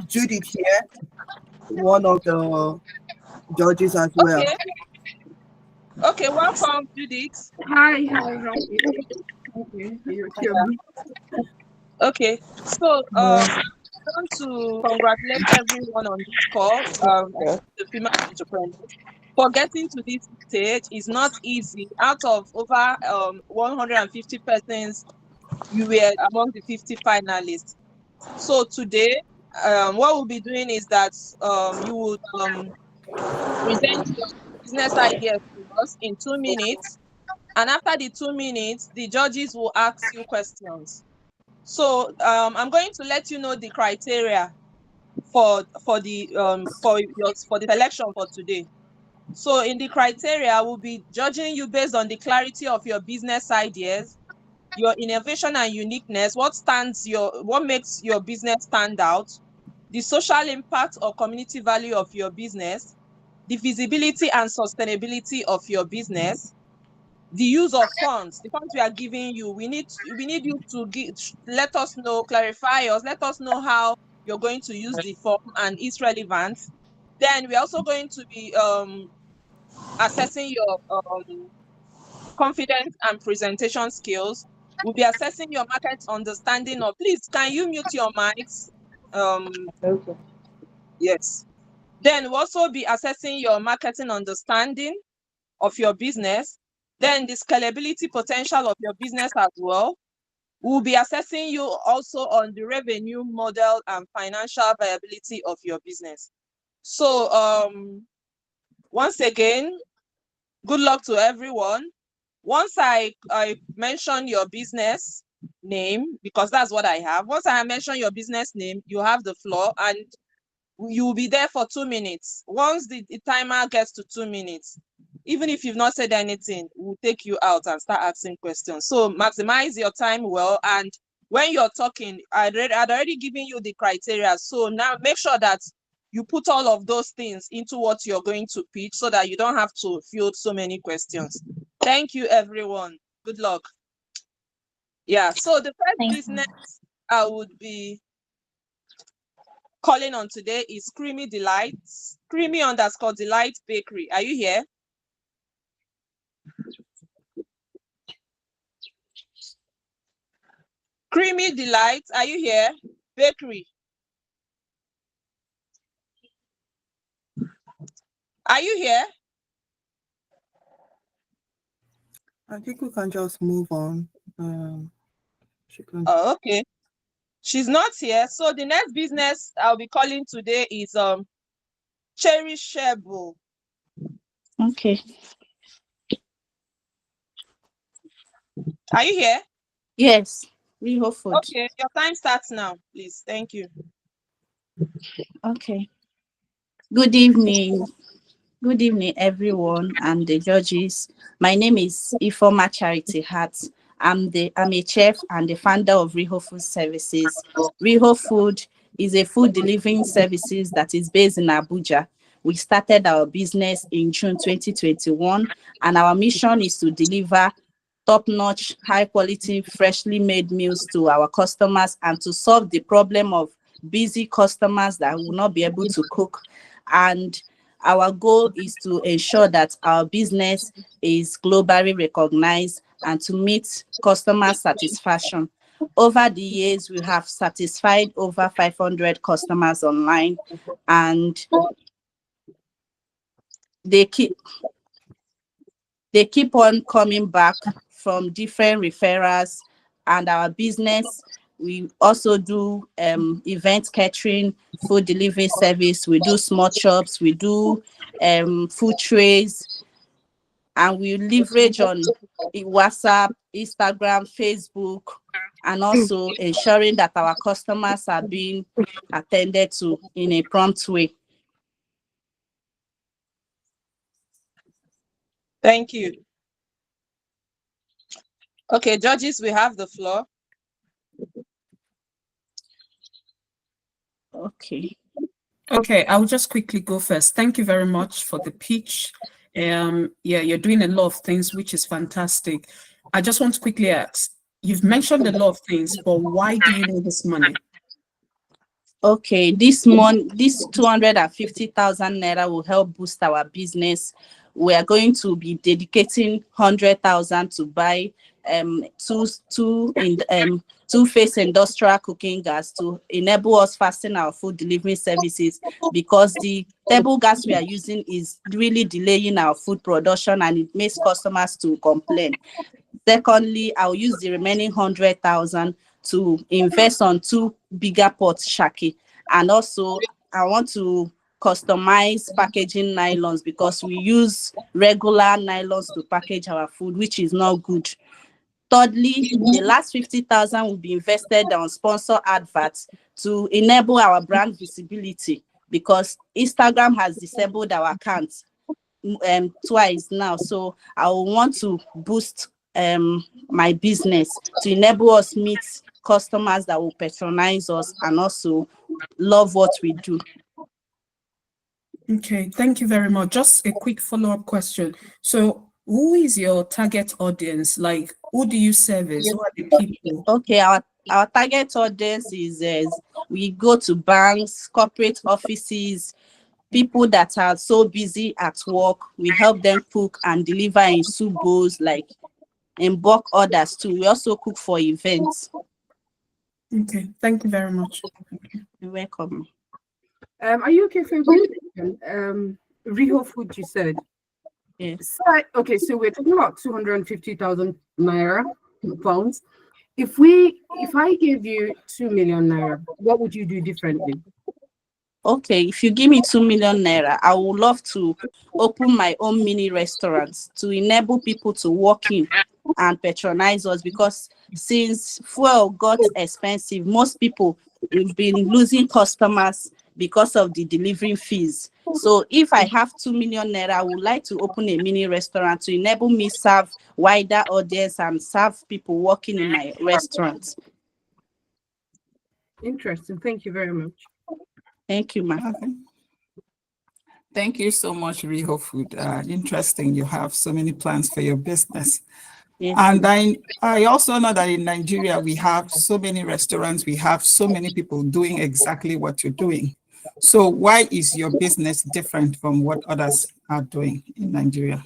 Judith here, one of the judges as well. Okay. Okay, welcome, Judith. Hi, how are you? Okay, you hear me? Okay, so I want to congratulate everyone on this call, the female entrepreneurs, for getting to this stage. Is not easy. Out of over 150 persons, you were among the 50 finalists. So today, what we'll be doing is that you would present your business ideas to us in 2 minutes, and after the 2 minutes, the judges will ask you questions. So I'm going to let you know the criteria for the selection for today. So in the criteria, we'll be judging you based on the clarity of your business ideas, your innovation and uniqueness, what makes your business stand out, the social impact or community value of your business, the visibility and sustainability of your business, the use of funds, the funds we are giving you. We need you to let us know, clarify us, let us know how you're going to use the form and its relevance. Then we're also going to be assessing your confidence and presentation skills. We'll be assessing your market understanding of, please, can you mute your mics? Okay. Yes. Then we'll also be assessing your marketing understanding of your business, then the scalability potential of your business as well. We'll be assessing you also on the revenue model and financial viability of your business. So once again, good luck to everyone. Once I mention your business name, because that's what I have. Once I mention your business name, you have the floor and you will be there for 2 minutes. Once the timer gets to 2 minutes, even if you've not said anything, we'll take you out and start asking questions. So maximize your time well. And when you're talking, I'd already given you the criteria. So now make sure that you put all of those things into what you're going to pitch so that you don't have to field so many questions. Thank you, everyone. Good luck. Yeah, so the first business I would be calling on today is Creamy Delights, Creamy_Delight Bakery. Are you here? Creamy Delight, are you here? Bakery. Are you here? I think we can just move on. Oh, okay. She's not here. So the next business I'll be calling today is Cherishable. Okay. Are you here? Yes, Reho Food. Okay, your time starts now, please. Thank you. Okay. Good evening. Good evening, everyone, and the judges. My name is Ifoma Charity Hart. I'm a chef and the founder of Reho Food Services. Reho Food is a food delivering services that is based in Abuja. We started our business in June 2021, and our mission is to deliver top-notch, high-quality, freshly made meals to our customers and to solve the problem of busy customers that will not be able to cook. And our goal is to ensure that our business is globally recognized and to meet customer satisfaction. Over the years, we have satisfied over 500 customers online, and they keep on coming back from different referrals. And our business, we also do event catering, food delivery service, we do small shops, we do food trays, and we leverage on WhatsApp, Instagram, Facebook, and also ensuring that our customers are being attended to in a prompt way. Thank you. Okay, judges, we have the floor. Okay. Okay, I'll just quickly go first. Thank you very much for the pitch. Yeah, you're doing a lot of things, which is fantastic. I just want to quickly ask, you've mentioned a lot of things, but why do you need this money? Okay, this month, this 250,000 naira will help boost our business. We are going to be dedicating 100,000 to buy two-phase industrial cooking gas to enable us fasten our food delivery services, because the table gas we are using is really delaying our food production and it makes customers to complain. Secondly, I'll use the remaining 100,000 to invest on two bigger pots, shaki. And also, I want to customize packaging nylons, because we use regular nylons to package our food, which is not good. Thirdly, the last 50,000 will be invested on sponsor adverts to enable our brand visibility, because Instagram has disabled our accounts twice now. So I will want to boost my business to enable us meet customers that will patronize us and also love what we do. Okay, thank you very much. Just a quick follow-up question. So who is your target audience? Like, who do you service? Who are the people? Okay, our target audience is we go to banks, corporate offices, people that are so busy at work. We help them cook and deliver in soup bowls, like in bulk orders too. We also cook for events. Okay, thank you very much. You're welcome. Are you okay for a quick question? Real food, you said. Yes. So, okay, so we're talking about 250,000 naira pounds. If I gave you 2 million naira, what would you do differently? Okay, if you give me 2 million naira, I would love to open my own mini restaurants to enable people to walk in and patronize us, because since fuel got expensive, most people have been losing customers because of the delivery fees. So if I have 2 million naira, I would like to open a mini restaurant to enable me serve wider audience and serve people working in my restaurant. Interesting. Thank you very much. Thank you, ma'am. Okay. Thank you so much, Riho Food. Interesting. You have so many plans for your business. Yes. And I also know that in Nigeria, we have so many restaurants, we have so many people doing exactly what you're doing. So why is your business different from what others are doing in Nigeria?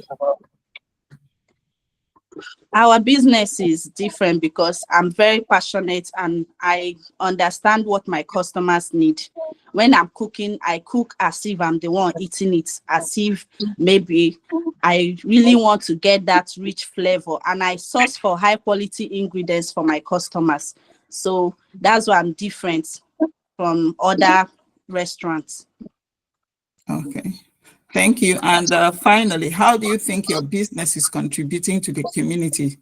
Our business is different because I'm very passionate and I understand what my customers need. When I'm cooking, I cook as if I'm the one eating it, as if maybe I really want to get that rich flavor, and I source for high quality ingredients for my customers. So that's why I'm different from other restaurants. Okay. Thank you. And finally, how do you think your business is contributing to the community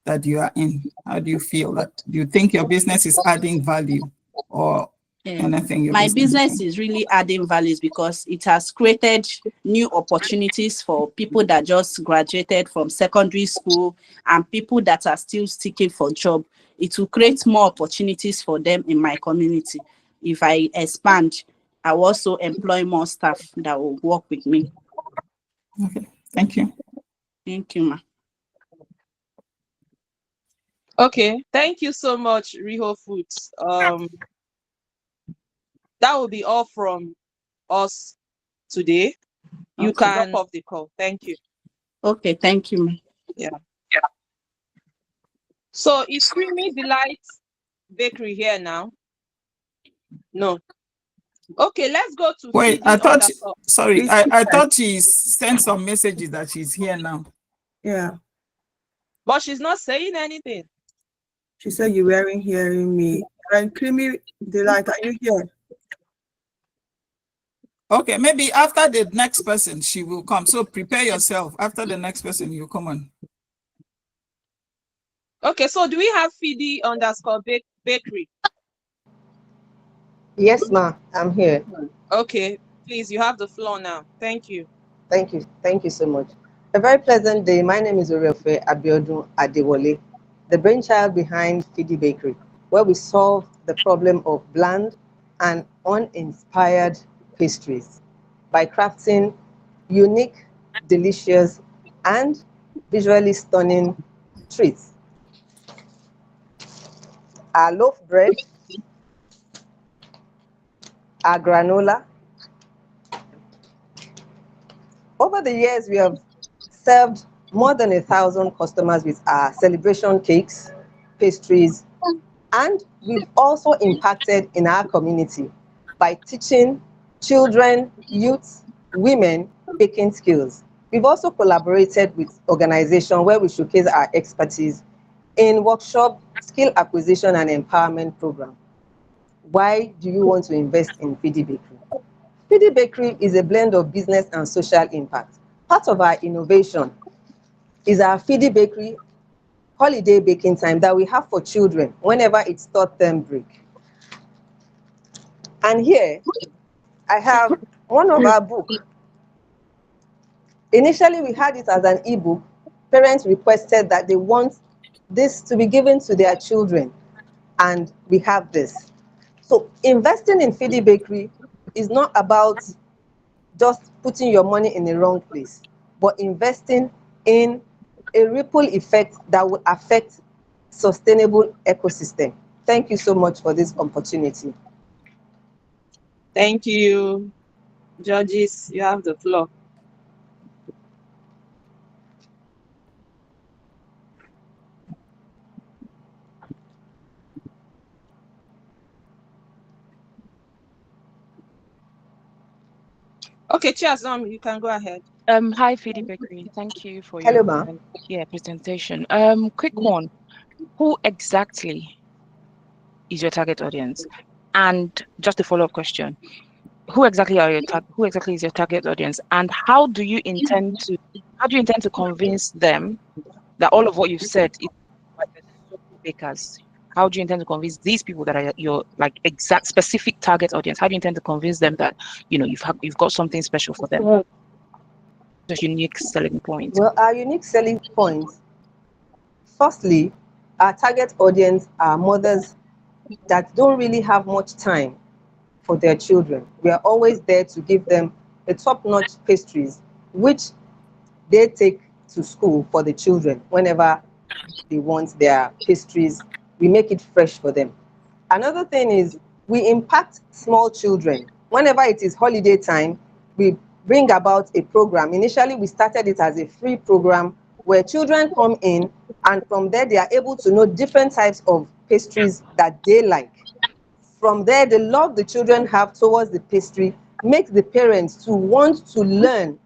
that you are in? How do you feel that? Do you think your business is adding value or anything? My business is really adding values because it has created new opportunities for people that just graduated from secondary school and people that are still seeking for job. It will create more opportunities for them in my community. If I expand, I will also employ more staff that will work with me. Okay, thank you. Thank you, ma. Okay, thank you so much, Riho Foods. That will be all from us today. You Okay. can drop off the call. Thank you. Okay, thank you, ma. Yeah. So is Creamy Delight Bakery here now? No. Okay, let's go to Wait, CD sorry, I thought she sent some messages that she's here now. Yeah. But she's not saying anything. She said you weren't hearing me. And Creamy Delight, are you here? Okay, maybe after the next person, she will come. So prepare yourself. After the next person, you come on. Okay, so do we have Fidi_Bakery? Yes, ma, I'm here. Okay, please, you have the floor now. Thank you. Thank you. Thank you so much. A very pleasant day. My name is Oriofe Abiodun Adewale, the brainchild behind Fidi Bakery, where we solve the problem of bland and uninspired pastries by crafting unique, delicious, and visually stunning treats. Our loaf bread our granola. Over the years, we have served more than 1,000 customers with our celebration cakes, pastries, and we've also impacted in our community by teaching children, youth, women baking skills. We've also collaborated with organizations where we showcase our expertise in workshop, skill acquisition, and empowerment program. Why do you want to invest in Fidi Bakery? Fidi Bakery is a blend of business and social impact. Part of our innovation is our Fidi Bakery holiday baking time that we have for children whenever it's third term break. And here, I have one of our books. Initially, we had it as an ebook. Parents requested that they want this to be given to their children, and we have this. So investing in Fidi Bakery is not about just putting your money in the wrong place, but investing in a ripple effect that will affect sustainable ecosystem. Thank you so much for this opportunity. Thank you. Judges, you have the floor. Okay, cheers, you can go ahead. Hi, Fidi Bakery. Thank you for Hello, your presentation. Quick one. Who exactly is your target audience? And just a follow-up question. Who exactly is your target audience? And how do you intend to convince them that all of what you've said is like the bakers? How do you intend to convince these people that are your like exact specific target audience? How do you intend to convince them that you've got something special for them? The unique selling point. Well, our unique selling point, firstly, our target audience are mothers that don't really have much time for their children. We are always there to give them the top-notch pastries, which they take to school for the children whenever they want their pastries. We make it fresh for them. Another thing is we impact small children. Whenever it is holiday time, we bring about a program. Initially, we started it as a free program where children come in, and from there, they are able to know different types of pastries that they like. From there, the love the children have towards the pastry makes the parents to want to learn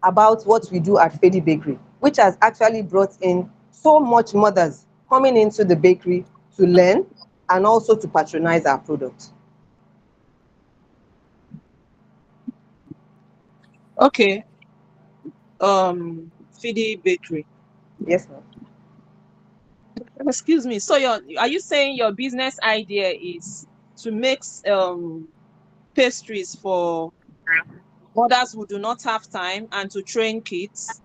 about what we do at Fidi Bakery, which has actually brought in so much mothers coming into the bakery to learn and also to patronize our product. Okay. Fidi Bakery. Yes, ma'am. Excuse me. So are you saying your business idea is to make pastries for mothers who do not have time and to train kids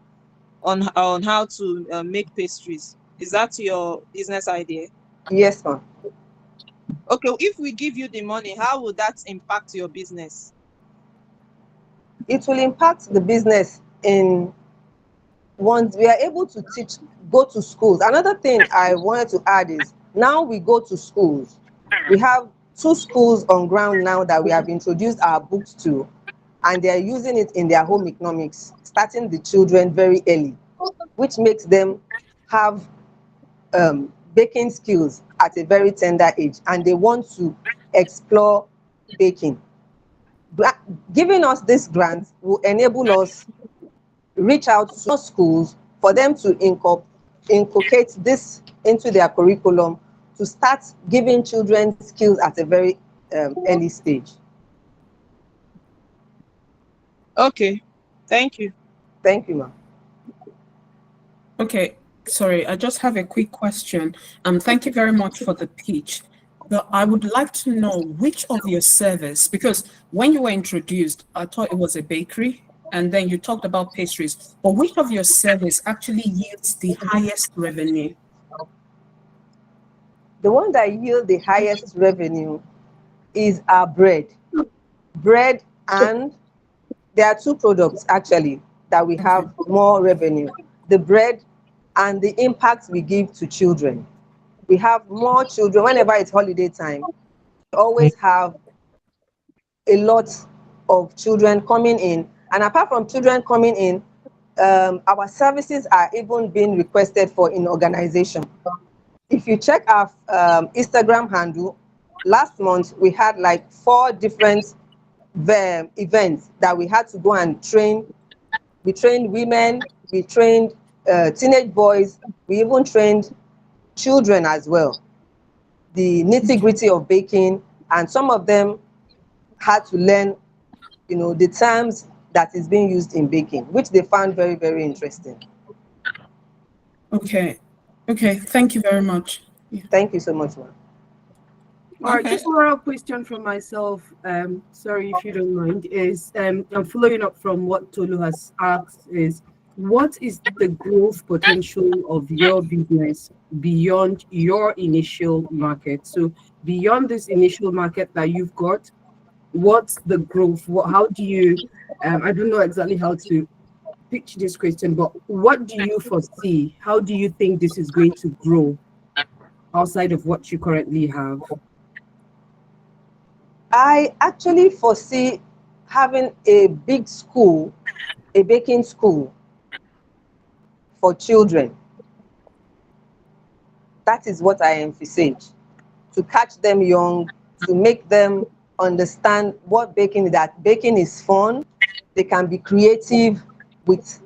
on how to make pastries? Is that your business idea? Yes, ma'am. Okay, if we give you the money, how would that impact your business? It will impact the business in once we are able to go to schools. Another thing I wanted to add is now we go to schools. We have 2 schools on ground now that we have introduced our books to, and they are using it in their home economics, starting the children very early, which makes them have baking skills at a very tender age, and they want to explore baking. Giving us this grant will enable us reach out to schools for them to inculcate this into their curriculum to start giving children skills at a very early stage. Okay, thank you. Thank you, ma'am. Okay, sorry, I just have a quick question. Thank you very much for the pitch. But I would like to know which of your service, because when you were introduced, I thought it was a bakery, and then you talked about pastries, but which of your service actually yields the highest revenue? The one that yields the highest revenue is our bread. Bread, and there are 2 products actually that we have more revenue. The bread and the impact we give to children. We have more children whenever it's holiday time. We always have a lot of children coming in. And apart from children coming in, our services are even being requested for in organization. If you check our Instagram handle, last month we had like 4 different events that we had to go and train. We trained women, we trained teenage boys, we even trained children as well. The nitty-gritty of baking, and some of them had to learn, the terms that is being used in baking, which they found very, very interesting. Okay. Okay. Thank you very much. Yeah. Thank you so much, ma'am. All right, just one question from myself. Sorry if you don't mind. Is I'm following up from what Tolu has asked. Is what is the growth potential of your business beyond your initial market? So beyond this initial market that you've got, what's the growth? How do you? I don't know exactly how to pitch this question, but what do you foresee? How do you think this is going to grow outside of what you currently have? I actually foresee having a big school, a baking school for children. That is what I envisage, to catch them young, to make them understand what baking is, that baking is fun. They can be creative with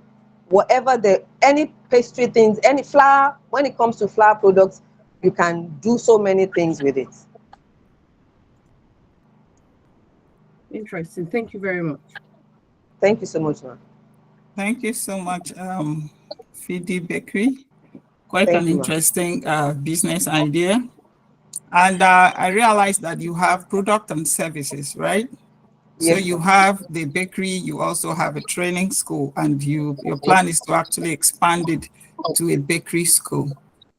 whatever any pastry things, any flour. When it comes to flour products, you can do so many things with it. Interesting. Thank you very much. Thank you so much, ma'am. Thank you so much, Fidi Bakery. Quite Thank an you, ma'am. interesting business idea. And I realized that you have product and services, right? So Yes, you ma'am. have the bakery, you also have a training school, and your plan is to actually expand it to a bakery school.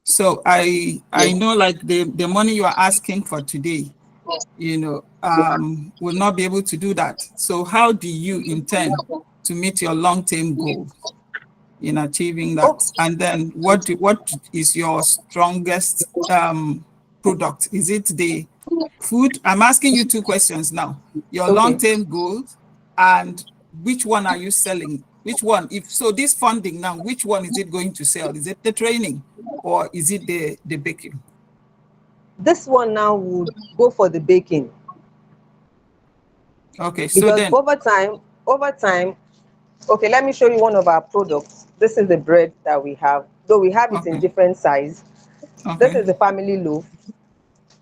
So I know, like, the money you are asking for today, will not be able to do that. So how do you intend to meet your long-term goals in achieving that? Oh. And then what is your strongest product? Is it the food? I'm asking you 2 questions now. Your Okay. long-term goals, and which one are you selling? Which one? So this funding now, which one is it going to sell? Is it the training, or is it the baking? This one now would go for the baking. Okay, so Because then over time, okay, let me show you one of our products. This is the bread that we have, though we have it in different size. This is the family loaf,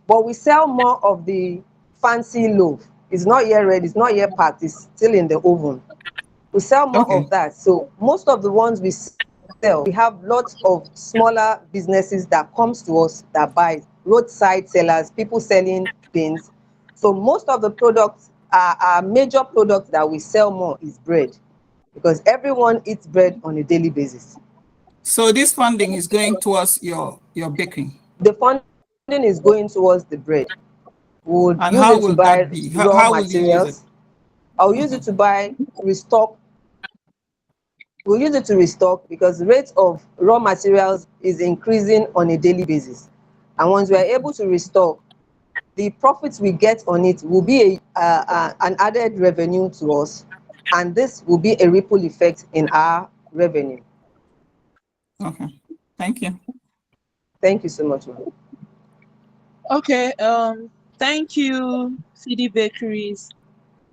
but we sell more of the fancy loaf. It's not yet ready, it's not yet packed, it's still in the oven. We sell more of that. So most of the ones we sell, we have lots of smaller businesses that comes to us, that buy, roadside sellers, people selling beans. So most of the products, our major product that we sell more is bread, because everyone eats bread on a daily basis. So this funding is going towards your baking. The funding is going towards the bread. We would And use how it to will buy that be? raw How will you use it? materials. I'll use it to buy restock. We'll use it to restock, because the rate of raw materials is increasing on a daily basis. And once we are able to restock, the profits we get on it will be an added revenue to us, and this will be a ripple effect in our revenue. Okay, thank you. Thank you so much, ma'am. Okay, thank you, CD Bakeries,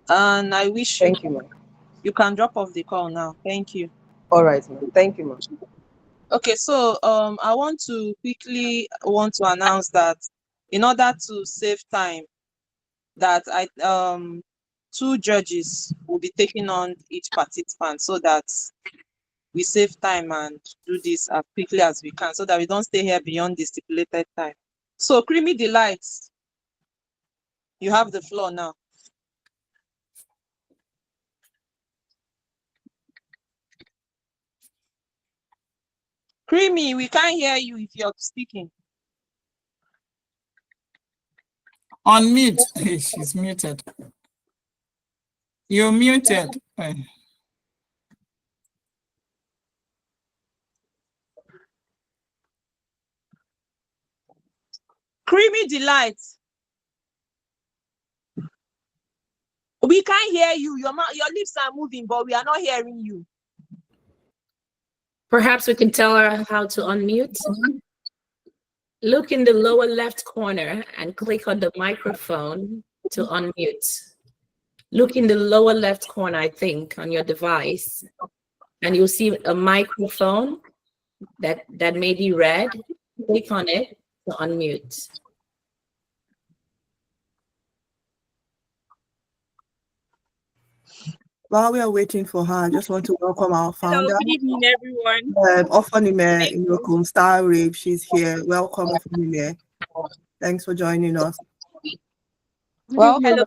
and I wish Thank you, ma'am. you can drop off the call now. Thank you. All right, ma'am. Thank you, ma'am. Okay, so I want to announce that in order to save time, that 2 judges will be taking on each participant, so that we save time and do this as quickly as we can, so that we don't stay here beyond the stipulated time. So Creamy Delights, you have the floor now. Creamy, we can't hear you if you're speaking. Unmute. Hey, she's muted. You're muted. Creamy Delight. We can't hear you. Your lips are moving, but we are not hearing you. Perhaps we can tell her how to unmute. Look in the lower left corner and click on the microphone to unmute. Look in the lower left corner, I think, on your device, and you'll see a microphone that may be red. Click on it to unmute. While we are waiting for her, I just want to welcome our founder. Hello, good evening, everyone. Ofanime Inokum, StyleRave. She's here. Welcome, Ofanime. Thanks for joining us. Well, hello.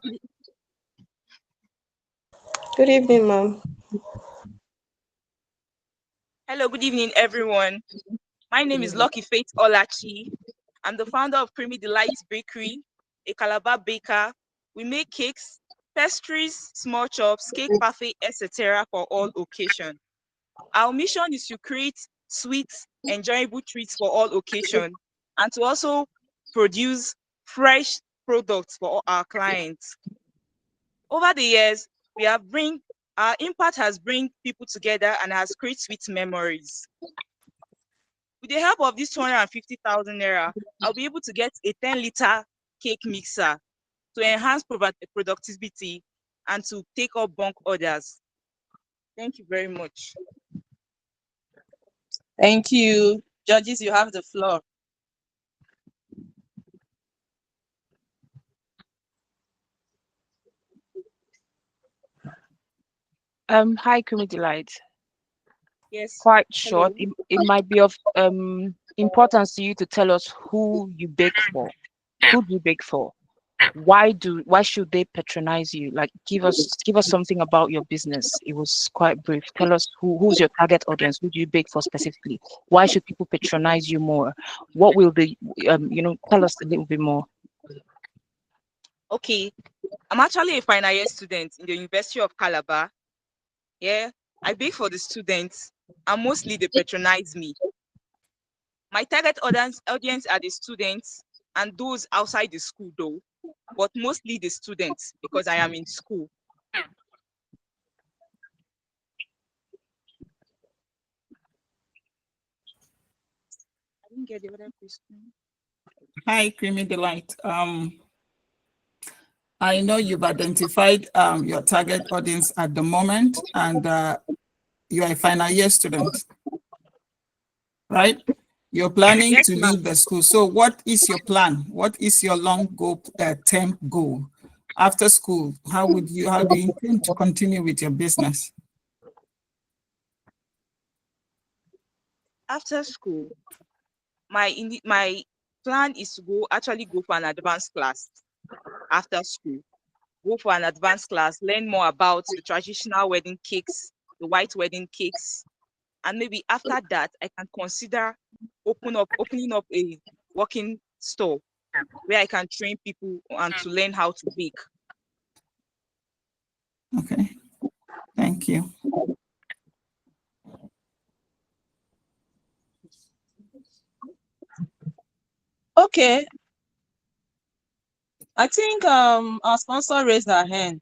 Good evening, ma'am. Hello, good evening, everyone. My name is Lucky Faith Olachi. I'm the founder of Creamy Delights Bakery, a Calabar baker. We make cakes, pastries, small chops, cake parfait, etc. for all occasions. Our mission is to create sweet, enjoyable treats for all occasions and to also produce fresh products for our clients. Over the years, our impact has bring people together and has created sweet memories. With the help of this 250,000 naira, I'll be able to get a 10-liter cake mixer to enhance productivity and to take up bulk orders. Thank you very much. Thank you. Judges, you have the floor. Hi, Creamy Delight. Yes. Quite short. It might be of importance to you to tell us who you bake for. Who do you bake for? Why should they patronize you? Like, give us something about your business. It was quite brief. Tell us who's your target audience. Who do you bake for specifically? Why should people patronize you more? What will the tell us a little bit more. Okay, I'm actually a final year student in the University of Calabar. Yeah, I bake for the students and mostly they patronize me. My target audience are the students and those outside the school though, but mostly the students because I am in school. I didn't get the other question. Hi, Creamy Delight. I know you've identified your target audience at the moment, and you are a final year student, right? You're planning to leave the school. So what is your plan? What is your long term goal? After school, how do you intend to continue with your business? After school, my plan is to actually go for an advanced class after school. Go for an advanced class, learn more about the traditional wedding cakes, the white wedding cakes, and maybe after that, I can consider opening up a working store where I can train people and to learn how to bake. Okay, thank you. Okay. I think our sponsor raised her hand.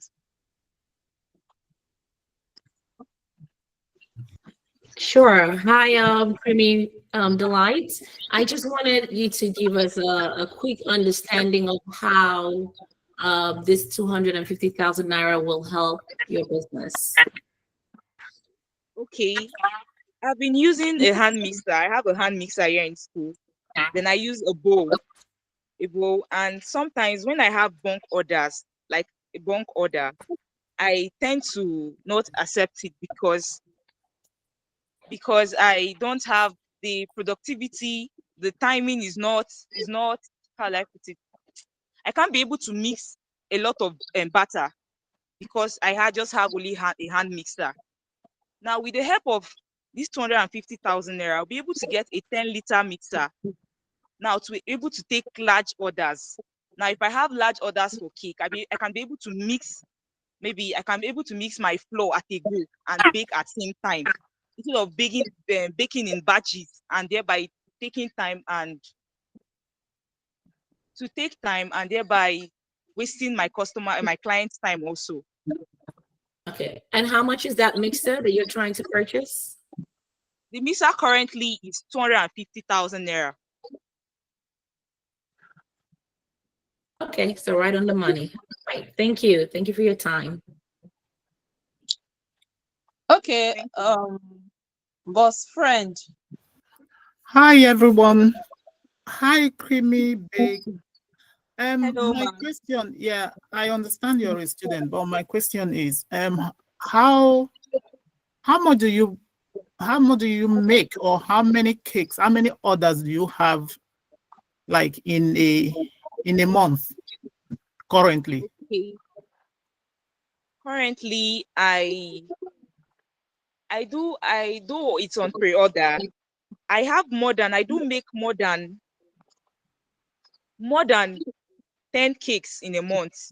Sure. Hi, Creamy Delight. I just wanted you to give us a quick understanding of how this 250,000 naira will help your business. Okay. I've been using a hand mixer. I have a hand mixer here in school. Then I use a bowl, and sometimes when I have bulk orders, like a bulk order, I tend to not accept it because I don't have the productivity, the timing is not how I put it. I can't be able to mix a lot of batter because I just have only a hand mixer. Now with the help of this 250,000 naira, I'll be able to get a 10-liter mixer. Now to be able to take large orders. Now if I have large orders for cake, I can be able to mix. Maybe I can be able to mix my flour at a go and bake at the same time instead of baking in batches and thereby taking time and thereby wasting my client's time also. Okay. And how much is that mixer that you're trying to purchase? The mixer currently is 250,000 naira. Okay, so right on the money. Right. Thank you. Thank you for your time. Okay, boss friend. Hi everyone. Hi Creamy Bake. Hello, My ma'am. question, yeah, I understand you're a student, but my question is, how much do you make, or how many cakes, how many orders do you have, like in a month currently? Okay. Currently, I do it's on pre-order. I do make more than 10 cakes in a month.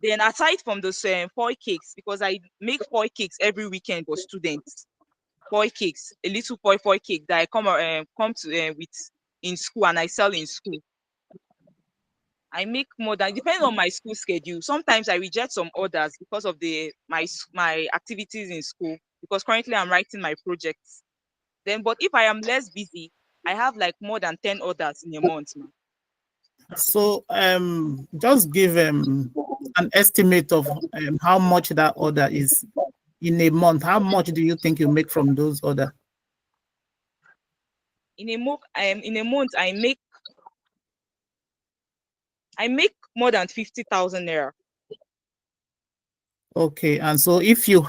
Then aside from those 4 cakes, because I make 4 cakes every weekend for students, 4 cakes, a little 4 cake that I come to with in school, and I sell in school. I make more than, depending on my school schedule. Sometimes I reject some orders because of my activities in school, because currently I'm writing my projects. Then, but if I am less busy, I have like more than 10 orders in a month, man. So just give an estimate of how much that order is in a month. How much do you think you make from those orders? In a month, I make more than 50,000 naira. Okay, and so if you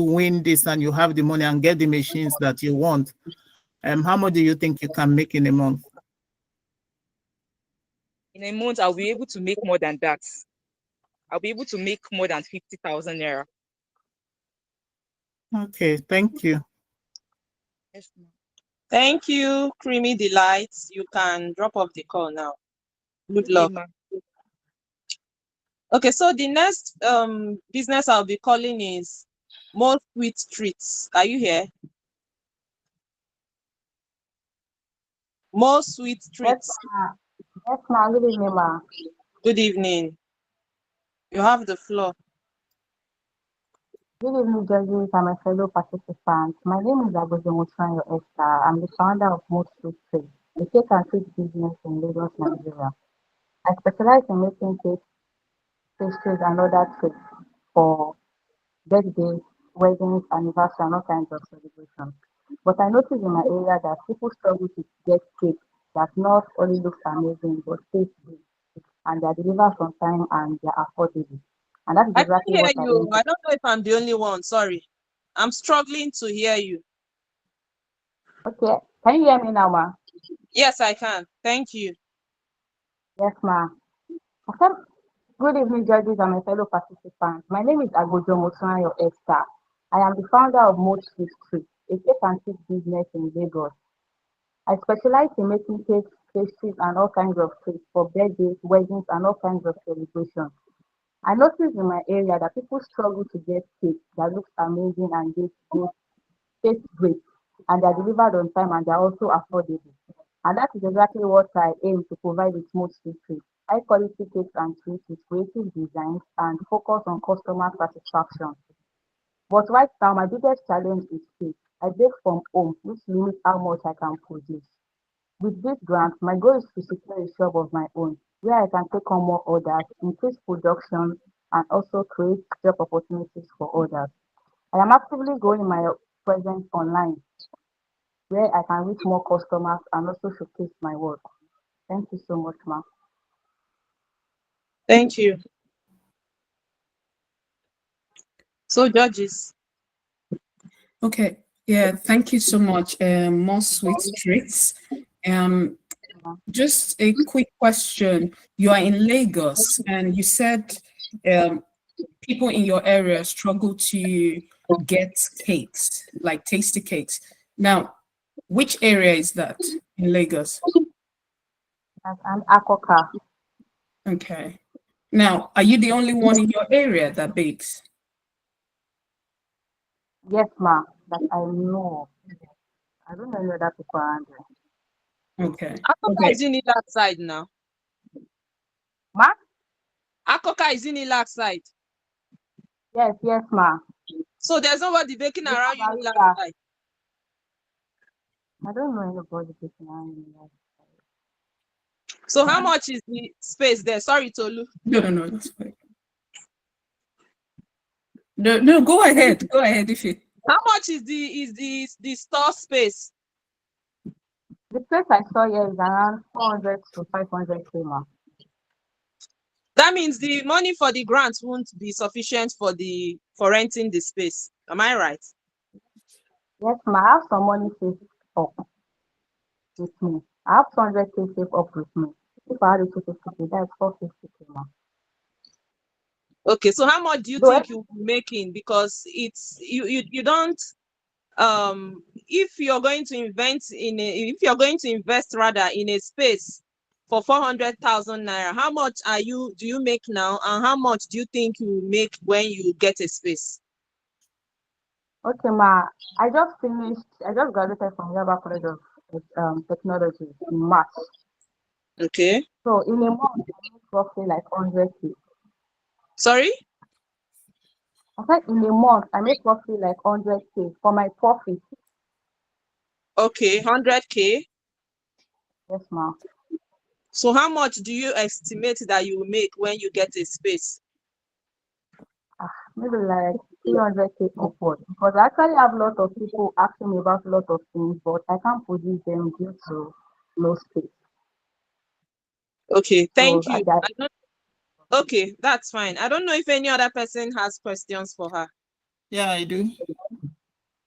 win this and you have the money and get the machines that you want, how much do you think you can make in a month? In a month, I'll be able to make more than that. I'll be able to make more than 50,000 naira. Okay, thank you. Yes, ma'am. Thank you, Creamy Delights. You can drop off the call now. Good luck. Okay, so the next business I'll be calling is More Sweet Treats. Are you here? More Sweet Treats. Yes, ma'am. Good evening, ma'am. Good evening. You have the floor. Good evening, judges and my fellow participants. My name is Agojomosanyo Esther. I'm the founder of Most Sweet Treats, a cake and treat business in Lagos, Nigeria. I specialize in making cakes, pastries, and other treats for birthdays, weddings, anniversaries, and all kinds of celebrations. But I noticed in my area that people struggle to get cakes that not only looks amazing but taste good, and they're delivered on time and they're affordable. And that is I can exactly hear what I you. aim I to. don't know if I'm the only one. Sorry. I'm struggling to hear you. Okay, can you hear me now, ma? Yes, I can. Thank you. Yes, ma. Okay. Good evening, judges and my fellow participants. My name is Agojo Motunrayo Esther. I am the founder of Most Sweet Street, a cake and treat business in Lagos. I specialize in making cakes, pastries, and all kinds of treats for birthdays, weddings, and all kinds of celebrations. I noticed in my area that people struggle to get cakes that looks amazing and they taste great, and they're delivered on time and they're also affordable. And that is exactly what I aim to provide with Most Sweet Treats. High quality cakes and treats with creative designs and focus on customer satisfaction. But right now, my biggest challenge is space. I bake from home, which limits how much I can produce. With this grant, my goal is to secure a shop of my own, where I can take on more orders, increase production, and also create job opportunities for others. I am actively growing my presence online, where I can reach more customers and also showcase my work. Thank you so much, ma'am. Thank you. So, judges. Okay. Yeah, thank you so much. More sweet treats. Just a quick question. You are in Lagos and you said people in your area struggle to get cakes, like tasty cakes. Now, which area is that in Lagos? And Akoka. Okay. Now, are you the only one in your area that bakes? Yes, ma'am, that I know. I don't know any other people around there. Okay. Akoka is in Ilac side now. Ma? Akoka is in Ilac side. Yes, ma. So there's nobody baking It's around you barista. last night. I don't know anybody baking around me. So how much is the space there? Sorry, Tolu. No, that's fine. No, go ahead. Go ahead if you. How much is the store space? The place I saw here is around 400 to 500K, ma. That means the money for the grants won't be sufficient for renting the space. Am I right? Yes, ma. I have some money saved up with me. I have 200K saved up with me. If I had a 250K, that's 450K, ma. Okay, so how much do you Though think you'll be making? Because it's you don't if you're going to invest rather in a space for 400,000 naira, how much do you make now, and how much do you think you will make when you get a space? okay, ma. I just graduated from Yaba College of Technology in March. Okay. So in a month, I make roughly like 100K. Sorry? I said in a month, I make roughly like 100K for my profit. Okay, 100K. Yes, ma'am. So how much do you estimate that you will make when you get a space? Maybe like 300K upward. Because I actually have a lot of people asking me about a lot of things, but I can't produce them due to no space. Okay, thank So you. Okay, that's fine. I don't know if any other person has questions for her. Yeah, I do.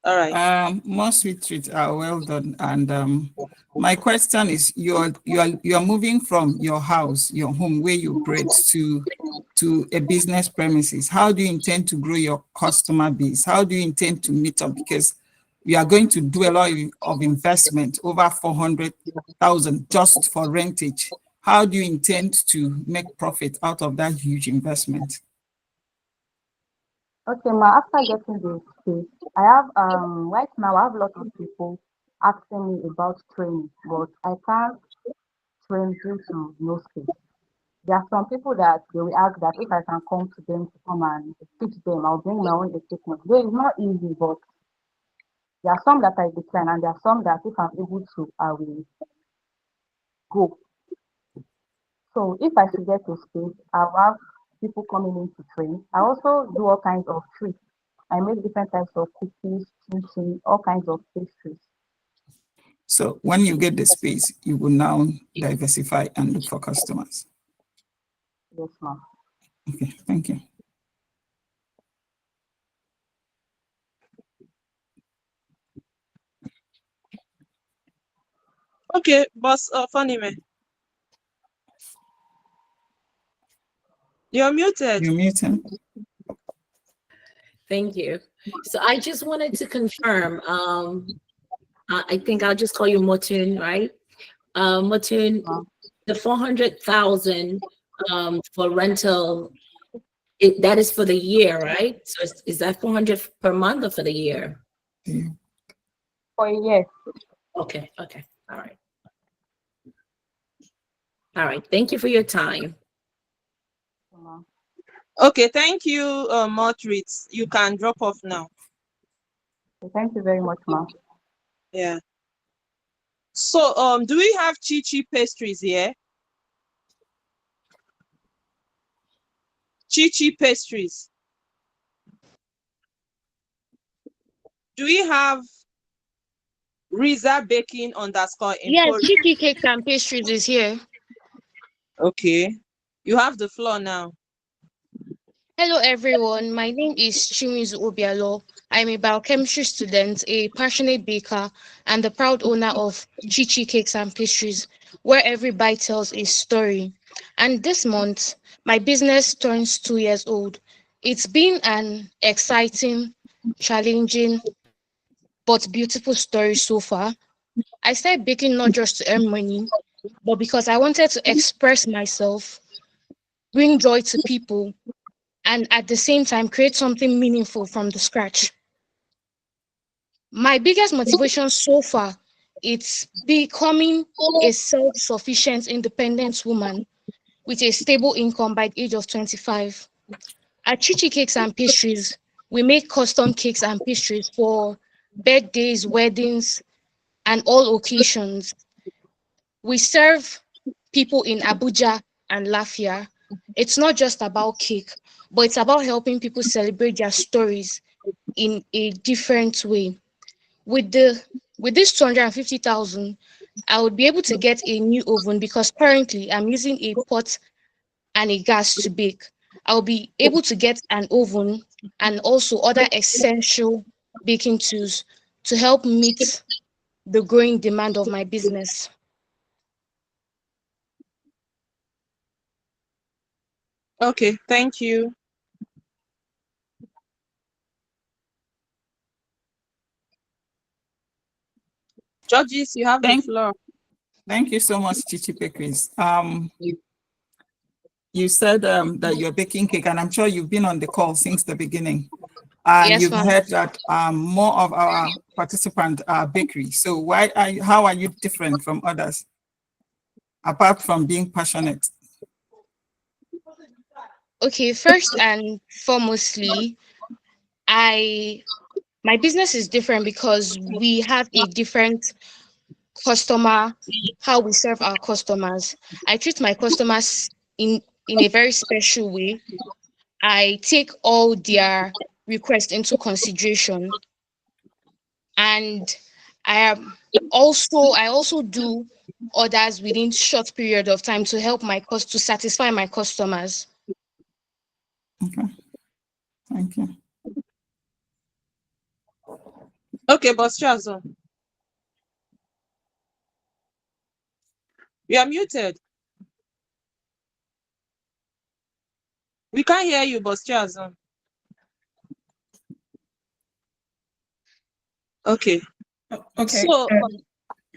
All right. Most retreats are well done, and my question is: you're moving from your house, your home where you operate, to a business premises. How do you intend to grow your customer base? How do you intend to meet up? Because you are going to do a lot of investment, over 400,000 just for rentage. How do you intend to make profit out of that huge investment? Okay, ma, after getting the space, I have right now I have a lot of people asking me about training, but I can't train due to no space. There are some people that they will ask that if I can come to them to come and teach them, I'll bring my own equipment. Though it's not easy, but there are some that I decline, and there are some that if I'm able to, I will go. So if I should get to space, I'll have people coming in to train. I also do all kinds of treats. I make different types of cookies, chin, all kinds of pastries. So when you get the space, you will now diversify and look for customers. Yes, ma'am. Okay, thank you. Okay, boss, funny man. You're muted. You're muted. Thank you. So I just wanted to confirm, I think I'll just call you Motun, right? Motun, the 400,000 for rental, that is for the year, right? So is that 400 per month or for the year? For a year. Okay, all right. All right, thank you for your time. Okay, thank you, Motrit. You can drop off now. Thank you very much, ma'am. Yeah. So, do we have Chi pastries here? Chi pastries. Do we have Riza Baking _ Yes, Emporium? Chicky Cakes and Pastries is here. Okay. You have the floor now. Hello, everyone. My name is Chimizu Obialo. I'm a biochemistry student, a passionate baker, and the proud owner of Chichi Cakes and Pastries, where every bite tells a story. And this month, my business turns 2 years old. It's been an exciting, challenging, but beautiful story so far. I started baking not just to earn money, but because I wanted to express myself, bring joy to people, and at the same time create something meaningful from the scratch. My biggest motivation so far is becoming a self-sufficient independent woman with a stable income by the age of 25. At Chichi Cakes and Pastries, we make custom cakes and pastries for birthdays, weddings, and all occasions. We serve people in Abuja and Lafia. It's not just about cake, but it's about helping people celebrate their stories in a different way. With this 250,000, I would be able to get a new oven because currently I'm using a pot and a gas to bake. I'll be able to get an oven and also other essential baking tools to help meet the growing demand of my business. Okay, thank you. Judges, you have the floor. Thank you so much, Chichi Bakeries. You said that you're baking cake, and I'm sure you've been on the call since the beginning. And Yes, you've ma'am. heard that more of our participants are bakery. So how are you different from others, apart from being passionate? Okay, first and foremostly, my business is different because we have a different customer, how we serve our customers. I treat my customers in a very special way. I take all their requests into consideration, and I also do orders within short period of time to help to satisfy my customers. Okay, thank you. Okay, Boss Chazo. You are muted. We can't hear you, Boss Chazo. Okay. Okay. So,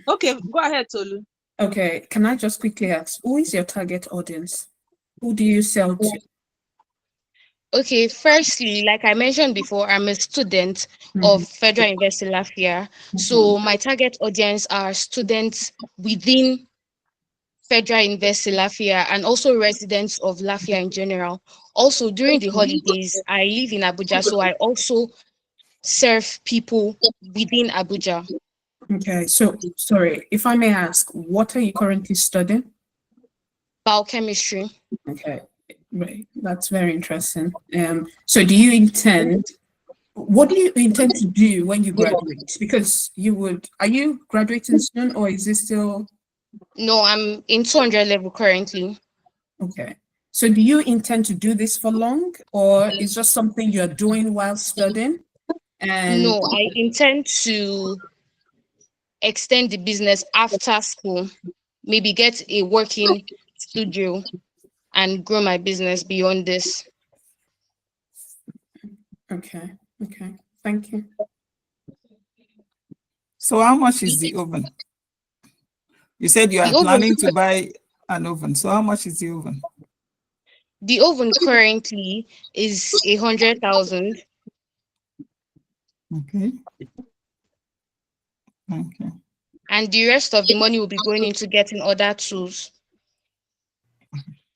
okay, go ahead, Tolu. Okay, can I just quickly ask, who is your target audience? Who do you sell to? Okay, firstly, like I mentioned before, I'm a student of Federal University Lafayette. So my target audience are students within Federal University Lafayette and also residents of Lafayette in general. Also, during the holidays, I live in Abuja, so I also serve people within Abuja. Okay, so sorry, if I may ask, what are you currently studying? Biochemistry. Okay, right, that's very interesting. So do you intend, what do you intend to do when you graduate? Because are you graduating soon or is it still? No, I'm in 200 level currently. Okay, so do you intend to do this for long, or is just something you're doing while studying? And no, I intend to extend the business after school, maybe get a working studio and grow my business beyond this. Okay, thank you. So how much is the oven? You said you are planning to buy an oven. So how much is the oven? The oven currently is 100,000. Okay. Okay. And the rest of the money will be going into getting other tools.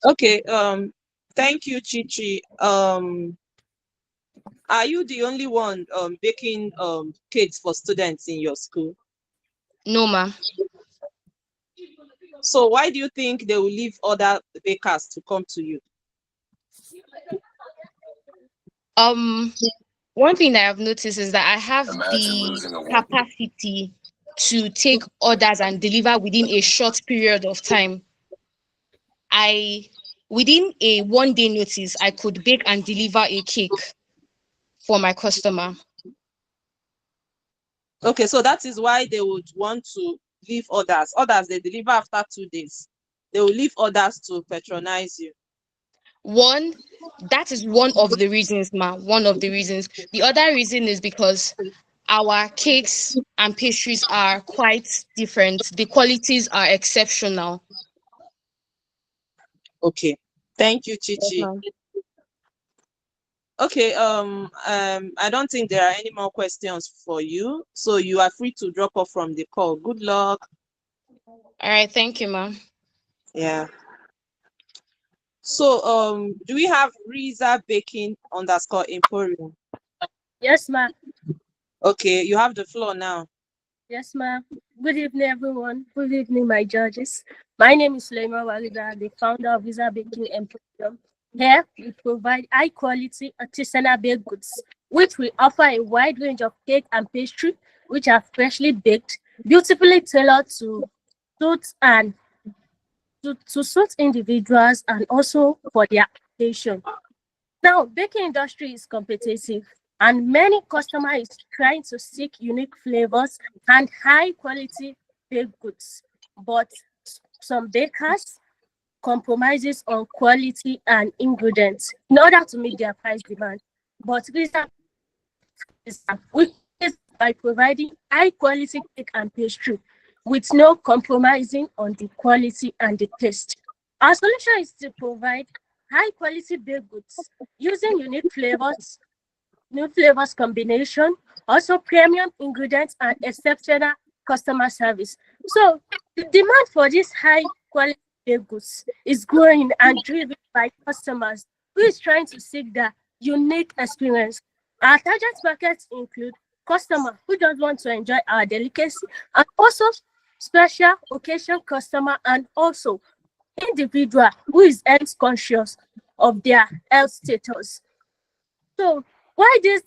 Okay, thank you, Chichi. Are you the only one baking cakes for students in your school? No, ma'am. So why do you think they will leave other bakers to come to you? One thing that I've noticed is that I have the capacity to take orders and deliver within a short period of time. Within a 1-day notice, I could bake and deliver a cake for my customer. Okay, so that is why they would want to leave orders. Others, they deliver after 2 days. They will leave orders to patronize you. That is one of the reasons, ma. One of the reasons. The other reason is because our cakes and pastries are quite different. The qualities are exceptional. Okay, thank you, Chichi. Okay, I don't think there are any more questions for you, so you are free to drop off from the call. Good luck. All right, thank you, ma'am. Yeah. So do we have Riza Baking _ Emporium? Yes, ma'am. Okay, you have the floor now. Yes, ma'am. Good evening, everyone. Good evening, my judges. My name is Sulaiman Walida, the founder of Riza Baking Emporium. Here, we provide high-quality artisanal baked goods, which we offer a wide range of cake and pastry, which are freshly baked, beautifully tailored to suit and to suit individuals and also for their application. Now, baking industry is competitive, and many customers is trying to seek unique flavors and high quality baked goods. But some bakers compromises on quality and ingredients in order to meet their price demand. But reason is by providing high quality cake and pastry with no compromising on the quality and the taste. Our solution is to provide high quality baked goods using unique flavors, new flavors combination, also premium ingredients and exceptional customer service. So the demand for this high quality baked goods is growing and driven by customers who is trying to seek the unique experience. Our target markets include customers who just want to enjoy our delicacy and also special occasion customer and also individual who is health conscious of their health status. So why this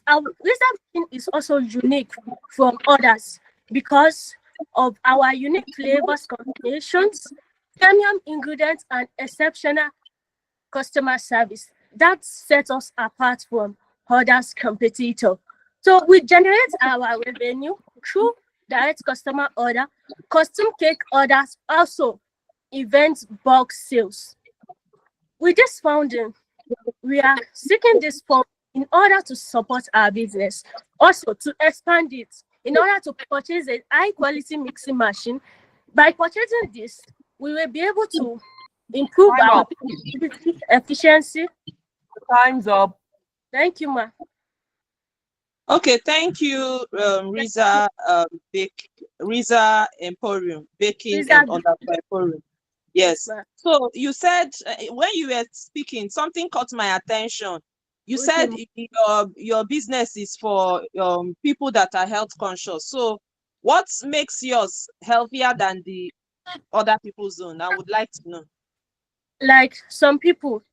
reason is also unique from others because of our unique flavors combinations, premium ingredients, and exceptional customer service that sets us apart from others competitors. So we generate our revenue through direct customer order, custom cake orders, also event bulk sales. With this funding, we are seeking this fund in order to support our business, also to expand it, in order to purchase a high quality mixing machine. By purchasing this, we will be able to improve our efficiency. Time's up. Thank you, ma. Okay, thank you, Riza Emporium, Baking and Emporium. Yes. So you said when you were speaking, something caught my attention. You said your business is for people that are health conscious. So what makes yours healthier than the other people's own? I would like to know. Like some people,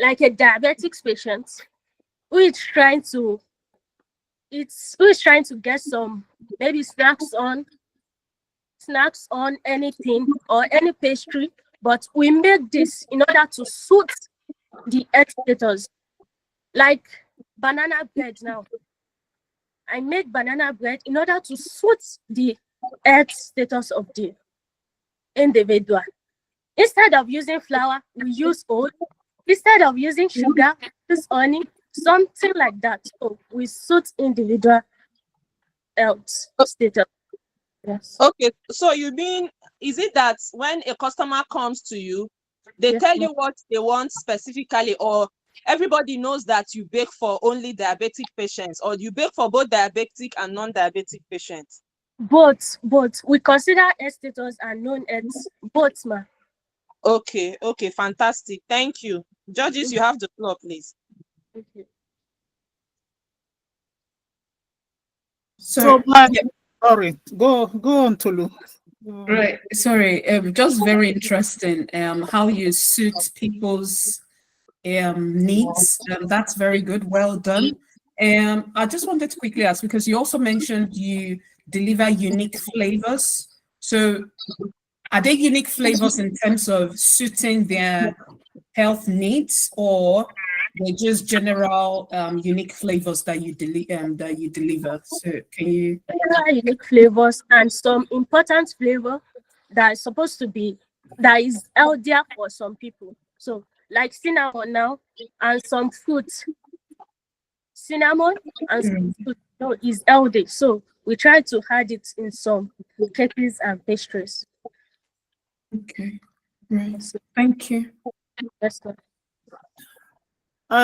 like a diabetic patient, who is trying to get some maybe snacks on anything or any pastry, but we make this in order to suit the health status. Like banana bread now. I make banana bread in order to suit the health status of the individual. Instead of using flour, we use oat. Instead of using sugar, use honey, something like that. So we suit individual health status. Yes. Okay, so you mean, is it that when a customer comes to you, they tell you what they want specifically, or everybody knows that you bake for only diabetic patients, or you bake for both diabetic and non-diabetic patients? Both. We consider health status and non-health, both, ma. Okay, fantastic. Thank you. Judges, you have the floor, please. Okay. Sorry, go on, Tolu. Right. Sorry. Just very interesting. How you suit people's needs. That's very good. Well done. I just wanted to quickly ask, because you also mentioned you deliver unique flavors. So are they unique flavors in terms of suiting their health needs, or they're just general unique flavors that you deliver? So can you? There are unique flavors and some important flavor that is supposed to be that is healthier for some people. So like cinnamon now and some fruits. Cinnamon and some fruit is healthy. So we try to add it in some cakes and pastries. Okay. Right. Thank you. Yes, sir.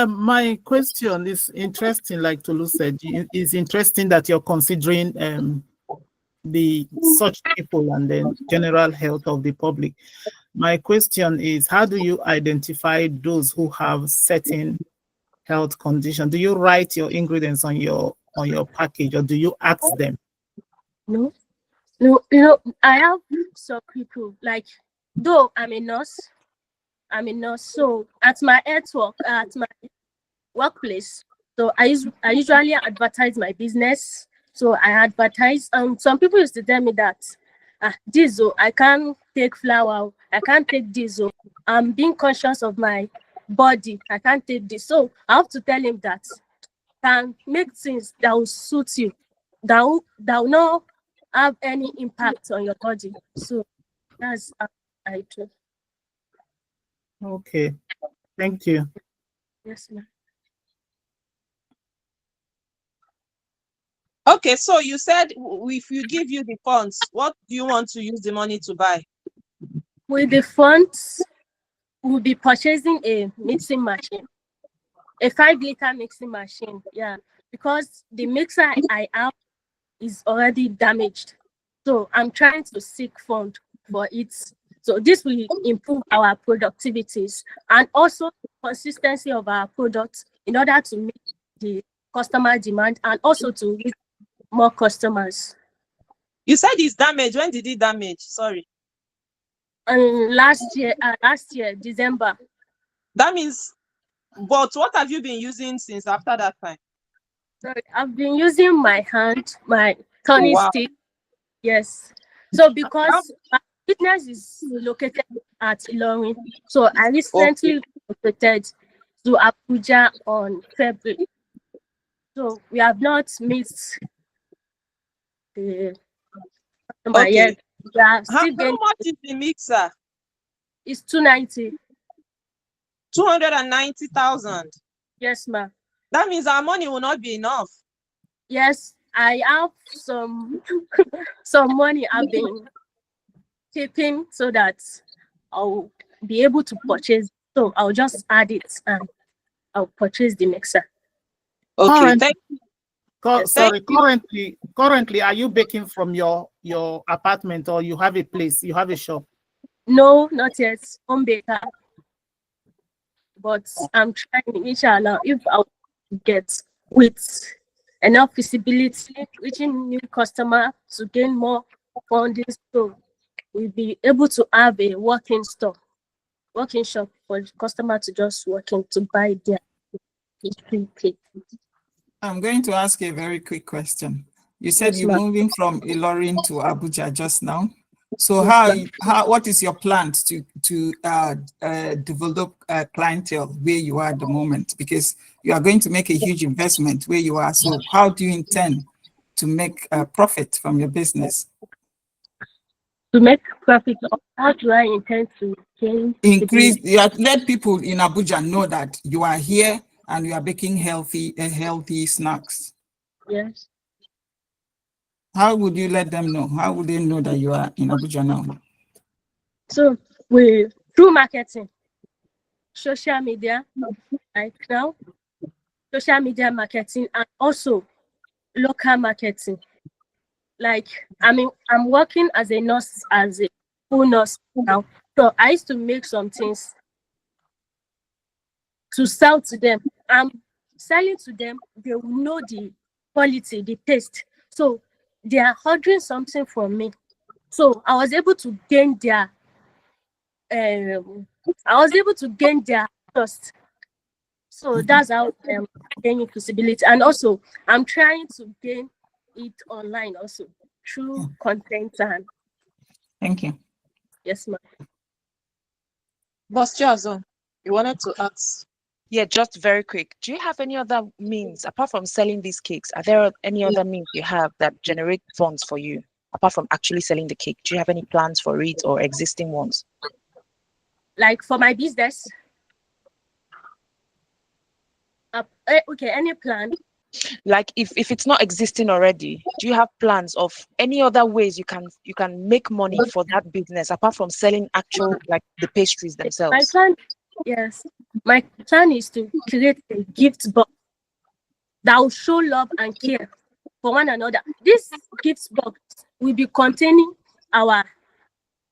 My question is interesting, like Tolu said. It's interesting that you're considering the such people and then general health of the public. My question is, how do you identify those who have certain health condition? Do you write your ingredients on your package, or do you ask them? No, I have some people, like, though I'm a nurse, so at my workplace, so I usually advertise my business. So I advertise. Some people used to tell me that, this, I can't take flour, I can't take this, I'm being conscious of my body, I can't take this. So I have to tell him that can make things that will suit you, that will not have any impact on your body. So that's how I do. Okay, thank you. Yes, ma'am. Okay, so you said if you give you the funds, what do you want to use the money to buy? With the funds, we'll be purchasing a mixing machine, a 5-liter mixing machine. Yeah, because the mixer I have is already damaged. So I'm trying to seek fund for it. So this will improve our productivities and also consistency of our products in order to meet the customer demand and also to reach more customers. You said it's damaged. When did it damage? Sorry. Last year, December. That means, but what have you been using since after that time? Sorry, I've been using my hand, my turning wow. stick. Yes. So because my business is located at Ilorin, so I recently located to Abuja on February. So we have not missed the customer yet. We are still How much is the mixer? It's 290. 290,000. Yes, ma'am. That means our money will not be enough. Yes, I have some some money I've been keeping so that I'll be able to purchase. So I'll just add it and I'll purchase the mixer. Okay, thank you. Sorry, currently, are you baking from your apartment, or you have a place, you have a shop? No, not yet. Home baker. But I'm trying, inshallah, if I get with enough visibility, reaching new customer to gain more funding, so we'll be able to have a working shop for the customer to just walk in to buy their cake. I'm going to ask a very quick question. You said Yes, you're ma'am. moving from Ilorin to Abuja just now. So Yes, what is your plan to develop a clientele where you are at the moment? Because you are going to make a huge investment where you are. So how do you intend to make a profit from your business? To make profit, how do I intend to increase? Let people in Abuja know that you are here and you are baking healthy snacks. Yes. How would you let them know? How would they know that you are in Abuja now? So through marketing, social media, like now, social media marketing, and also local marketing. Like, I mean, I'm working as a nurse, as a full nurse now. So I used to make some things to sell to them. I'm selling to them, they will know the quality, the taste. So they are ordering something from me. So I was able to gain their trust. So that's how I'm gaining visibility. And also I'm trying to gain it online also through content. And thank you. Yes, ma'am. Boss Johnson, you wanted to ask? Yeah, just very quick. Do you have any other means apart from selling these cakes? Are there any other means you have that generate funds for you apart from actually selling the cake? Do you have any plans for it or existing ones? Like for my business? Okay, any plan? Like if it's not existing already, do you have plans of any other ways you can make money for that business apart from selling actual, like the pastries themselves? My plan, yes. My plan is to create a gift box that will show love and care for one another. This gift box will be containing our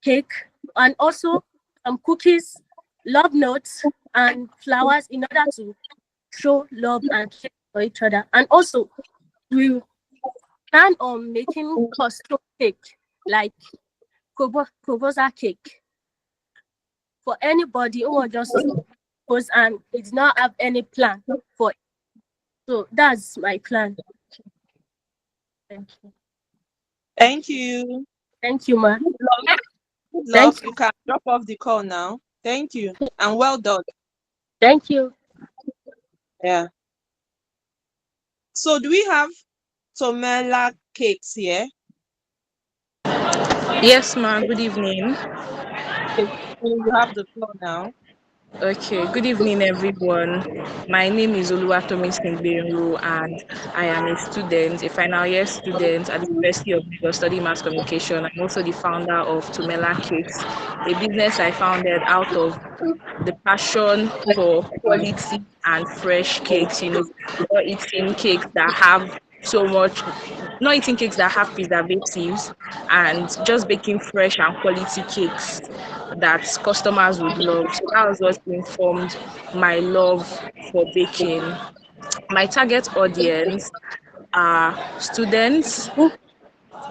cake and also some cookies, love notes, and flowers in order to show love and care for each other. And also, we plan on making custom cake, like proposal cake, for anybody who will just propose and did not have any plan for it. So that's my plan. Thank you. Thank you. Thank you, ma. Good luck. You can drop off the call now. Thank you. And well done. Thank you. Yeah. So do we have Tomela cakes here? Yes, ma'am. Good evening. Okay. So you have the floor now. Okay, good evening, everyone. My name is Oluwatomi Singbenru, and I am a student, a final year student at the University of Lagos studying mass communication. I'm also the founder of Tomela Cakes, a business I founded out of the passion for quality and fresh cakes. Not eating cakes that have so much, not eating cakes that have preservatives, and just baking fresh and quality cakes that customers would love. So that was what informed my love for baking. My target audience are students,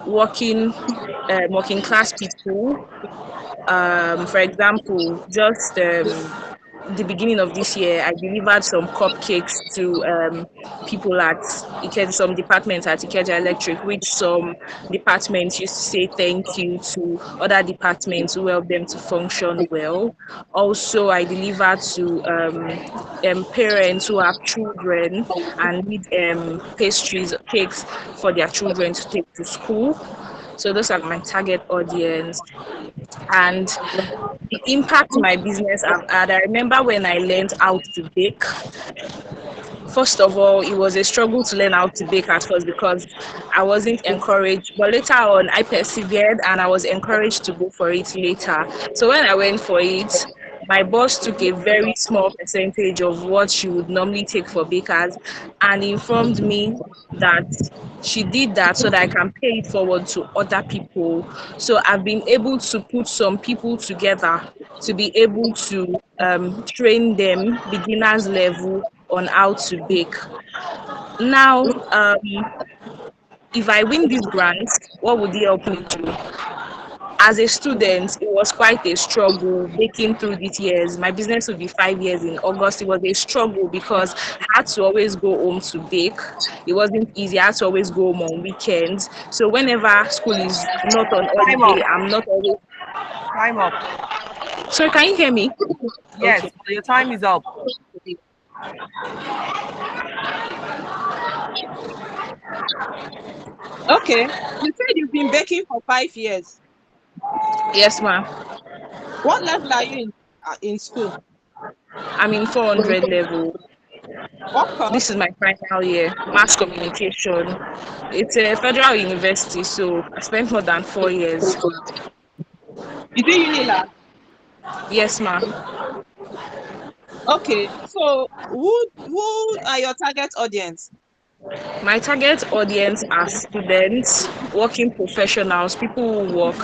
working class people. For example, just the beginning of this year, I delivered some cupcakes to people at some departments at Ikeja Electric, which some departments used to say thank you to other departments who helped them to function well. Also, I delivered to parents who have children and need pastries, cakes for their children to take to school. So those are my target audience. And the impact my business have had, I remember when I learned how to bake. First of all, it was a struggle to learn how to bake at first because I wasn't encouraged. But later on, I persevered and I was encouraged to go for it later. So when I went for it, my boss took a very small percentage of what she would normally take for bakers and informed me that she did that so that I can pay it forward to other people. So I've been able to put some people together to be able to train them beginners level on how to bake. Now, if I win this grant, what would it help me do? As a student, it was quite a struggle baking through these years. My business will be 5 years in August. It was a struggle because I had to always go home to bake. It wasn't easy. I had to always go home on weekends. So whenever school is not on holiday, I'm not always. Time up. Sorry, can you hear me? Yes, Okay. your time is up. Okay. You said you've been baking for 5 years. Yes, ma'am. What level are you in school? I'm in 400 level. What course? This is my final year, mass communication. It's a federal university, so I spent more than 4 years. Is it Unilab? Yes, ma'am. Okay. So who are your target audience? My target audience are students, working professionals, people who work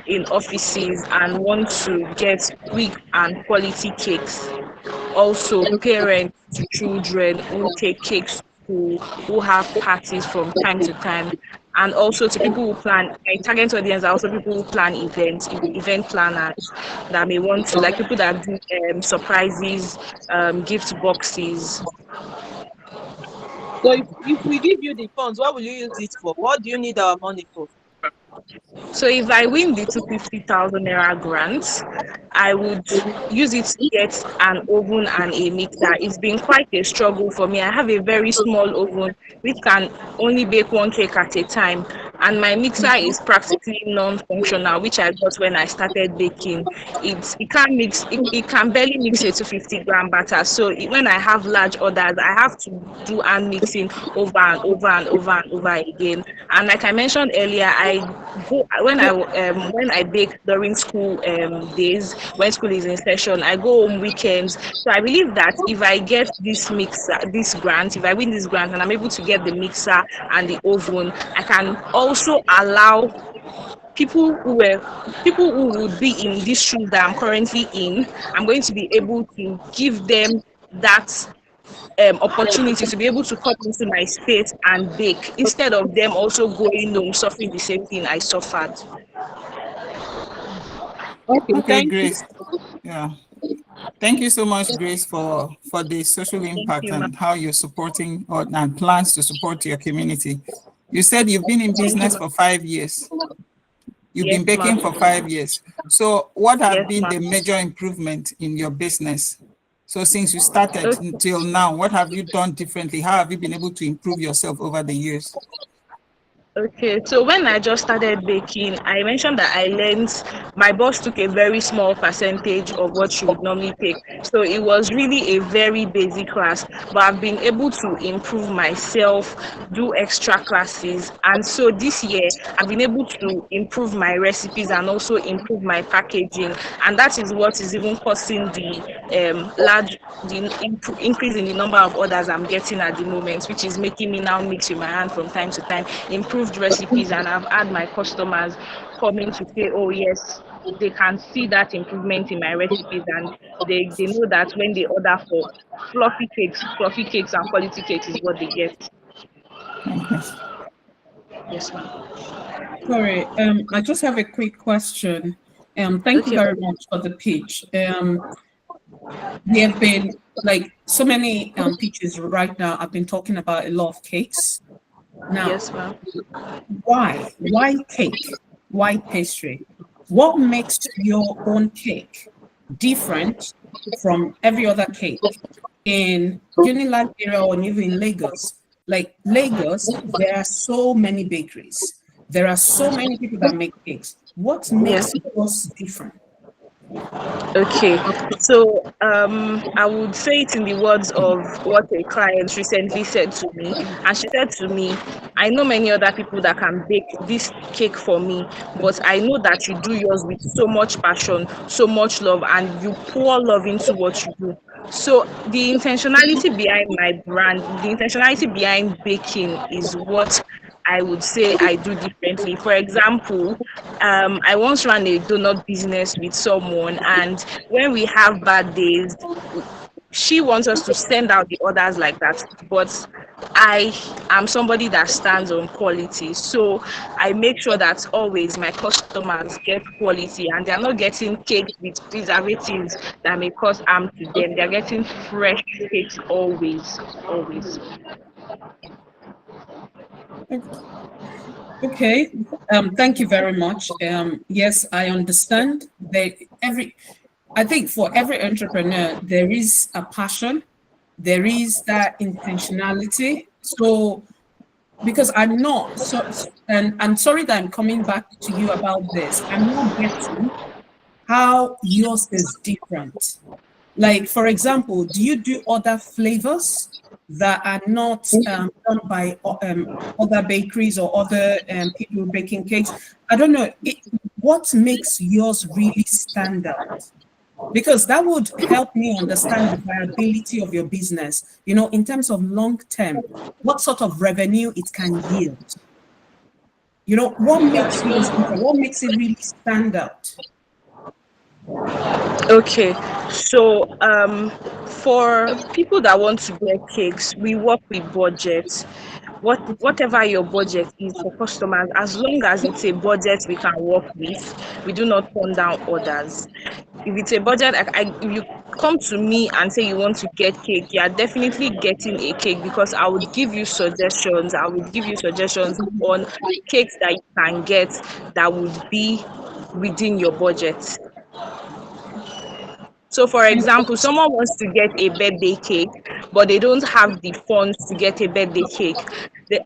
in offices and want to get quick and quality cakes. Also, parents to children who take cakes to school, who have parties from time to time, and also to people who plan. My target audience are also people who plan events, event planners that may want to, like people that do surprises, gift boxes. So if we give you the funds, what will you use it for? What do you need our money for? So if I win the 250,000 naira grant, I would use it to get an oven and a mixer. It's been quite a struggle for me. I have a very small oven which can only bake one cake at a time, and my mixer is practically non-functional, which I got when I started baking. It can't mix. It can barely mix a 250-gram batter. So when I have large orders, I have to do hand mixing over and over and over and over again. And like I mentioned earlier, when I bake during school days, when school is in session, I go home weekends. So I believe that if I get this mixer, this grant, if I win this grant and I'm able to get the mixer and the oven, I can also allow people who would be in these shoes that I'm currently in, I'm going to be able to give them that opportunity to be able to come into my space and bake instead of them also going home suffering the same thing I suffered. Okay, Thank you. Grace. Yeah. Thank you so much, Grace, for the social impact you, and how you're supporting and plans to support your community. You said you've been in Thank you, business ma'am. for 5 years. You've Yes, been baking ma'am. for 5 years. So what have Yes, been the ma'am. major improvement in your business? So since you started Okay. until now, what have you done differently? How have you been able to improve yourself over the years? Okay, so when I just started baking, I mentioned that I learned my boss took a very small percentage of what she would normally take. So it was really a very basic class, but I've been able to improve myself, do extra classes. And so this year, I've been able to improve my recipes and also improve my packaging. And that is what is even causing the increase in the number of orders I'm getting at the moment, which is making me now mix with my hand from time to time, improved recipes, and I've had my customers coming to say, oh yes, they can see that improvement in my recipes, and they know that when they order for fluffy cakes and quality cakes is what they get. Okay. Yes, ma'am. Sorry, I just have a quick question. Thank you Okay. very much for the pitch. We have been like so many pitches right now. I've been talking about a lot of cakes. Now, Yes, ma'am. why? Why cake? Why pastry? What makes your own cake different from every other cake in Unilag area or even in Lagos? Like Lagos, there are so many bakeries. There are so many people that make cakes. What makes yours different? Okay, so I would say it in the words of what a client recently said to me. And she said to me, I know many other people that can bake this cake for me, but I know that you do yours with so much passion, so much love, and you pour love into what you do. So the intentionality behind my brand, the intentionality behind baking is what I would say I do differently. For example, I once ran a donut business with someone, and when we have bad days, she wants us to send out the orders like that. But I am somebody that stands on quality. So I make sure that always my customers get quality and they're not getting cakes with preservatives that may cause harm to them. They're getting fresh cakes always, always. Okay, thank you very much. Yes, I understand that I think for every entrepreneur, there is a passion, there is that intentionality. So, because I'm not, and I'm sorry that I'm coming back to you about this, I'm not getting how yours is different. Like, for example, do you do other flavors that are not done by other bakeries or other people baking cakes? I don't know. What makes yours really stand out? Because that would help me understand the viability of your business, you know, in terms of long term, what sort of revenue it can yield. You know, what makes yours different? What makes it really stand out? Okay, so for people that want to get cakes, we work with budgets. Whatever your budget is for customers, as long as it's a budget we can work with, we do not turn down orders. If it's a budget, if you come to me and say you want to get cake, you are definitely getting a cake because I would give you suggestions. I would give you suggestions on cakes that you can get that would be within your budget. So, for example, someone wants to get a birthday cake, but they don't have the funds to get a birthday cake.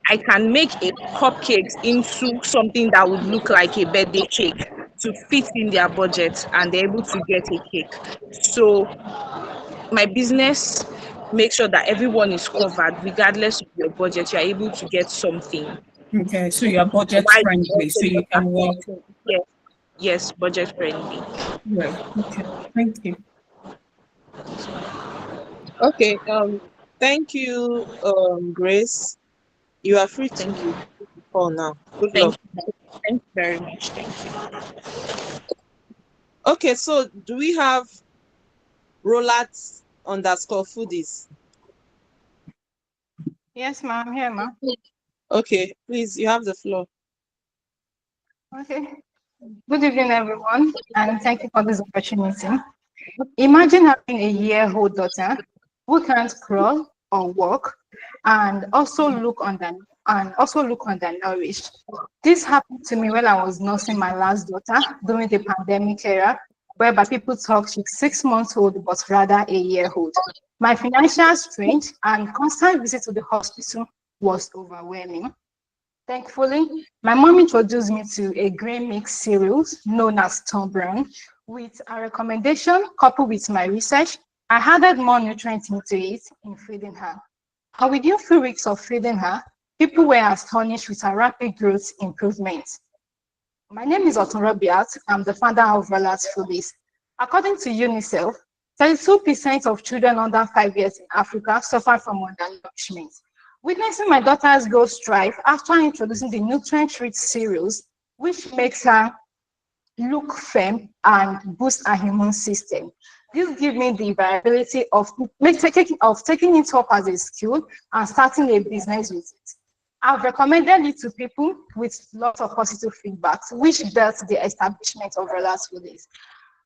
I can make a cupcake into something that would look like a birthday cake to fit in their budget, and they're able to get a cake. So, my business makes sure that everyone is covered, regardless of your budget. You are able to get something. Okay, so you're budget Why friendly, so you can work. Yes, yes, budget friendly. Right. Okay. Thank you. Okay. Thank you, Grace. You are free to call now. Good Thank luck. you. Thank you very much. Thank you. Okay, so do we have Rolat_foodies? Yes, ma'am. Here, ma'am. Okay, please, you have the floor. Okay. Good evening, everyone, and thank you for this opportunity. Imagine having a year-old daughter who can't crawl or walk, and also look undernourished. This happened to me when I was nursing my last daughter during the pandemic era, whereby people thought she's 6 months old, but rather a year old. My financial strain and constant visit to the hospital was overwhelming. Thankfully, my mom introduced me to a grain mix cereals known as Tom Brown. With a recommendation coupled with my research, I added more nutrients into it in feeding her. And within 3 weeks of feeding her, people were astonished with her rapid growth improvement. My name is Otun Robiat. I'm the founder of Rolat Foodies. According to UNICEF, 32% of children under 5 years in Africa suffer from undernourishment. Witnessing my daughter's growth thrive after introducing the nutrient-rich cereals, which makes her look firm and boost her immune system. This gives me the viability of taking it up as a skill and starting a business with it. I've recommended it to people with lots of positive feedbacks, which built the establishment of Rolat Foodies.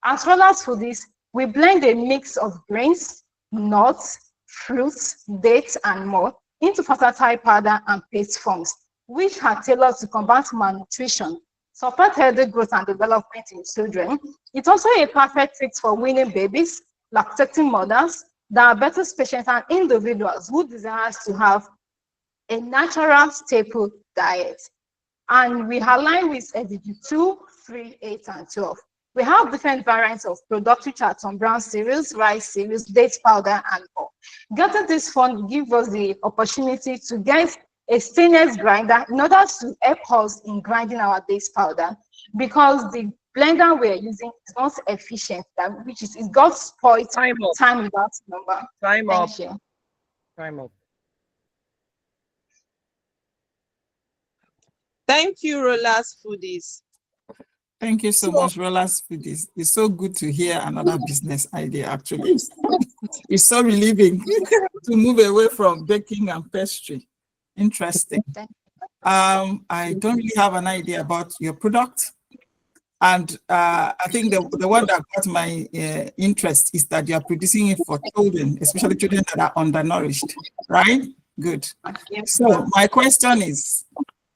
As Rolat Foodies, we blend a mix of grains, nuts, fruits, dates, and more into versatile powder and paste forms, which are tailored to combat malnutrition, support healthy growth and development in children. It's also a perfect fit for weaning babies, lactating mothers, diabetes patients, and individuals who desire to have a natural staple diet. And we align with SDG 2, 3, 8, and 12. We have different variants of products which are Tom Brown cereals, rice cereals, dates powder, and more. Getting this fund gives us the opportunity to get a stainless grinder in order to help us in grinding our dates powder, because the blender we're using is not efficient, which is it got spoiled time without number. Time up. Thank you. Time up. Thank you, Rolat Foodies. Thank you so much, Rolat Foodies. It's so good to hear another business idea, actually. It's so relieving to move away from baking and pastry. Interesting. I don't really have an idea about your product. And I think the one that got my interest is that you are producing it for children, especially children that are undernourished, right? Good. So my question is,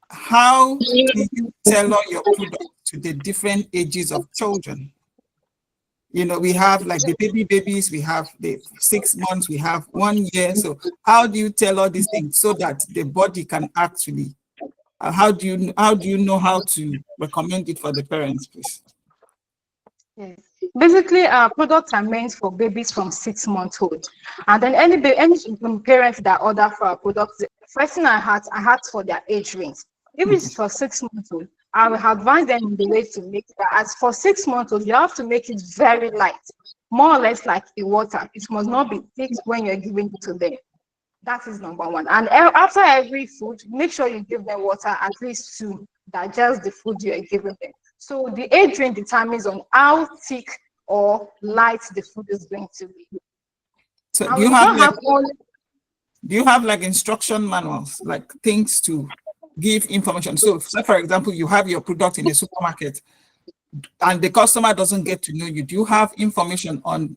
how do you tailor your product to the different ages of children? You know, we have like the babies, we have the 6 months, we have 1 year. So how do you tailor these things so that the body can actually, how do you know how to recommend it for the parents, please? Yes. Basically, our products are meant for babies from 6 months old. And then any parents that order for our products, the first thing I had for their age range. If it's for 6 months old, I will advise them in the way to make that. As for 6 months old, you have to make it very light, more or less like a water. It must not be thick when you're giving it to them. That is number one. And after every food, make sure you give them water at least to digest the food you're giving them. So the age range determines on how thick or light the food is going to be. So do you have like instruction manuals, like things to give information? So say for example, you have your product in a supermarket and the customer doesn't get to know you. Do you have information on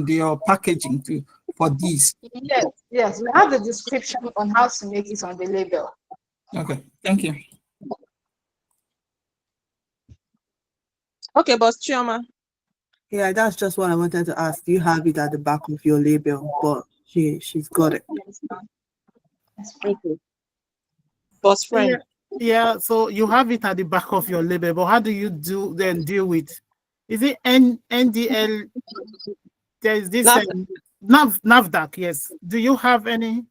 your packaging for these? Yes, we have the description on how to make it on the label. Okay, thank you. Okay, Boss Chioma. Yeah, that's just what I wanted to ask. Do you have it at the back of your label? But she's got it. Okay. Boss Friend. Yeah, so you have it at the back of your label, but how do you deal with? Is it NDL? There's this NAVDAC, yes. Do you have any?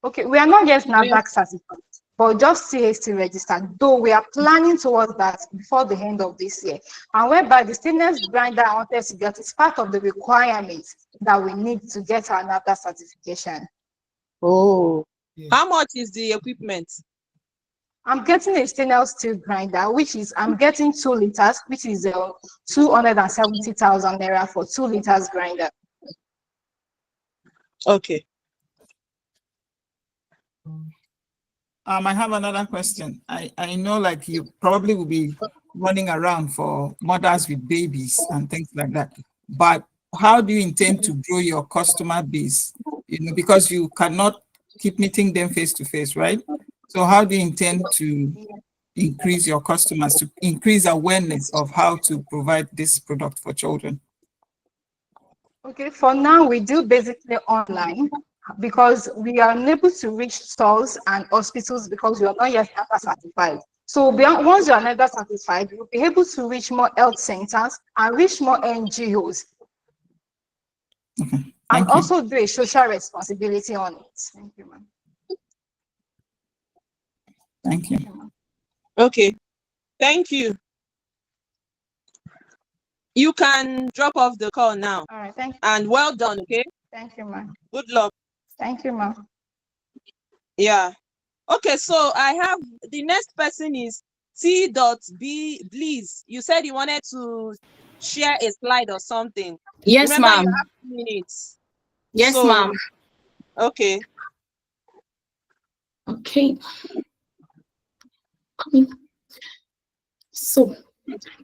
Okay, we are not yet NAVDAC certified, but just CAC registered, though we are planning towards that before the end of this year. And whereby the stainless grinder I wanted to get is part of the requirements that we need to get our NAVDAC certification. Oh, how much is the equipment? I'm getting a stainless steel grinder, which is I'm getting 2 liters, which is 270,000 naira for 2 liters grinder. Okay. I have another question. I know like you probably will be running around for mothers with babies and things like that, but how do you intend to grow your customer base? You know, because you cannot keep meeting them face to face, right? So how do you intend to increase your customers, to increase awareness of how to provide this product for children? Okay, for now, we do basically online because we are unable to reach stores and hospitals because we are not yet NAFDAC certified. So once you are NAFDAC certified, you'll be able to reach more health centers and reach more NGOs. And also do a social responsibility on it. Thank you, ma'am. Thank you. Okay. Thank you. You can drop off the call now. All right, thank you. And well done, okay? Thank you, ma'am. Good luck. Thank you, ma'am. Yeah. Okay, so I have the next person is T.B. Please. You said you wanted to share a slide or something. Yes, Remember, ma'am. you have 2 minutes. Yes, So, ma'am. Okay. Okay. So,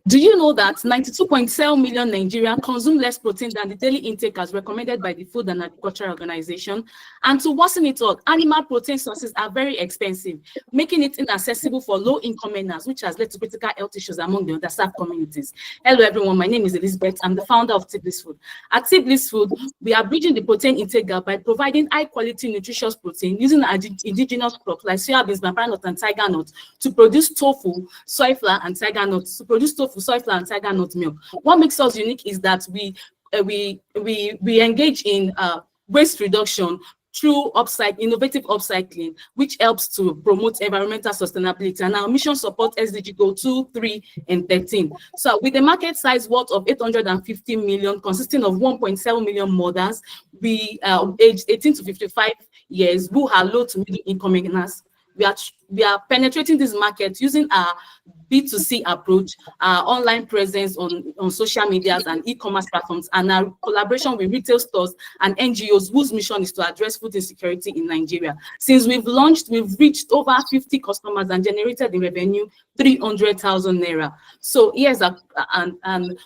do you know that 92.7 million Nigerians consume less protein than the daily intake as recommended by the Food and Agriculture Organization? And to worsen it all, animal protein sources are very expensive, making it inaccessible for low-income earners, which has led to critical health issues among the underserved communities. Hello, everyone. My name is Elizabeth. I'm the founder of Bliss Food. At Bliss Food, we are bridging the protein intake gap by providing high-quality, nutritious protein using indigenous crops like soybeans, bambara nut, and tiger nut to produce tofu, soy flour, and tiger nuts. To produce tofu, soy flour, and tiger nut milk. What makes us unique is that we engage in waste reduction through innovative upcycling, which helps to promote environmental sustainability. And our mission supports SDG Goal 2, 3, and 13. So with a market size worth of 850 million, consisting of 1.7 million mothers, we aged 18 to 55 years, who are low to middle income earners. We are penetrating this market using our B2C approach, our online presence on social medias and e-commerce platforms, and our collaboration with retail stores and NGOs whose mission is to address food insecurity in Nigeria. Since we've launched, we've reached over 50 customers and generated in revenue 300,000 naira. So here's and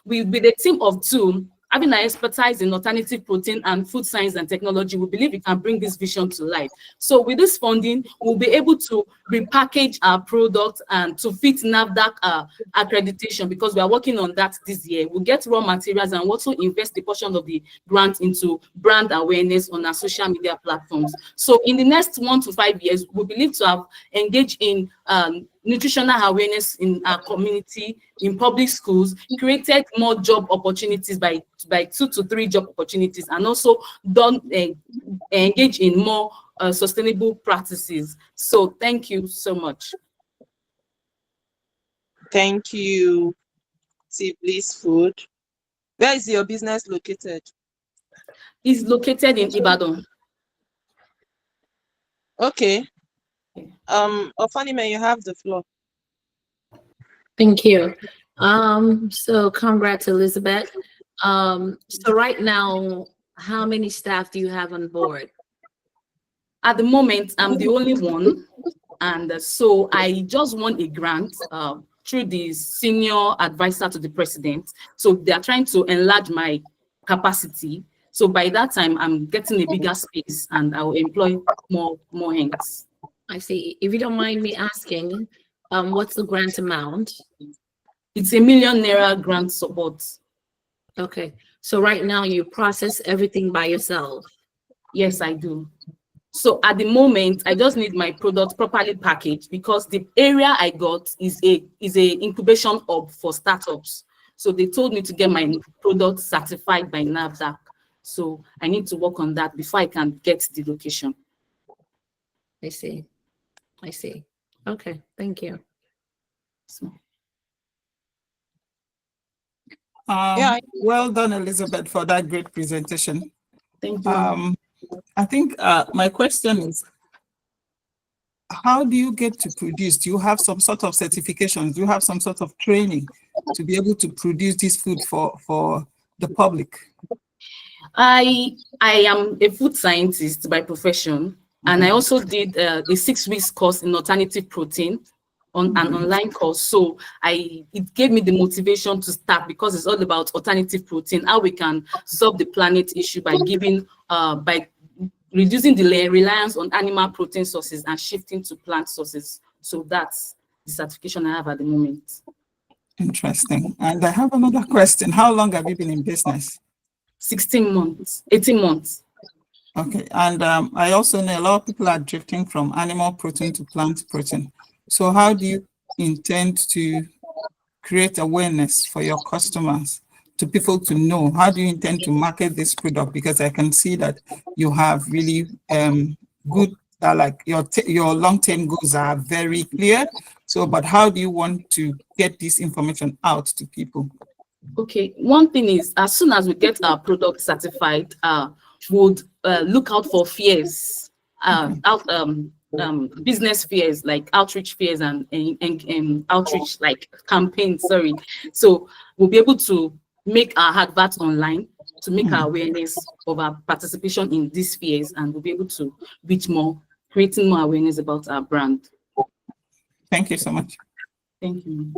with a team of 2, having our expertise in alternative protein and food science and technology, we believe we can bring this vision to life. So with this funding, we'll be able to repackage our product and to fit NAFDAC accreditation, because we are working on that this year. We'll get raw materials and also invest a portion of the grant into brand awareness on our social media platforms. So in the next 1 to 5 years, we believe to have engaged in nutritional awareness in our community, in public schools, created more job opportunities by 2 to 3 job opportunities, and also engage in more sustainable practices. So thank you so much. Thank you, Bliss Food. Where is your business located? It's located in Ibadan. Okay. Ofanime, you have the floor. Thank you. So congrats, Elizabeth. So right now, how many staff do you have on board? At the moment, I'm the only one. And so I just won a grant through the senior advisor to the president. So they are trying to enlarge my capacity. So by that time, I'm getting a bigger space and I will employ more hands. I see. If you don't mind me asking, what's the grant amount? It's ₦1 million grant support. Okay. So right now you process everything by yourself? Yes, I do. So at the moment, I just need my product properly packaged, because the area I got is a incubation hub for startups. So they told me to get my product certified by NAFDAC. So I need to work on that before I can get the location. I see. I see. Okay, thank you. Well done, Elizabeth, for that great presentation. Thank you. I think my question is, how do you get to produce? Do you have some sort of certifications? Do you have some sort of training to be able to produce this food for the public? I am a food scientist by profession, and I also did a 6 weeks course in alternative protein on an online course. So it gave me the motivation to start, because it's all about alternative protein, how we can solve the planet issue by giving by reducing the reliance on animal protein sources and shifting to plant sources. So that's the certification I have at the moment. Interesting. And I have another question. How long have you been in business? 16 months, 18 months. Okay. And I also know a lot of people are drifting from animal protein to plant protein. So how do you intend to create awareness for your customers, to people to know? How do you intend to market this product? Because I can see that you have really good, like your long-term goals are very clear. So, but how do you want to get this information out to people? Okay, one thing is, as soon as we get our product certified, we'll look out for fairs, business fairs, like outreach fairs and outreach like campaigns, sorry. So we'll be able to make our adverts online to make our awareness of our participation in these fairs, and we'll be able to reach more, creating more awareness about our brand. Thank you so much. Thank you.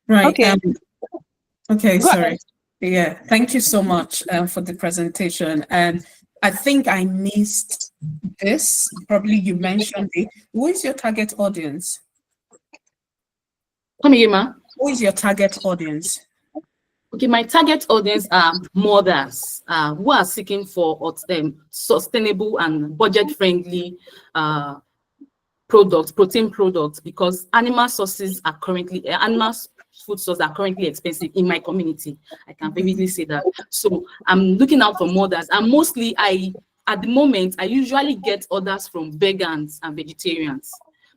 Right. Okay. Okay, Go sorry. ahead. Yeah, thank you so much for the presentation. And I think I missed this. Probably you mentioned it. Who is your target audience? Come here, ma. Who is your target audience? Okay, my target audience are mothers who are seeking for sustainable and budget-friendly products, protein products, because animal sources are currently, animal food sources are currently expensive in my community. I can vividly say that. So I'm looking out for mothers, and mostly at the moment, I usually get orders from vegans and vegetarians.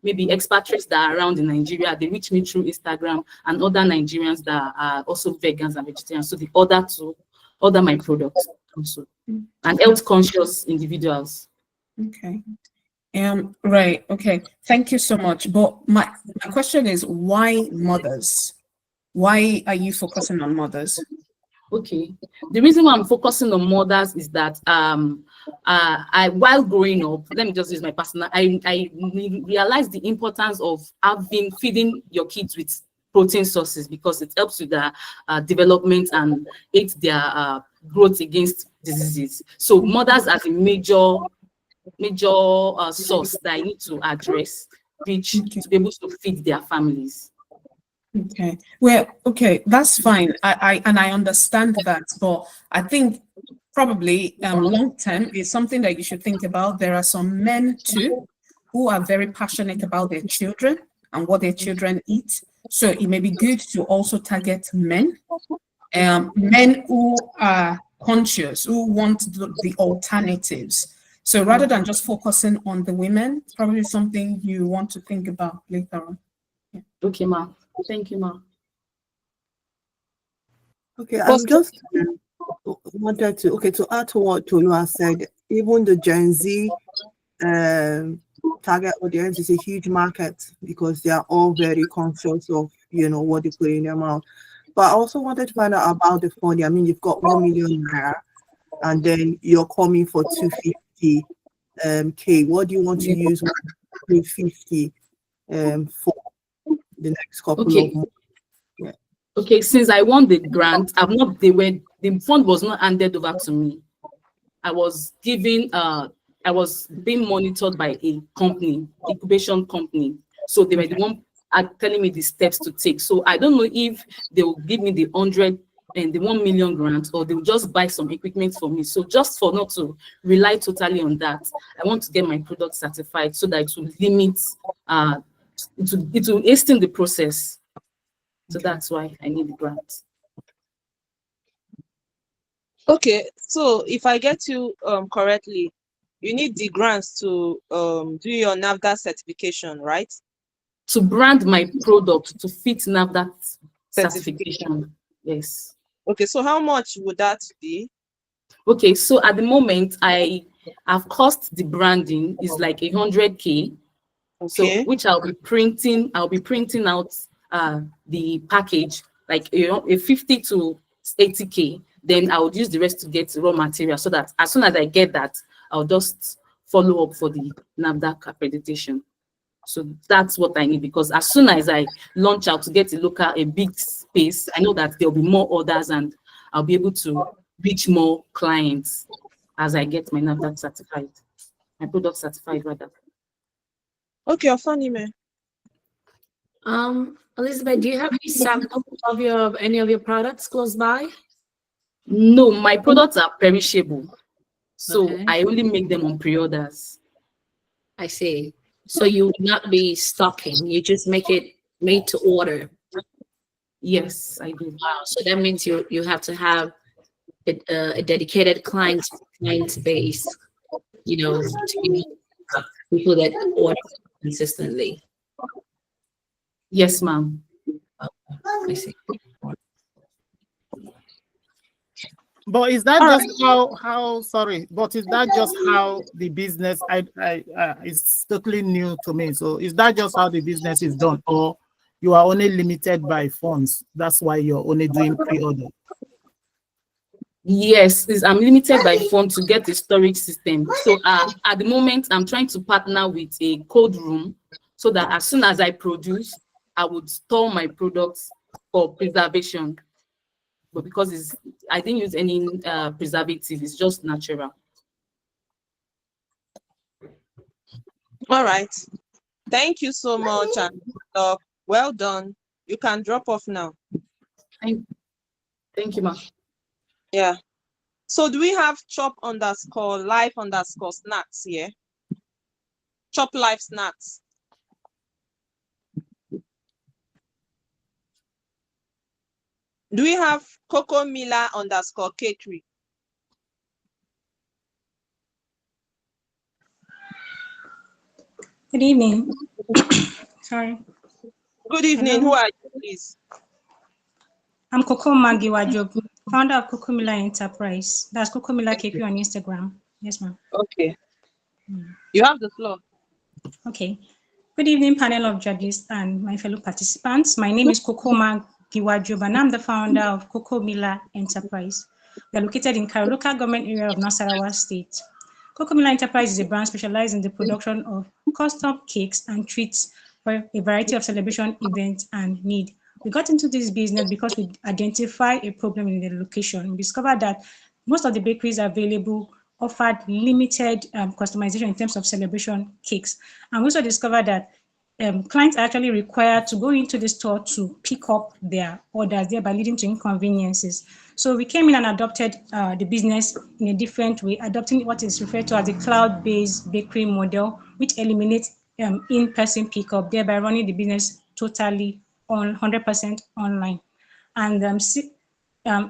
Maybe expatriates that are around in Nigeria, they reach me through Instagram, and other Nigerians that are also vegans and vegetarians. So they order my product also, and health conscious individuals. Okay. Right. Okay. Thank you so much. But my question is, why mothers? Why are you focusing on mothers? Okay. The reason why I'm focusing on mothers is that while growing up, let me just use my personal, I realized the importance of feeding your kids with protein sources, because it helps with their development and aids their growth against diseases. So mothers are the major source that I need to address, to be able to feed their families. Okay. Well, okay, that's fine. I understand that, but I think probably long term is something that you should think about. There are some men too who are very passionate about their children and what their children eat. So it may be good to also target men, men who are conscious, who want the alternatives. So rather than just focusing on the women, probably something you want to think about later on. Yeah. Okay, ma. Thank you, ma. Okay, I'm just wanted to add to what Tolu said. Even the Gen Z target audience is a huge market, because they are all very conscious of what they put in their mouth. But I also wanted to find out about the funding. I mean, you've got 1 million naira, and then you're coming for 250 K. What do you want to use 250 for the next couple of months? Yeah. Okay, since I won the grant, the fund was not handed over to me. I was given I was being monitored by a company, incubation company. So they were the one telling me the steps to take. So I don't know if they will give me the 100 and the 1 million grant, or they will just buy some equipment for me. So just for not to rely totally on that, I want to get my product certified so that it will limit, it will hasten the process. So that's why I need the grant. Okay, so if I get you correctly, you need the grants to do your NAFDAC certification, right? To brand my product to fit NAFDAC certification. Yes. Okay, so how much would that be? Okay, so at the moment, I've cost the branding is like 100K. So Okay. which I'll be printing out the package like a 50 to 80K. Then I would use the rest to get raw material so that as soon as I get that, I'll just follow up for the NAFDAC accreditation. So that's what I need, because as soon as I launch out to get a big space, I know that there'll be more orders and I'll be able to reach more clients as I get my NAFDAC certified, my product certified rather. Okay, funny man. Elizabeth, do you have any samples of any of your products close by? No, my products are perishable. So Okay. I only make them on pre-orders. I see. So you would not be stocking, you just make it made to order. Yes, I do. Wow. So that means you have to have a dedicated client base, to be people that order consistently. Yes, ma'am. I see. But is that just how sorry? But is that just how the business? It's totally new to me. So is that just how the business is done, or you are only limited by funds? That's why you're only doing pre-order. Yes, I'm limited by funds to get a storage system. So at the moment, I'm trying to partner with a cold room so that as soon as I produce, I would store my products for preservation. But because I didn't use any preservative, it's just natural. All right. Thank you so much, and well done. You can drop off now. Thank you, ma'am. Yeah. So do we have chop_life_snacks here? Chop life snacks. Do we have Coco Mila_catering? Good evening. Sorry. Good evening. Hello. Who are you, please? I'm Coco Magiwajob, founder of Coco Mila Enterprise. That's Coco Mila KP on Instagram. Yes, ma'am. Okay. You have the floor. Okay. Good evening, panel of judges and my fellow participants. My name is Coco Magiwajob, and I'm the founder of Coco Mila Enterprise. We are located in Karo local government area of Nasarawa State. Coco Mila Enterprise is a brand specialized in the production of custom cakes and treats for a variety of celebration events and need. We got into this business because we identified a problem in the location. We discovered that most of the bakeries available offered limited customization in terms of celebration cakes. And we also discovered that clients are actually required to go into the store to pick up their orders, thereby leading to inconveniences. So we came in and adopted the business in a different way, adopting what is referred to as a cloud-based bakery model, which eliminates in-person pickup, thereby running the business totally on 100% online. And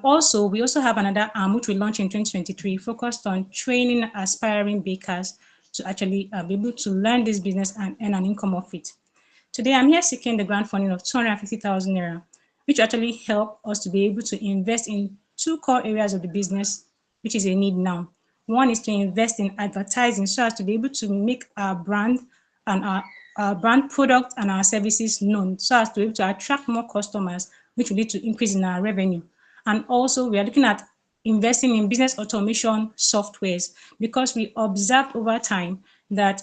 also, we also have another arm which we launched in 2023, focused on training aspiring bakers to actually be able to learn this business and earn an income of it. Today, I'm here seeking the grant funding of 250,000 naira, which actually help us to be able to invest in two core areas of the business, which is a need now. One is to invest in advertising so as to be able to make our brand and our brand product and our services known so as to be able to attract more customers, which will lead to increase in our revenue. And also, we are looking at investing in business automation softwares because we observed over time that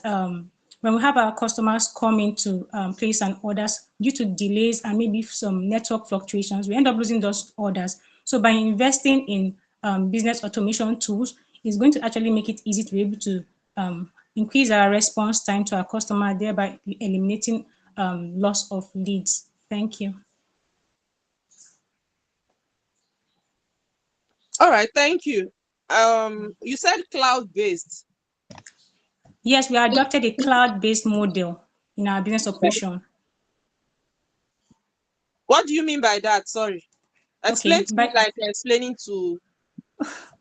when we have our customers come in to place an orders due to delays and maybe some network fluctuations, we end up losing those orders. So by investing in business automation tools, it's going to actually make it easy to be able to increase our response time to our customer, thereby eliminating loss of leads. Thank you. All right, thank you. You said cloud-based. Yes, we adopted a cloud-based model in our business operation. What do you mean by that? Sorry. Explain Okay, to me like you're explaining to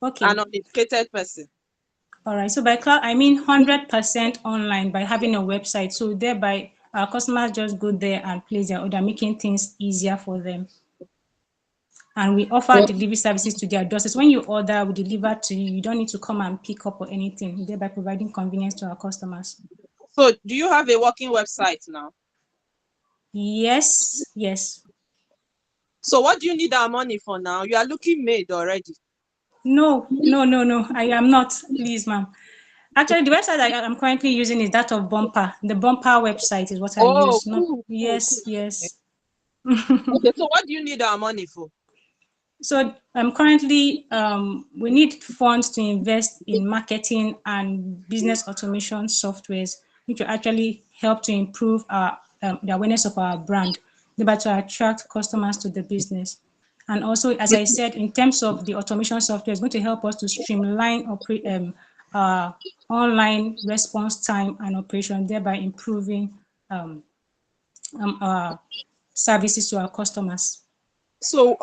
an uneducated person. All right, so by cloud, I mean 100% online by having a website. So thereby our customers just go there and place their order, making things easier for them. And we offer delivery services to their doorsteps. When you order, we deliver to you. You don't need to come and pick up or anything, thereby providing convenience to our customers. So do you have a working website now? Yes, yes. So what do you need our money for now? You are looking made already. No, I am not, please, ma'am. Actually, the website I'm currently using is that of Bumper. The Bumper website is what I use. Cool, yes. Okay, so what do you need our money for? So currently, we need funds to invest in marketing and business automation softwares, which will actually help to improve the awareness of our brand, thereby to attract customers to the business. And also, as I said, in terms of the automation software, it's going to help us to streamline online response time and operation, thereby improving our services to our customers. So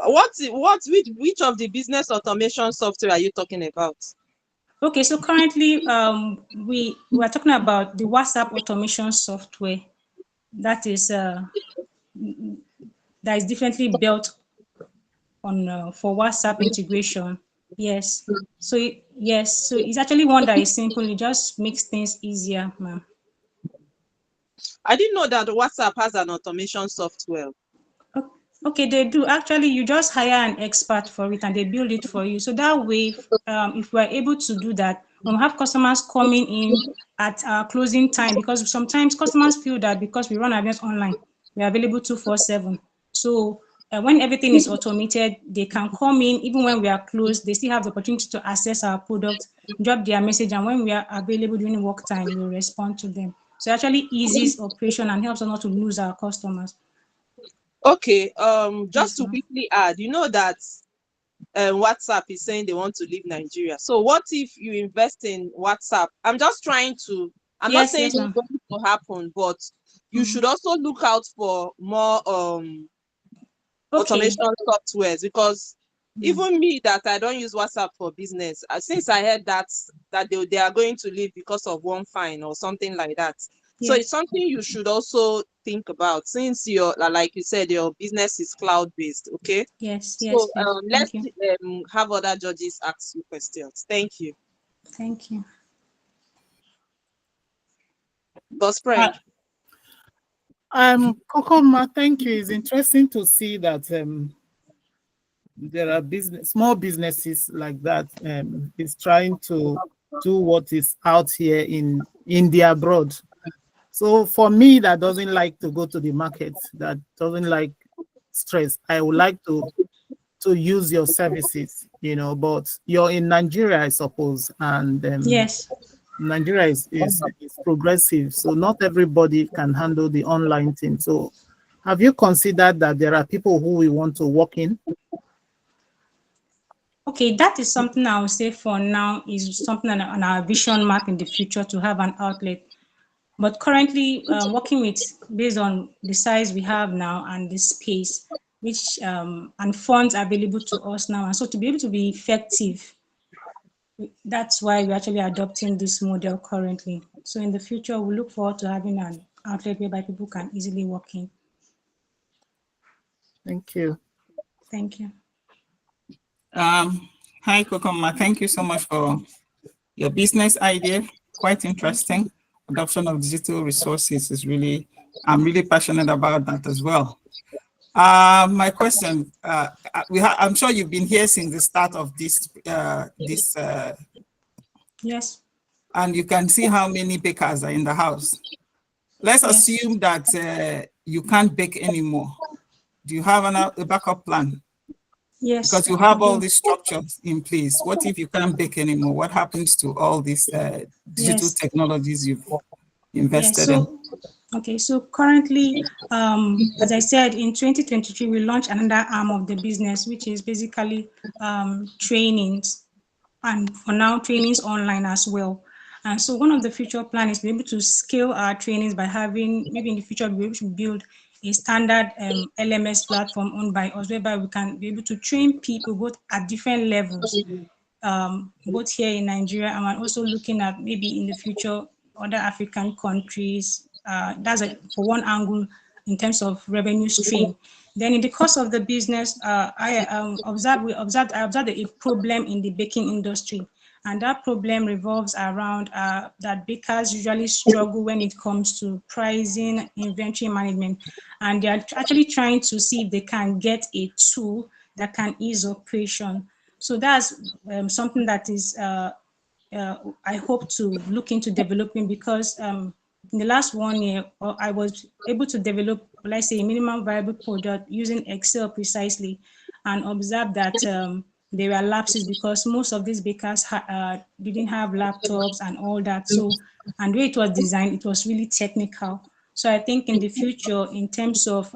which of the business automation software are you talking about? Okay, so currently we are talking about the WhatsApp automation software that is differently built on for WhatsApp integration. Yes. So it's actually one that is simple. It just makes things easier, ma'am. I didn't know that WhatsApp has an automation software. Okay, they do. Actually, you just hire an expert for it and they build it for you. So that way, if we're able to do that, when we have customers coming in at our closing time, because sometimes customers feel that because we run our business online, we're available 24/7. So when everything is automated, they can come in even when we are closed. They still have the opportunity to access our product, drop their message, and when we are available during work time, we'll respond to them. So it actually eases operation and helps us not to lose our customers. Okay, just to quickly add, you know that WhatsApp is saying they want to leave Nigeria. So what if you invest in WhatsApp? I'm not saying it's going to happen, but you should also look out for more automation softwares, because even me that I don't use WhatsApp for business, since I heard that they are going to leave because of one fine or something like that. So it's something you should also think about, since you're, like you said, your business is cloud-based, okay? Yes. So let's have other judges ask you questions. Thank you. Thank you. Boss friend. Kokoma, thank you. It's interesting to see that there are small businesses like that is trying to do what is out here in India abroad. So for me, that doesn't like to go to the market, that doesn't like stress, I would like to use your services, but you're in Nigeria, I suppose, and yes, Nigeria is progressive, so not everybody can handle the online thing. So have you considered that there are people who we want to work in? Okay, that is something I would say for now is something on our vision map in the future to have an outlet. But currently, working with based on the size we have now and the space, which and funds available to us now, and so to be able to be effective, that's why we're actually adopting this model currently. So in the future, we look forward to having an outlet whereby people can easily walk in. Thank you. Thank you. Hi, Kokoma. Thank you so much for your business idea. Quite interesting. Adoption of digital resources is I'm really passionate about that as well. My question, I'm sure you've been here since the start of this. Yes. And you can see how many bakers are in the house. Let's assume that you can't bake anymore. Do you have a backup plan? Yes. Because you have all these structures in place. What if you can't bake anymore? What happens to all these digital technologies you've invested in? Okay, so currently, as I said, in 2023, we launched another arm of the business, which is basically trainings, and for now, trainings online as well. And so one of the future plans is to be able to scale our trainings by having, maybe in the future, we'll be able to build a standard LMS platform owned by us, whereby we can be able to train people both at different levels, both here in Nigeria, and we're also looking at maybe in the future, other African countries. That's for one angle, in terms of revenue stream. Then in the course of the business, I observed a problem in the baking industry. And that problem revolves around that bakers usually struggle when it comes to pricing, inventory management, and they are actually trying to see if they can get a tool that can ease operation. So that's something that is I hope to look into developing, because in the last 1 year, I was able to develop, let's say, a minimum viable product using Excel precisely, and observe that there were lapses because most of these bakers didn't have laptops and all that. So, and the way it was designed, it was really technical. So I think in the future, in terms of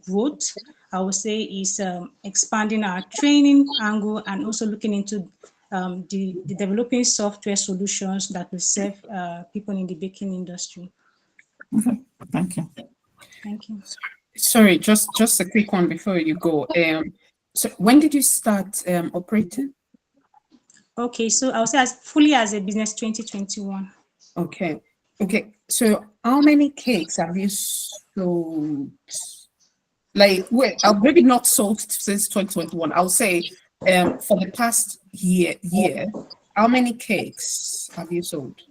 growth, I would say is expanding our training angle and also looking into the developing software solutions that will serve people in the baking industry. Okay. Thank you. Thank you. Sorry, just a quick one before you go. So when did you start operating? Okay, so I'll say fully as a business 2021. Okay. Okay. So how many cakes have you sold? Like, wait, maybe not sold since 2021. I'll say for the past year, how many cakes have you sold?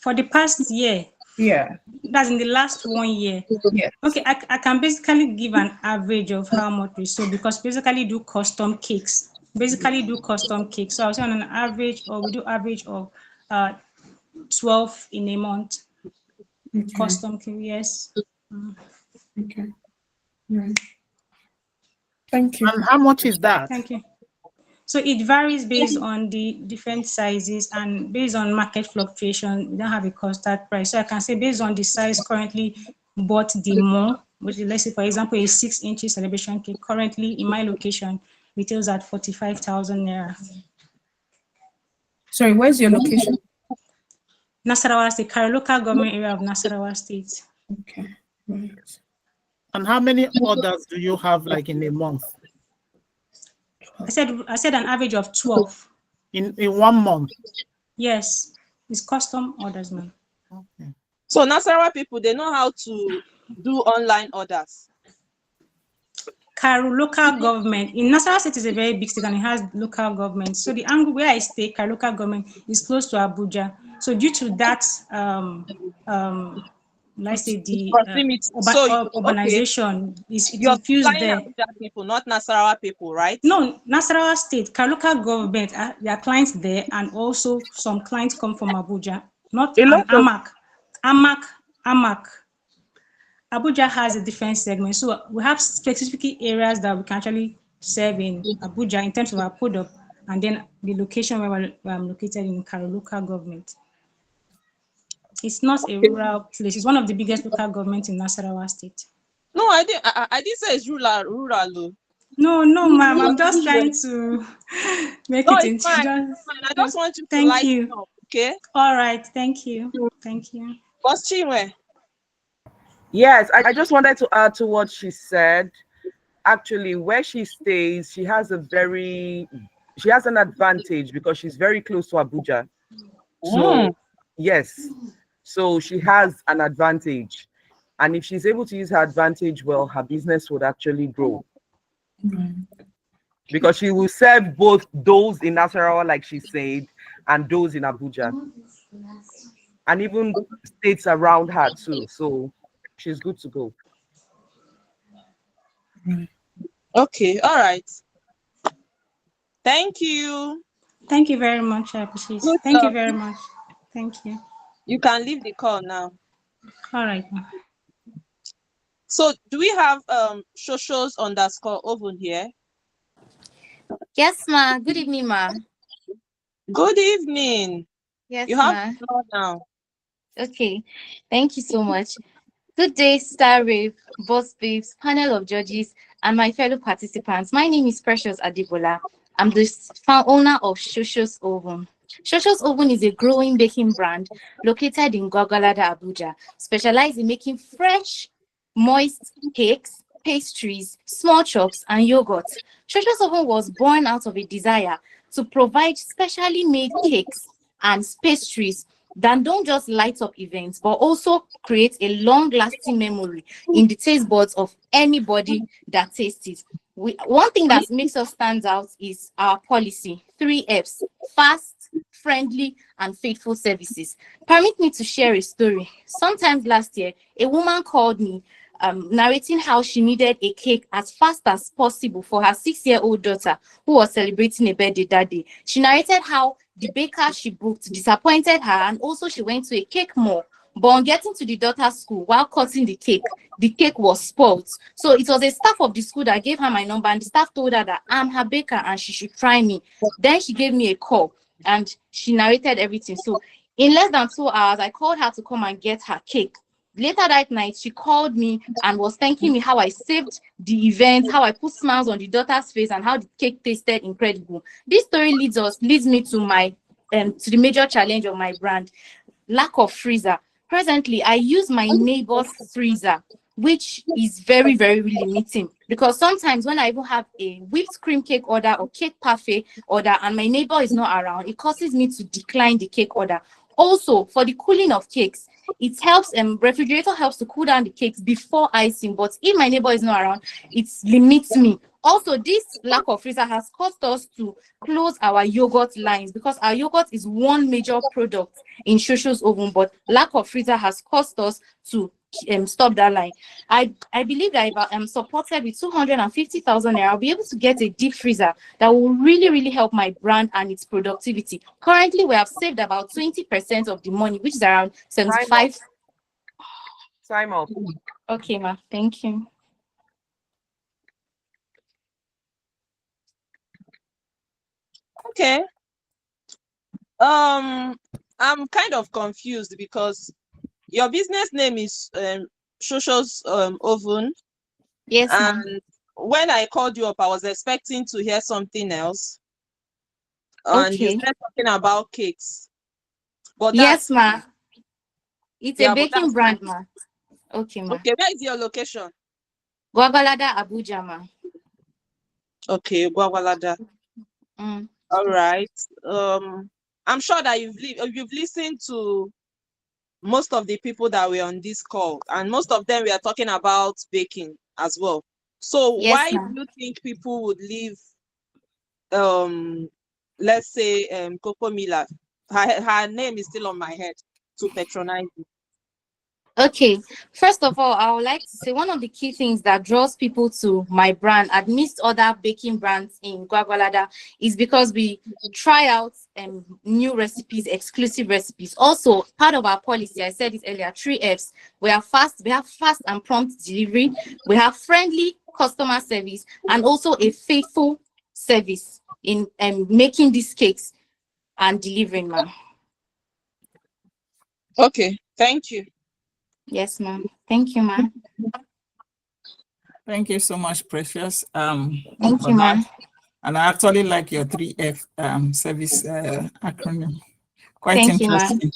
For the past year? Yeah. That's in the last 1 year? Yeah. Okay, I can basically give an average of how much we sold, because basically do custom cakes. So I'll say on an average, or we do average of 12 in a month. Okay. Custom cake, yes. Okay. Right. Thank you. And how much is that? Thank you. So it varies based on the different sizes and based on market fluctuation. We don't have a constant price. So I can say based on the size currently bought the more, which is, let's say, for example, a 6-inch celebration cake currently in my location retails at 45,000 naira. Sorry, where's your location? Nasarawa State, local government area of Nasarawa State. Okay. Right. And how many orders do you have, like, in a month? I said an average of 12. In 1 month? Yes, it's custom orders, man. Okay. So Nasarawa people, they know how to do online orders. Karu local government in Nasarawa State is a very big state and it has local government. So the angle where I stay, Karu local government, is close to Abuja. So due to that, let's say the urbanization is diffused there. Abuja people, not Nasarawa people, right? No, Nasarawa State, Karu local government, there are clients there, and also some clients come from Abuja, not Amak. Abuja has a different segment. So we have specific areas that we can actually serve in Abuja in terms of our product, and then the location where I'm located in Karu local government. It's not a rural place. It's one of the biggest local governments in Nasarawa State. No, I didn't say it's rural. No, ma'am. I'm just trying to make it into. Fine. I just want you to Thank you. Up, okay? All right. Thank you. Thank you. What's Chinwe? Yes, I just wanted to add to what she said. Actually, where she stays, she has an advantage because she's very close to Abuja. So yes, so she has an advantage. And if she's able to use her advantage well, her business would actually grow. Because she will serve both those in Nasarawa, like she said, and those in Abuja. And even states around her too. So she's good to go. Okay, all right. Thank you. Thank you very much. I appreciate it. Thank you very much. Thank you. You can leave the call now. All right. So do we have shoshos_oven here? Yes, ma. Good evening, ma. Good evening. Yes, you have the floor now. Okay. Thank you so much. Good day, StyleRave, boss babes, panel of judges, and my fellow participants. My name is Precious Adebola. I'm the owner of Shosho's Oven. Shosho's Oven is a growing baking brand located in Gwagwalada, Abuja, specialized in making fresh, moist cakes, pastries, small chops, and yogurt. Shosho's Oven was born out of a desire to provide specially made cakes and pastries that don't just light up events, but also create a long-lasting memory in the taste buds of anybody that tastes it. One thing that makes us stand out is our policy, 3Fs: fast, friendly, and faithful services. Permit me to share a story. Sometimes last year, a woman called me narrating how she needed a cake as fast as possible for her 6-year-old daughter who was celebrating a birthday that day. She narrated how the baker she booked disappointed her, and also she went to a cake mall. But on getting to the daughter's school, while cutting the cake was spoiled. So it was a staff of the school that gave her my number, and the staff told her that I'm her baker and she should try me. Then she gave me a call and she narrated everything. So in less than 2 hours, I called her to come and get her cake. Later that night, she called me and was thanking me how I saved the event, how I put smiles on the daughter's face, and how the cake tasted incredible. This story leads me to my to the major challenge of my brand: lack of freezer. Presently, I use my neighbor's freezer, which is very, very limiting, because sometimes when I even have a whipped cream cake order or cake parfait order and my neighbor is not around, it causes me to decline the cake order. Also, for the cooling of cakes, it helps, refrigerator helps to cool down the cakes before icing, but if my neighbor is not around, it limits me. Also, this lack of freezer has caused us to close our yogurt lines, because our yogurt is one major product in Shosho's oven, but lack of freezer has caused us to stop that line. I believe that if I am supported with 250,000 naira, I'll be able to get a deep freezer that will really, really help my brand and its productivity. Currently, we have saved about 20% of the money, which is around 75. Time up. Okay, ma. Thank you. Okay. I'm kind of confused because your business name is Shosho's Oven. Yes, and when I called you up, I was expecting to hear something else. And you Okay. said something about cakes. But Yes, that's ma. It's a yeah, but baking that's brand, ma. Okay, ma. okay. Where is your location? Gwagwalada, Abuja, ma. Okay, Gwagwalada. Mm. All right. I'm sure that you've listened to most of the people that were on this call, and most of them were talking about baking as well. So Yes, why do ma'am. you think people would leave let's say Coco Mila, her name is still on my head, to patronize you? Okay, first of all, I would like to say one of the key things that draws people to my brand amidst other baking brands in Gwagwalada is because we try out new recipes, exclusive recipes. Also, part of our policy, I said it earlier, 3Fs. We have fast and prompt delivery. We have friendly customer service, and also a faithful service in making these cakes and delivering, ma'am. Okay, thank you. Yes, ma'am. Thank you, ma'am. Thank you so much, Precious. Thank For you, that. ma'am. And I actually like your 3F service acronym. Quite Thank you, ma'am. interesting.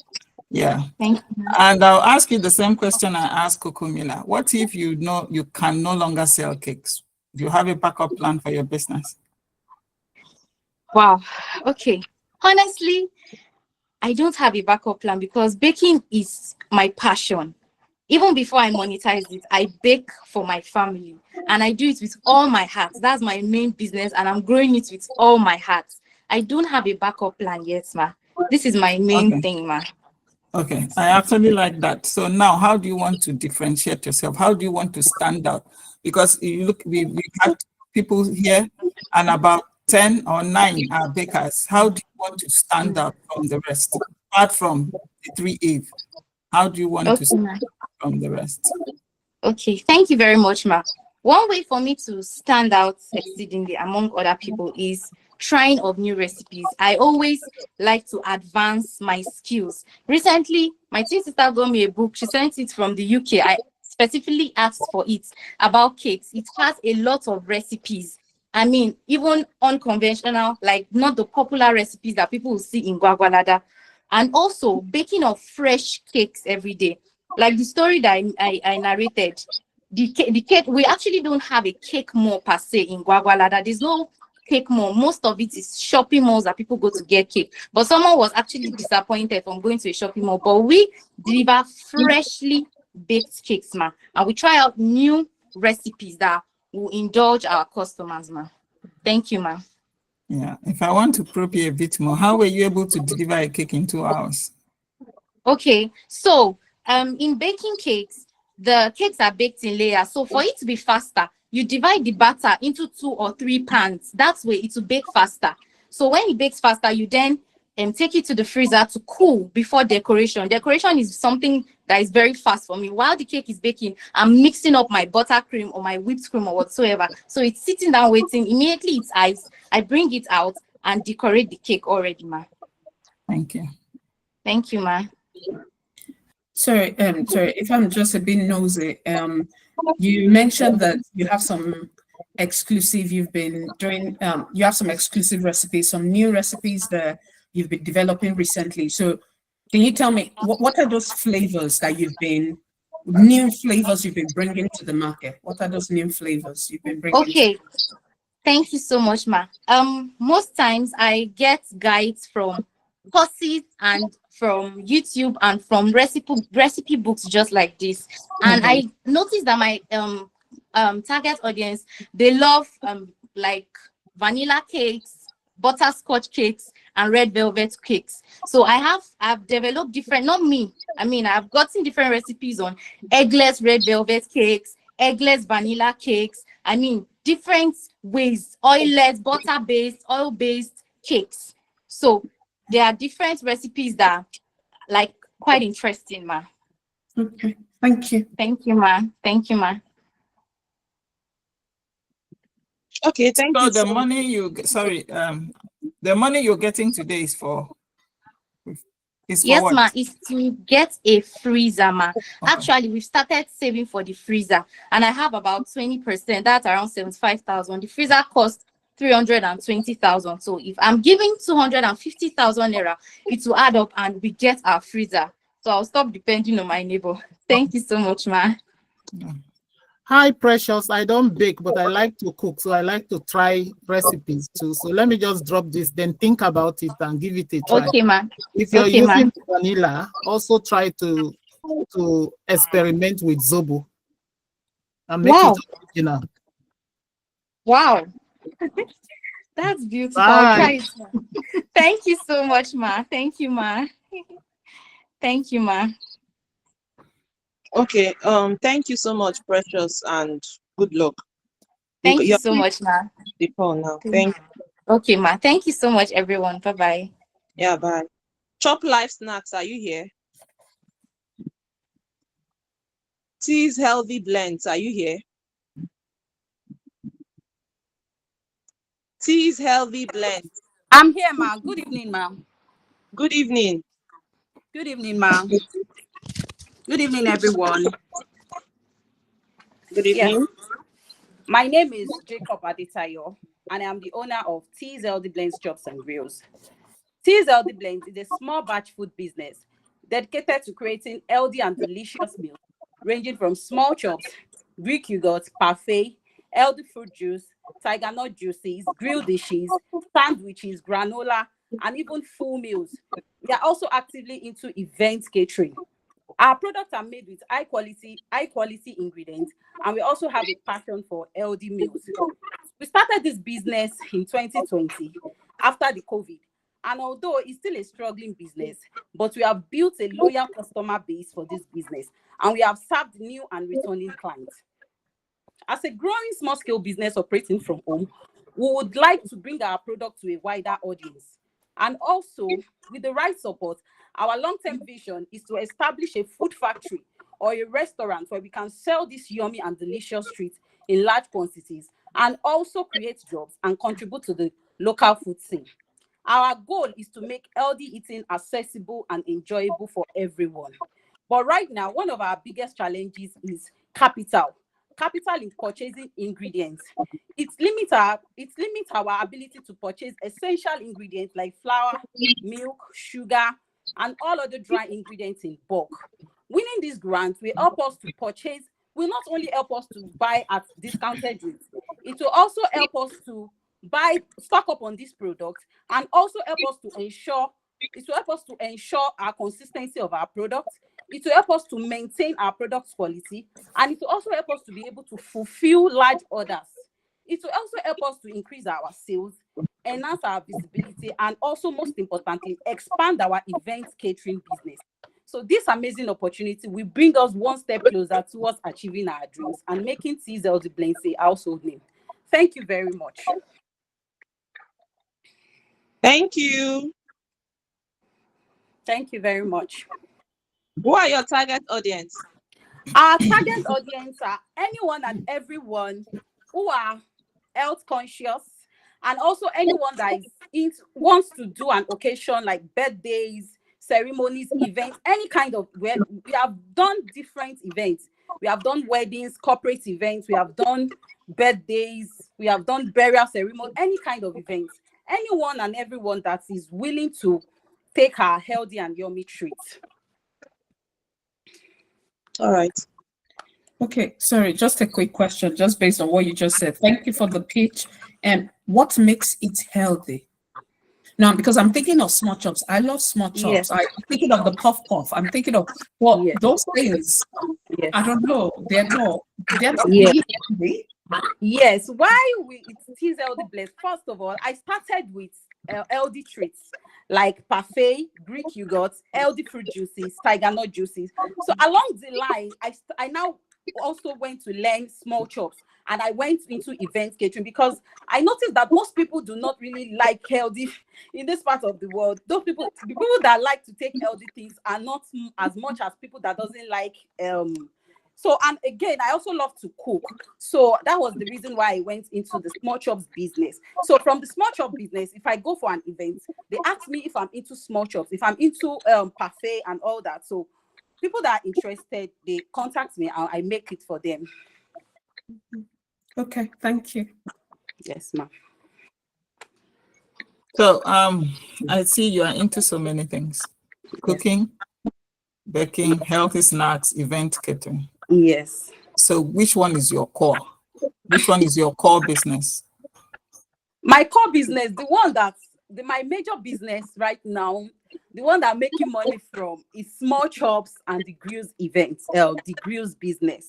Yeah. Thank you, ma'am. And I'll ask you the same question I asked Coco Mila. What if you know you can no longer sell cakes? Do you have a backup plan for your business? Wow. Okay. Honestly, I don't have a backup plan because baking is my passion. Even before I monetize it, I bake for my family and I do it with all my heart. That's my main business and I'm growing it with all my heart. I don't have a backup plan yet, ma. This is my main thing, ma. Okay, I actually like that. So now, how do you want to differentiate yourself? How do you want to stand out? Because you look, we had people here, and about 10 or 9 are bakers. How do you want to stand out from the rest? Apart from the 3 A's, how do you want to stand out from the rest? Okay, thank you very much, ma. One way for me to stand out exceedingly among other people is trying of new recipes. I always like to advance my skills. Recently, my twin sister got me a book. She sent it from the UK. I specifically asked for it about cakes. It has a lot of recipes. I mean, even unconventional, like not the popular recipes that people will see in Gwagwalada. And also baking of fresh cakes every day. Like the story that I narrated, the cake, we actually don't have a cake more per se in Gwagwalada. There's no cake mall. Most of it is shopping malls that people go to get cake. But someone was actually disappointed from going to a shopping mall. But we deliver freshly baked cakes, ma. And we try out new recipes that will indulge our customers, ma. Thank you, ma. Yeah. If I want to probe you a bit more, how were you able to deliver a cake in 2 hours? Okay, so in baking cakes, the cakes are baked in layers. So for it to be faster, you divide the batter into 2 or 3 pans. That's way it will bake faster. So when it bakes faster, you then take it to the freezer to cool before decoration. Decoration is something that is very fast for me. While the cake is baking, I'm mixing up my buttercream or my whipped cream or whatsoever. So it's sitting down waiting. Immediately it's iced, I bring it out and decorate the cake already, ma. Thank you. Thank you, ma. Sorry, if I'm just a bit nosy, you mentioned that you have some exclusive, you've been doing, you have some exclusive recipes, some new recipes that you've been developing recently. So can you tell me, what are those flavors that new flavors you've been bringing to the market? What are those new flavors you've been bringing? Okay, thank you so much, ma. Most times I get guides from courses and from YouTube and from recipe books just like this. And I noticed that my target audience, they love like vanilla cakes, butterscotch cakes, and red velvet cakes. So I've developed different, not me, I mean, I've gotten different recipes on eggless red velvet cakes, eggless vanilla cakes, I mean, different ways, oilless, butter-based, oil-based cakes. So there are different recipes that are like quite interesting, ma. Okay, thank you. Thank you, ma. Thank you, ma. Okay, thank you. So the money the money you're getting today is for Yes, what? ma, is to get a freezer, ma. Okay. Actually, we've started saving for the freezer, and I have about 20%. That's around 75,000. The freezer costs 320,000. So if I'm giving 250,000 naira, it will add up, and we get our freezer. So I'll stop depending on my neighbor. Thank you so much, ma. Yeah. Hi, Precious. I don't bake, but I like to cook, so I like to try recipes too. So let me just drop this, then think about it and give it a try. Okay, ma. If you're using vanilla, also try to experiment with Zobo and make it original. Wow. That's beautiful. Bye. I'll try it, ma. Thank you so much, ma. Thank you, ma. Thank you, ma. Okay, thank you so much, Precious, and good luck. Thank you so much, ma. The call now. Thank you. Okay, ma. Thank you so much, everyone. Bye-bye. Yeah, bye. Chop Life Snacks, are you here? Tea's Healthy Blends, are you here? Tea's Healthy Blends. I'm here, ma. Good evening, ma. Good evening. Good evening, ma. Good evening, everyone. Good evening. Yes. My name is Jacob Adetayo, and I am the owner of Tea's Healthy Blends Chops and Grills. Tea's Healthy Blends is a small batch food business dedicated to creating healthy and delicious meals, ranging from small chops, Greek yogurt, parfait, healthy fruit juice, tiger nut juices, grilled dishes, sandwiches, granola, and even full meals. We are also actively into event catering. Our products are made with high quality ingredients, and we also have a passion for healthy meals. We started this business in 2020 after the COVID, and although it's still a struggling business, but we have built a loyal customer base for this business, and we have served new and returning clients. As a growing small-scale business operating from home, we would like to bring our product to a wider audience. And also, with the right support, our long-term vision is to establish a food factory or a restaurant where we can sell this yummy and delicious treats in large quantities and also create jobs and contribute to the local food scene. Our goal is to make healthy eating accessible and enjoyable for everyone. But right now, one of our biggest challenges is capital in purchasing ingredients. It limits our ability to purchase essential ingredients like flour, milk, sugar, and all other dry ingredients in bulk. Winning this grant will help us to purchase, will not only help us to buy at discounted rates, it will also help us to buy, stock up on this product, and also help us to ensure, it will help us to ensure our consistency of our product. It will help us to maintain our product quality, and it will also help us to be able to fulfill large orders. It will also help us to increase our sales, enhance our visibility, and also, most importantly, expand our event catering business. So this amazing opportunity will bring us one step closer towards achieving our dreams and making TZLD Blends a household name. Thank you very much. Thank you. Thank you very much. Who are your target audience? Our target audience are anyone and everyone who are health conscious, and also anyone that wants to do an occasion like birthdays, ceremonies, events, any kind of, we have done different events. We have done weddings, corporate events, we have done birthdays, we have done burial ceremony, any kind of events. Anyone and everyone that is willing to take our healthy and yummy treats. All right. Okay, sorry, just a quick question, just based on what you just said. Thank you for the pitch. And what makes it healthy? Now, because I'm thinking of small chops. I love small chops. Yes. I'm thinking of the puff puff. I'm thinking of what those things. Yes. I don't know. They're not Yes. healthy. Yes. Why it's TZLD Blends? First of all, I started with LD treats like parfait, Greek yogurt, LD fruit juices, tiger nut juices. So along the line, I now also went to learn small chops, and I went into event catering because I noticed that most people do not really like healthy in this part of the world. Those people, the people that like to take healthy things are not as much as people that doesn't like so, and again, I also love to cook. So that was the reason why I went into the small chops business. So from the small chop business, if I go for an event, they ask me if I'm into small chops, if I'm into parfait and all that. So people that are interested, they contact me and I make it for them. Okay, thank you. Yes, ma'am. So I see you are into so many things: cooking, baking, healthy snacks, event catering. Yes. So which one is your core? Which one is your core business? My core business, the one that's my major business right now, the one that I'm making money from, is small chops and the grills events, the grills business.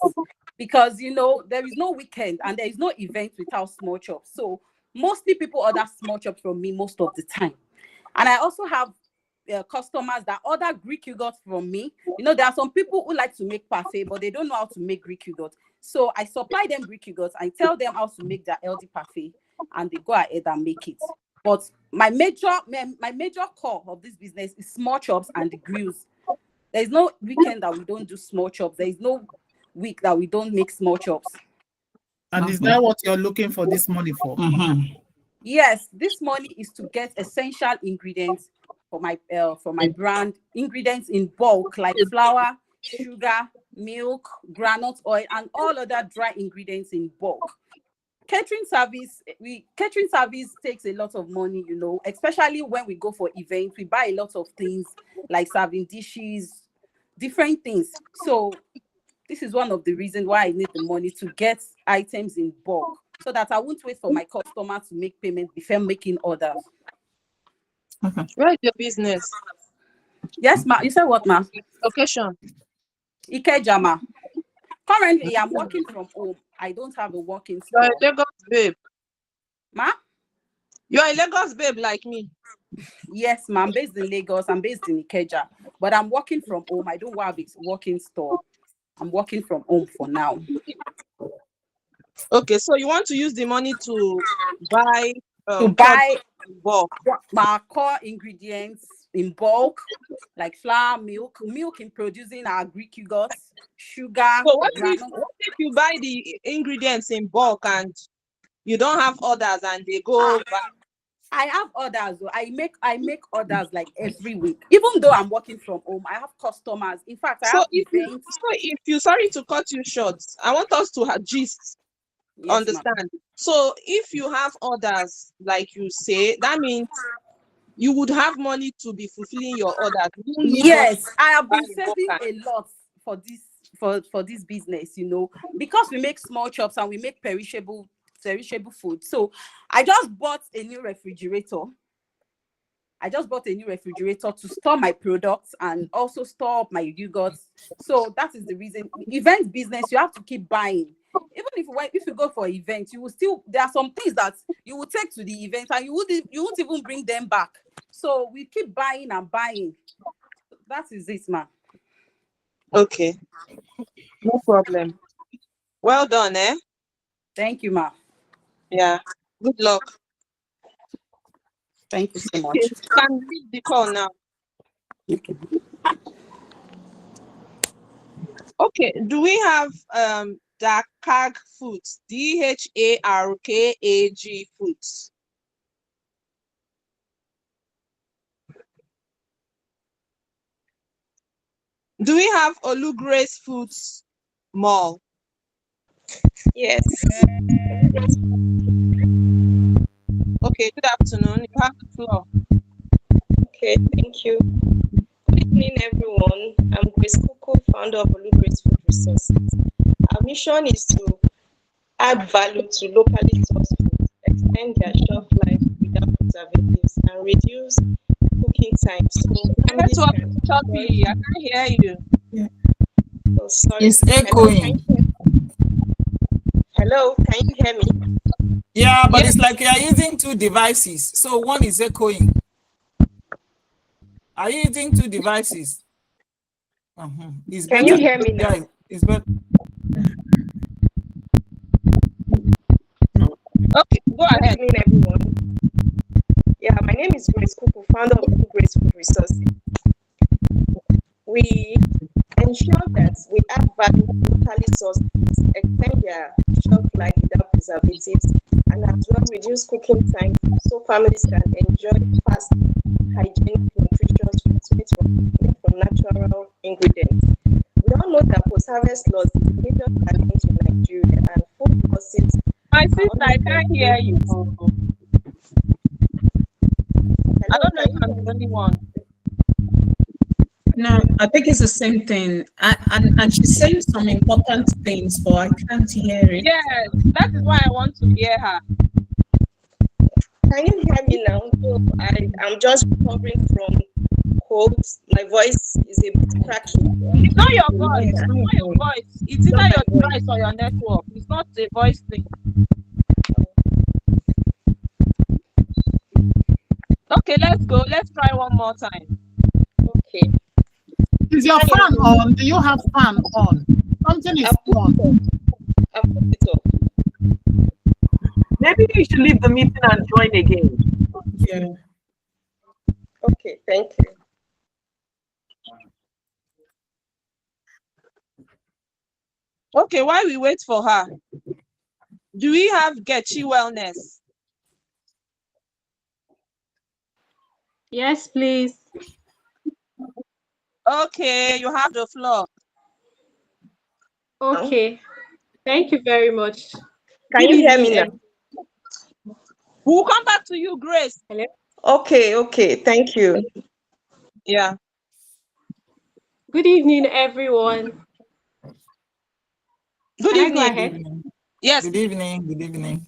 Because you know there is no weekend and there is no event without small chops. So mostly people order small chops from me most of the time. And I also have customers that order Greek yogurt from me. You know, there are some people who like to make parfait, but they don't know how to make Greek yogurt. So I supply them Greek yogurt. I tell them how to make their healthy parfait, and they go ahead and make it. But my major core of this business is small chops and the grills. There is no weekend that we don't do small chops. There is no week that we don't make small chops. And is that what you're looking for this money for? Yes, this money is to get essential ingredients for my brand, ingredients in bulk like flour, sugar, milk, granite oil, and all other dry ingredients in bulk. Catering service takes a lot of money, you know, especially when we go for events. We buy a lot of things like serving dishes, different things. So this is one of the reasons why I need the money to get items in bulk, so that I won't wait for my customer to make payment before making orders. Where is your business? Yes, ma. You said what, ma? Location. Ikeja, ma. Currently, I'm working from home. I don't have a working store. You're a Lagos babe. Ma? You're a Lagos babe like me. Yes, ma. I'm based in Lagos. I'm based in Ikeja. But I'm working from home. I don't have a working store. I'm working from home for now. Okay, so you want to use the money to buy bulk, my core ingredients in bulk, like flour, milk in producing our Greek yogurt, sugar. So what if you buy the ingredients in bulk and you don't have orders and they go back? I have orders. I make orders like every week. Even though I'm working from home, I have customers. In fact, I have events. If you sorry to cut you short, I want us to have gist. Yes, understand. So if you have orders, like you say, that means you would have money to be fulfilling your orders. Yes, I have been saving a lot for this business, you know, because we make small chops and we make perishable perishable food. So I just bought a new refrigerator. To store my products and also store up my yogurts. So that is the reason. Event business, you have to keep buying. Even if you go for an event, you will still, there are some things that you will take to the event and you won't even bring them back. So we keep buying and buying. That is it, ma. Okay, no problem. Well done, eh? Thank you, ma. Yeah, good luck. Thank you so Okay, much. you can leave the call now. Okay, do we have Dakag Foods? DHARKAG Foods. Do we have Olugrace Foods Mall? Yes. Okay, good afternoon. You have the floor. Okay, thank you. Good evening, everyone. I'm Grace Coco, founder of Olugrace Food Resources. Our mission is to add value to locally sourced food, extend their shelf life without preservatives, and reduce cooking time so families Network can is choppy. I can't hear you. Oh, sorry. It's echoing. Hello, can you hear me? Yeah, but Yes. it's like you're using two devices. So one is echoing. Are you using two devices? It's Can better. you hear me now? Yeah, it's better. Okay, go ahead. Good evening, everyone. Yeah, my name is Grace Kuku, founder of Grace Food Resources. We ensure that we add value to locally sourced foods, extend their shelf life without preservatives, and as well reduce cooking time so families can enjoy fast, hygienic, nutritious foods made from natural ingredients. We all know that post-harvest loss is a major challenge in Nigeria, and food losses. My sister, I can't hear you. I don't know if I'm the only one. No, I think it's the same thing. And she's saying some important things, but I can't hear it. Yes, that is why I want to hear her. Can you hear me now? So I'm just recovering from colds. My voice is a bit cracky. It's not your voice. It's not your voice. It's either your device or your network. It's not a voice thing. Okay, let's go. Let's try one more time. Okay. Is your fan on? Do you have fan on? Something is on. I'll put it up. Maybe you should leave the meeting and join again. Yeah. Okay, thank you. Okay, while we wait for her, do we have Getchi Wellness? Yes, please. Okay, you have the floor. Okay. Thank you very much. Can you hear me now? We'll come back to you, Grace. Hello? Okay, thank you. Yeah. Good evening, everyone. Good Can evening. I go ahead? Yes. Good evening. Good evening.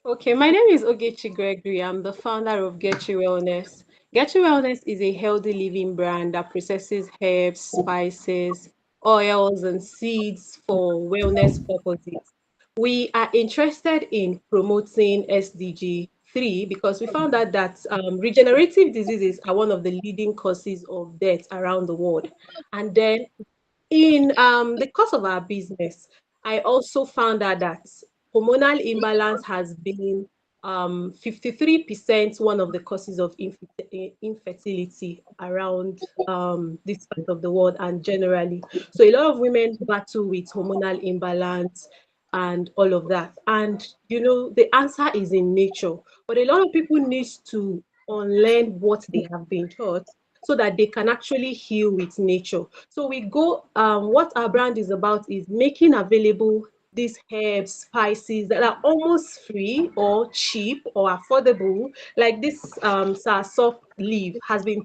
Okay, my name is Ogechi Gregory. I'm the founder of Getchi Wellness. Getchi Wellness is a healthy living brand that processes herbs, spices, oils, and seeds for wellness purposes. We are interested in promoting SDG 3 because we found out that regenerative diseases are one of the leading causes of death around the world. And then in the course of our business, I also found out that hormonal imbalance has been 53% one of the causes of infertility around this part of the world and generally. So a lot of women battle with hormonal imbalance and all of that. And the answer is in nature. But a lot of people need to unlearn what they have been taught so that they can actually heal with nature. So we go, what our brand is about is making available these herbs, spices that are almost free or cheap or affordable. Like this soft leaf has been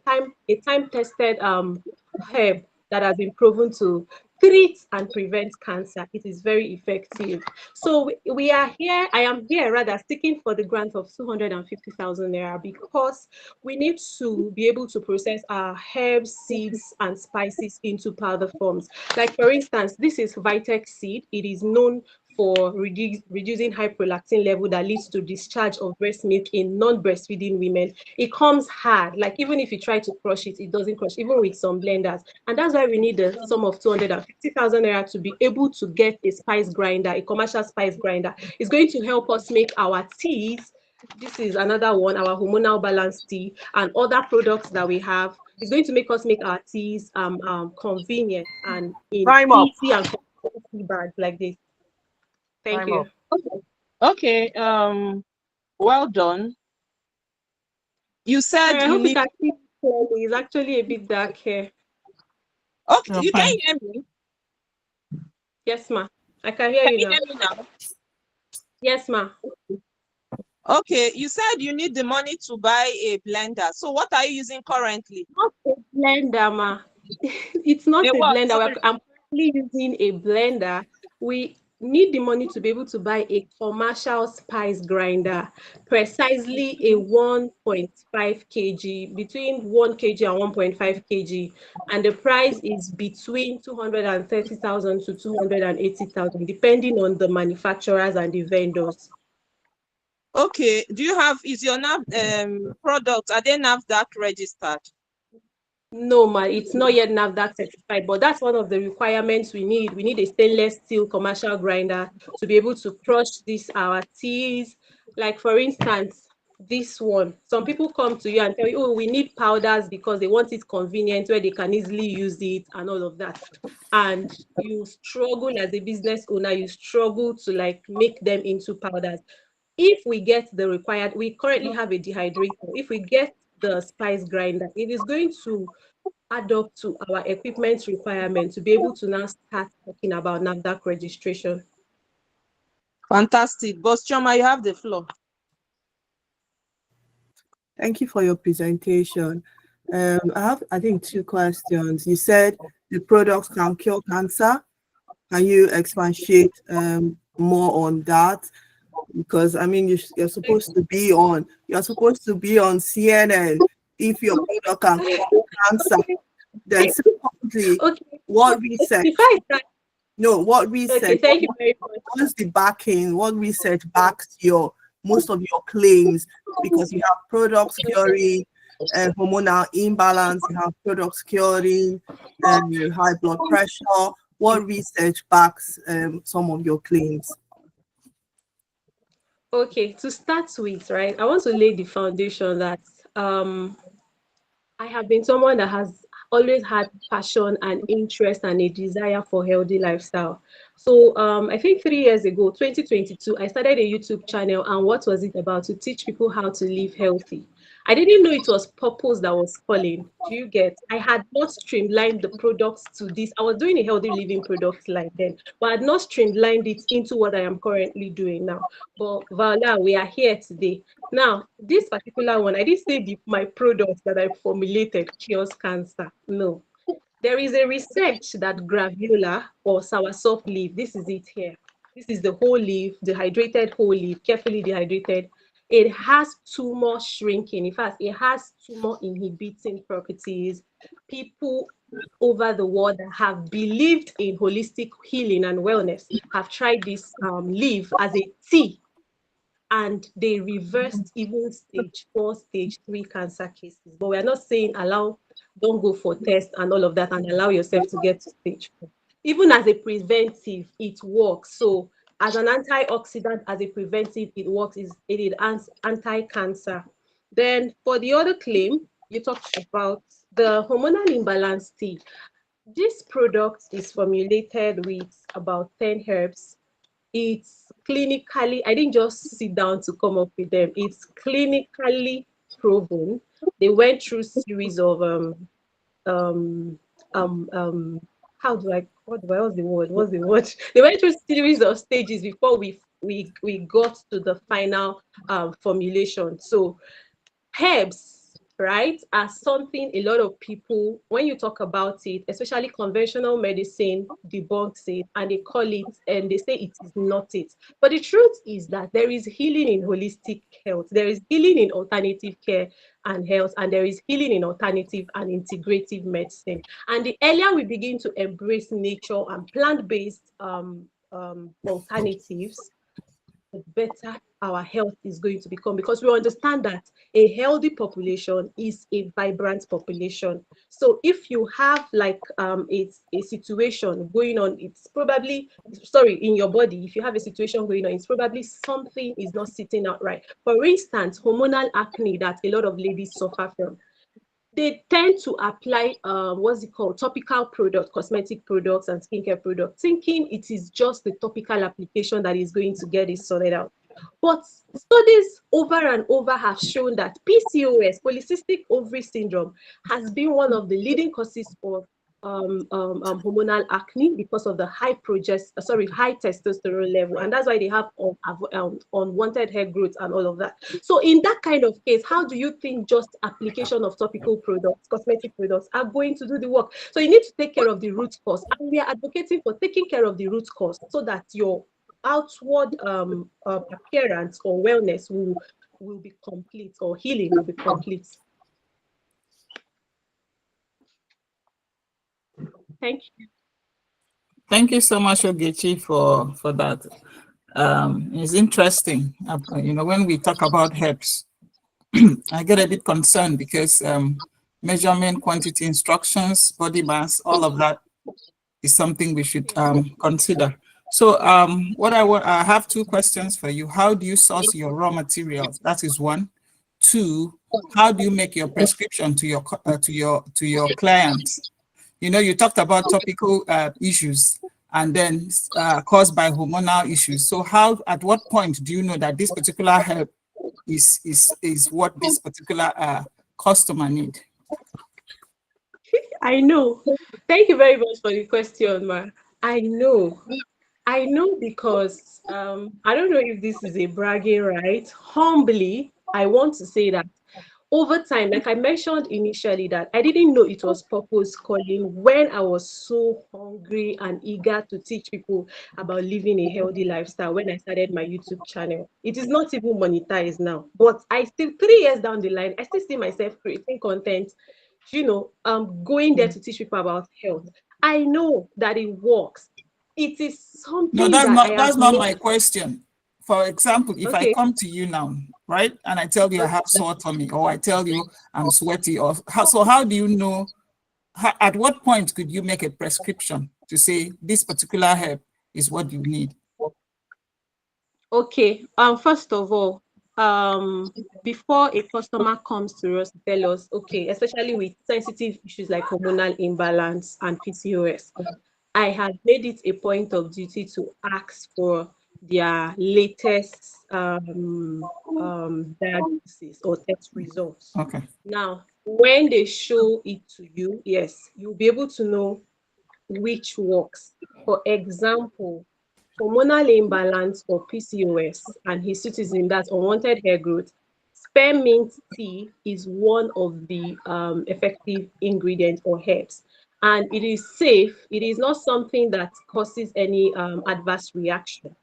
a time-tested herb that has been proven to treat and prevent cancer. It is very effective. So we are here, I am here rather seeking for the grant of 250,000 naira because we need to be able to process our herbs, seeds, and spices into powder forms. Like for instance, this is Vitex seed. It is known for reducing high prolactin level that leads to discharge of breast milk in non-breastfeeding women. It comes hard, like even if you try to crush it, it doesn't crush, even with some blenders. And that's why we need the sum of 250,000 naira to be able to get a spice grinder, a commercial spice grinder. It's going to help us make our teas. This is another one, our hormonal balance tea, and other products that we have. It's going to make us make our teas convenient and in easy and convenient tea bags like this. Thank you. Okay. Well done. You said I you hope you need. can see clearly. It's actually a bit dark here. Okay, you can hear me. Yes, ma. I can hear Can you you now. hear me now? Yes, ma. Okay, you said you need the money to buy a blender. So what are you using currently? Not a blender, ma. It's not a what? blender. Sorry. I'm currently using a blender. We need the money to be able to buy a commercial spice grinder, precisely a 1.5 kg, between 1 kg and 1.5 kg. And the price is between 230,000 to 280,000, depending on the manufacturers and the vendors. Okay, do you have, is your product, are they NAFDAC registered? No, ma, it's not yet NAFDAC certified, but that's one of the requirements we need. We need a stainless steel commercial grinder to be able to crush our teas. Like for instance, this one. Some people come to you and tell you, oh, we need powders because they want it convenient where they can easily use it and all of that. And you struggle as a business owner, you struggle to like make them into powders. If we get the required, we currently have a dehydrator. If we get the spice grinder, it is going to add up to our equipment requirement to be able to now start talking about NAFDAC registration. Fantastic. Boss Choma, you have the floor. Thank you for your presentation. I have, I think, 2 questions. You said the products can cure cancer. Can you expatiate more on that? Because I mean, you're supposed to be on CNN if your product can cure cancer. Then secondly, what research? What research? Okay, thank you very much. What is the backing? What research backs most of your claims? Because you have products curing hormonal imbalance, you have products curing high blood pressure. What research backs some of your claims? Okay, to start with, right, I want to lay the foundation that I have been someone that has always had passion and interest and a desire for healthy lifestyle. So I think 3 years ago, 2022, I started a YouTube channel. And what was it about? To teach people how to live healthy. I didn't know it was purpose that was calling. Do you get? I had not streamlined the products to this. I was doing a healthy living product line then, but I had not streamlined it into what I am currently doing now. But voila, we are here today. Now, this particular one, I didn't say my product that I formulated cures cancer. No. There is a research that graviola or soursop leaf, this is it here. This is the whole leaf, dehydrated whole leaf, carefully dehydrated. It has tumor shrinking. In fact, it has tumor inhibiting properties. People over the world that have believed in holistic healing and wellness have tried this leaf as a tea, and they reversed even stage 4, stage 3 cancer cases. But we're not saying don't go for tests and all of that and allow yourself to get to stage 4. Even as a preventive, it works. So as an antioxidant, as a preventive, it works. It is anti-cancer. Then for the other claim, you talked about the hormonal imbalance tea. This product is formulated with about 10 herbs. It's clinically, I didn't just sit down to come up with them. It's clinically proven. They went through series of what's the word? They went through series of stages before we got to the final formulation. So herbs right, as something a lot of people, when you talk about it, especially conventional medicine debunks it and they call it and they say it is not it. But the truth is that there is healing in holistic health, there is healing in alternative care and health, and there is healing in alternative and integrative medicine. And the earlier we begin to embrace nature and plant-based alternatives, the better our health is going to become, because we understand that a healthy population is a vibrant population. So if you have like it's a situation going on, it's probably, sorry, in your body, if you have a situation going on, it's probably something is not sitting out right. For instance, hormonal acne that a lot of ladies suffer from, they tend to apply what's it called, topical products, cosmetic products and skincare products, thinking it is just the topical application that is going to get it sorted out. But studies over and over have shown that PCOS, polycystic ovary syndrome, has been one of the leading causes of hormonal acne because of the high testosterone level, and that's why they have unwanted hair growth and all of that. So in that kind of case, how do you think just application of topical products, cosmetic products, are going to do the work? So you need to take care of the root cause, and we are advocating for taking care of the root cause so that your outward appearance or wellness will be complete, or healing will be complete. Thank you. Thank you so much, Ogechi, for that. It's interesting. When we talk about herbs, I get a bit concerned because measurement, quantity instructions, body mass, all of that is something we should consider. So I have two questions for you. How do you source your raw materials? That is one. Two, how do you make your prescription to your clients? You talked about topical issues and then caused by hormonal issues. So at what point do you know that this particular herb is what this particular customer need? I know. Thank you very much for the question, ma. I know because I don't know if this is a bragging right. Humbly, I want to say that over time, like I mentioned initially, that I didn't know it was purpose calling when I was so hungry and eager to teach people about living a healthy lifestyle when I started my YouTube channel. It is not even monetized now, but I still, 3 years down the line, I still see myself creating content, going there to teach people about health. I know that it works. It is something No, that's not made. my question. For example, if I come to you now, right, and I tell you I have sore tummy, or I tell you I'm sweaty, how do you know? At what point could you make a prescription to say this particular herb is what you need? Okay. First of all, before a customer comes to us to tell us, okay, especially with sensitive issues like hormonal imbalance and PCOS, I have made it a point of duty to ask for their latest diagnosis or test results. Okay. Now, when they show it to you, yes, you'll be able to know which works. For example, hormonal imbalance or PCOS and hirsutism, that's unwanted hair growth, spearmint tea is one of the effective ingredients or herbs. And it is safe. It is not something that causes any adverse reaction.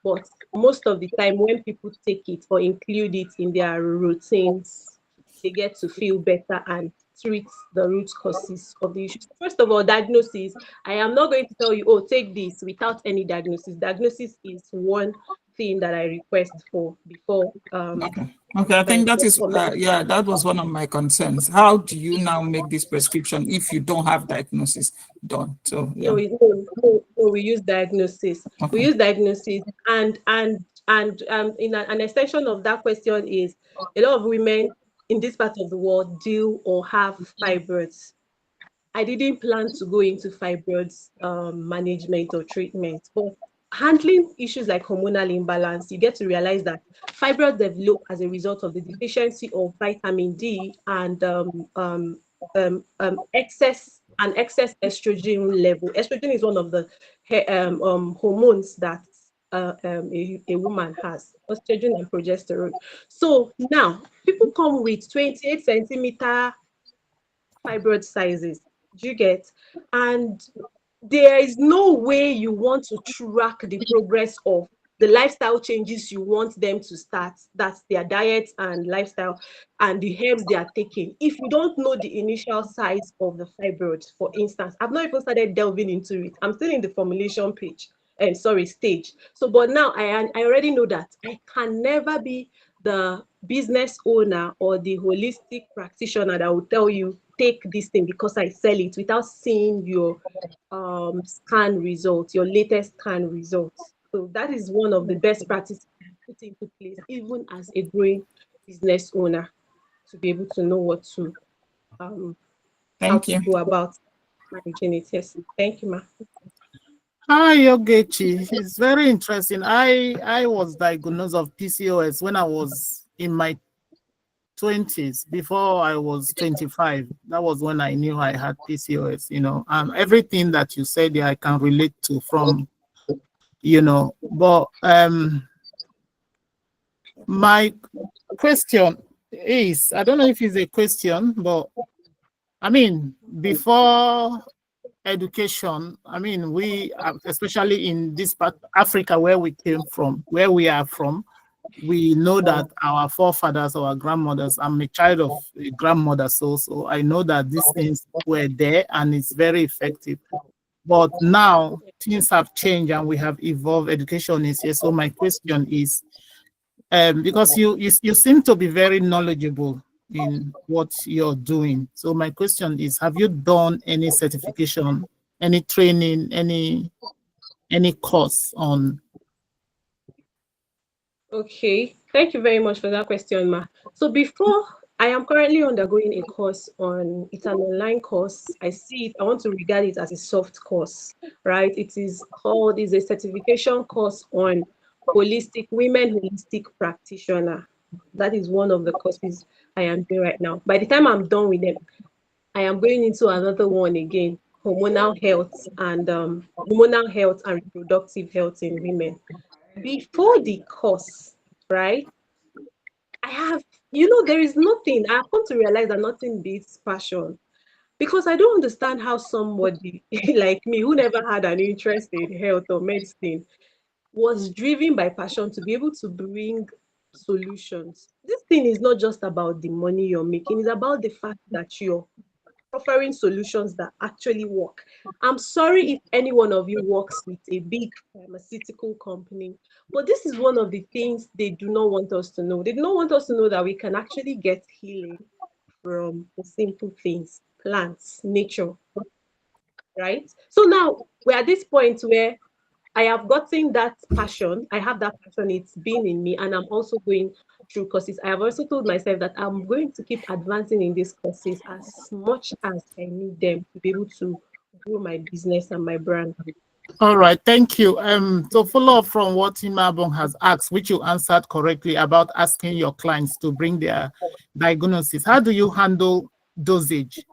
But most of the time, when people take it or include it in their routines, they get to feel better and treat the root causes of the issues. First of all, diagnosis. I am not going to tell you, oh, take this without any diagnosis. Diagnosis is one thing that I request for before. Okay, I think that is, that was one of my concerns. How do you now make this prescription if you don't have diagnosis done? So, yeah. No, we use diagnosis. Okay. We use diagnosis, and in an extension of that question is a lot of women in this part of the world deal or have fibroids. I didn't plan to go into fibroids management or treatment, but handling issues like hormonal imbalance, you get to realize that fibroids develop as a result of the deficiency of vitamin D and excess estrogen level. Estrogen is one of the hormones that a woman has, estrogen and progesterone. So now people come with 28 centimeter fibroid sizes. Do you get? And there is no way you want to track the progress of the lifestyle changes you want them to start. That's their diet and lifestyle and the herbs they are taking. If you don't know the initial size of the fibroid, for instance, I've not even started delving into it. I'm still in the formulation page, and sorry, stage. So, but now I already know that I can never be the business owner or the holistic practitioner that will tell you take this thing because I sell it without seeing your scan results, your latest scan results. So that is one of the best practices put into place, even as a growing business owner, to be able to know what to how Thank to you. go about managing it. Yes, thank you, ma. Hi, Yogechi. It's very interesting. I was diagnosed of PCOS when I was in my 20s, before I was 25. That was when I knew I had PCOS, everything that you said I can relate to from, but my question is, I don't know if it's a question, but I mean, before education, I mean, we, especially in this part, Africa, where we came from, where we are from, we know that our forefathers, our grandmothers, I'm a child of a grandmother, so I know that these things were there and it's very effective. But now things have changed and we have evolved. Education is here. So my question is, because you seem to be very knowledgeable in what you're doing. So my question is, have you done any certification, any training, any course on? Okay, thank you very much for that question, ma. So before, I am currently undergoing a course on, it's an online course. I see it, I want to regard it as a soft course, right? It is called, is a certification course on women holistic practitioner. That is one of the courses I am doing right now. By the time I'm done with them, I am going into another one again, hormonal health and reproductive health in women. Before the course, right? I have, there is nothing. I've come to realize that nothing beats passion, because I don't understand how somebody like me, who never had an interest in health or medicine, was driven by passion to be able to bring solutions. This thing is not just about the money you're making, it's about the fact that you're offering solutions that actually work. I'm sorry if any one of you works with a big pharmaceutical company, but this is one of the things they do not want us to know. They do not want us to know that we can actually get healing from the simple things, plants, nature, right? So now we're at this point where I have gotten that passion. I have that passion. It's been in me, and I'm also going through courses. I have also told myself that I'm going to keep advancing in these courses as much as I need them to be able to grow my business and my brand. All right, thank you. To follow up from what Imabong has asked, which you answered correctly about asking your clients to bring their diagnosis, how do you handle dosage?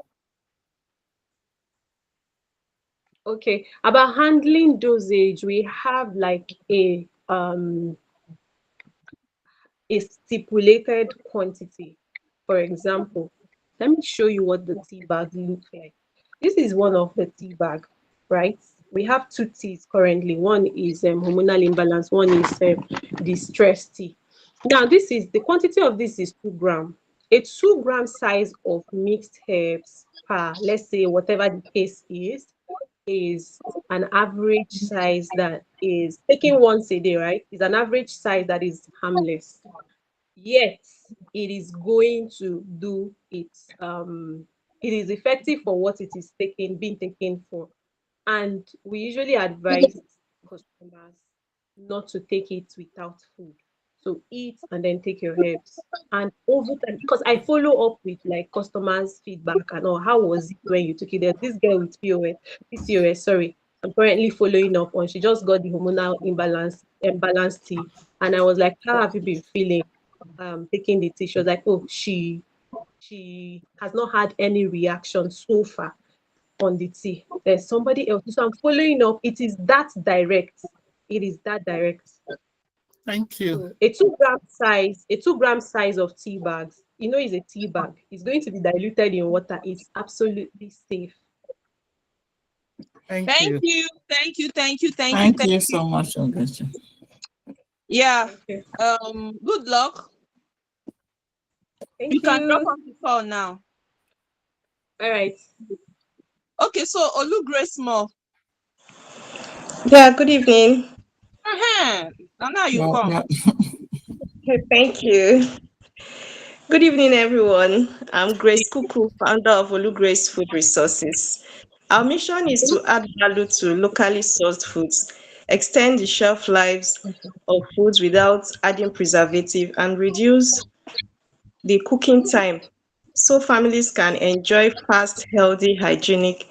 Okay, about handling dosage, we have like a stipulated quantity. For example, let me show you what the tea bag looks like. This is one of the tea bag, right? We have two teas currently. One is hormonal imbalance. One is the stress tea. Now, this is the quantity of this is 2 grams. A 2-gram size of mixed herbs per, let's say, whatever the case is an average size that is taken once a day, right? Is an average size that is harmless. Yet it is going to do its it is effective for what it is being taken for. And we usually advise customers not to take it without food. So eat and then take your herbs. And over time, because I follow up with like customers' feedback and all, how was it when you took it? There's this girl with PCOS, sorry. I'm currently following up on. She just got the hormonal imbalance tea. And I was like, how have you been feeling taking the tea? She was like, oh, she has not had any reaction so far on the tea. There's somebody else. So I'm following up. It is that direct. It is that direct. Thank you. So a 2 gram size of tea bags, is a tea bag. It's going to be diluted in water. It's absolutely safe. Thank you. Thank you so much, Ogechi. Yeah. Good luck. You can drop off the call now. All right. Okay, so Olu Grace Mo. Yeah, good evening. And now you come. Okay, thank you. Good evening, everyone. I'm Grace Kuku, founder of Olu Grace Food Resources. Our mission is to add value to locally sourced foods, extend the shelf lives of foods without adding preservative, and reduce the cooking time so families can enjoy fast, healthy, hygienic,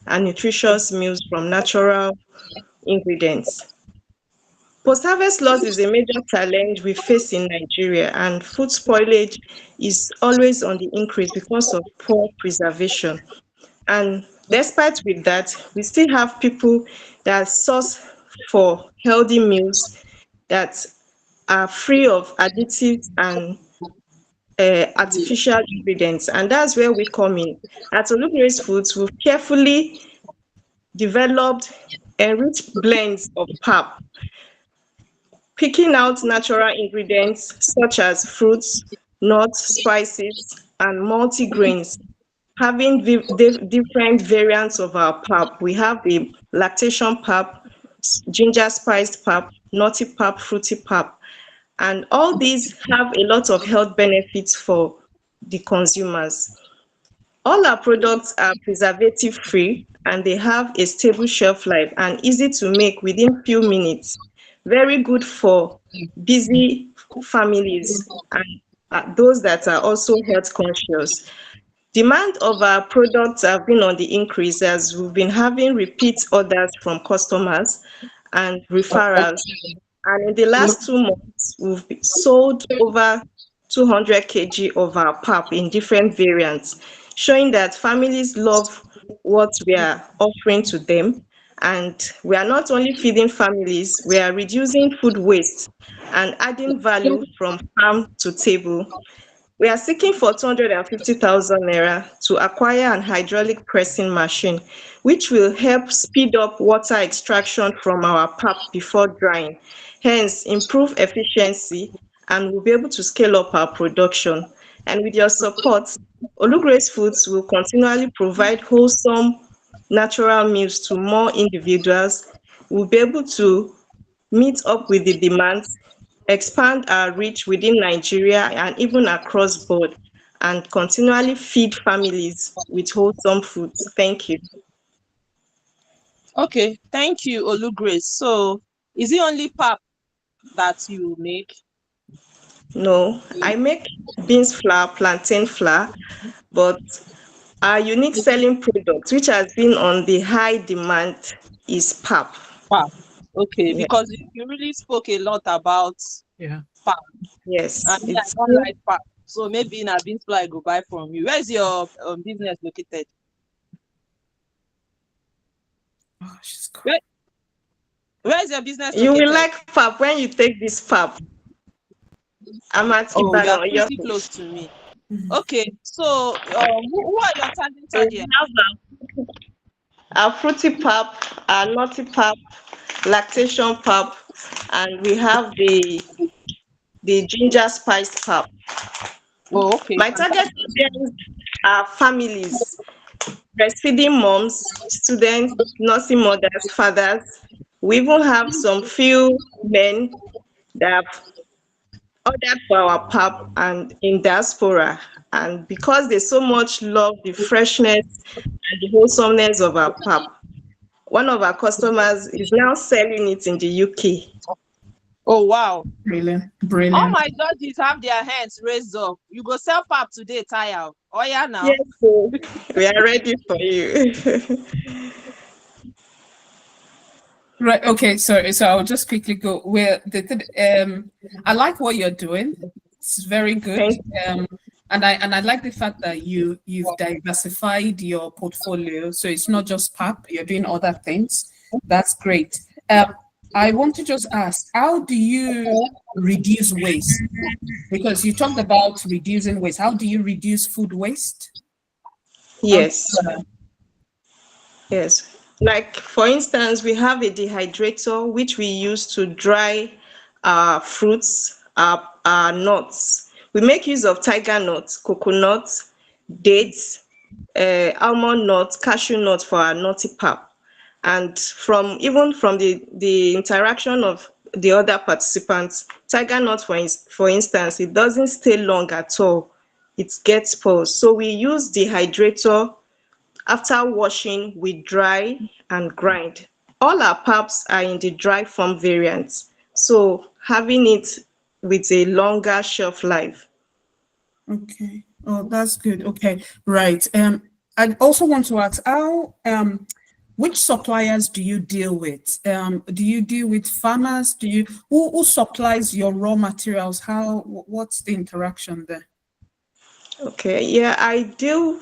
and nutritious meals from natural ingredients. Post-harvest loss is a major challenge we face in Nigeria, and food spoilage is always on the increase because of poor preservation. And despite with that, we still have people that source for healthy meals that are free of additives and artificial ingredients, and that's where we come in. At Olugrace Foods, we've carefully developed enriched blends of pap, picking out natural ingredients such as fruits, nuts, spices, and multigrains, having different variants of our pap. We have the lactation pap, ginger spiced pap, nutty pap, fruity pap, and all these have a lot of health benefits for the consumers. All our products are preservative free and they have a stable shelf life and easy to make within few minutes. Very good for busy families and those that are also health conscious. Demand of our products have been on the increase as we've been having repeat orders from customers and referrals. And in the last 2 months, we've sold over 200 kg of our pap in different variants, showing that families love what we are offering to them. And we are not only feeding families, we are reducing food waste and adding value from farm to table. We are seeking for 250,000 naira to acquire an hydraulic pressing machine, which will help speed up water extraction from our pap before drying, hence improve efficiency, and we'll be able to scale up our production. And with your support, Olugrace Foods will continually provide wholesome natural meals to more individuals. We'll be able to meet up with the demands, expand our reach within Nigeria and even across board, and continually feed families with wholesome foods. Thank you. Okay, thank you, Olu Grace. So, is it only pap that you make? No, I make beans flour, plantain flour, but our unique selling product, which has been on the high demand, is pap. Pap. Okay, Yeah. because you really spoke a lot about pap. Yes, And me, I it's don't good. like pap. So maybe in a beans flour I go buy from you. Where's your business located? Where's your business You located? will like pap when you take this pap. I'm at Oh, you are Ibadan. pretty close to me. Okay, so who are your target So we audience? have our fruity pap, our nutty pap, lactation pap, and we have the ginger spiced pap. Oh, okay. My target audience are families, breastfeeding moms, students, nursing mothers, fathers. We even have some few men that have ordered for our pap and in diaspora. And because they so much love the freshness and the wholesomeness of our pap, one of our customers is now selling it in the UK. Oh, wow. Brilliant. All Brilliant. my judges have their hands raised up. You go sell pap today, Taya. Oh, yeah, now. Yes, so we are ready for you. Right. Okay. Sorry. So I'll just quickly go where I like what you're doing. It's very good. And I like the fact that you've diversified your portfolio. So it's not just pap. You're doing other things. That's great. I want to just ask, how do you reduce waste? Because you talked about reducing waste. How do you reduce food waste? Yes. Yes. Like, for instance, we have a dehydrator which we use to dry our fruits, our nuts. We make use of tiger nuts, coconut, dates, almond nuts, cashew nuts for our nutty pap. And even from the interaction of the other participants, tiger nut, for instance, it doesn't stay long at all. It gets spoiled. So we use dehydrator. After washing, we dry and grind. All our paps are in the dry form variant, so having it with a longer shelf life. Okay. Oh, that's good. Okay. Right. I also want to ask which suppliers do you deal with? Do you deal with farmers? Who supplies your raw materials? What's the interaction there? Okay, yeah, I deal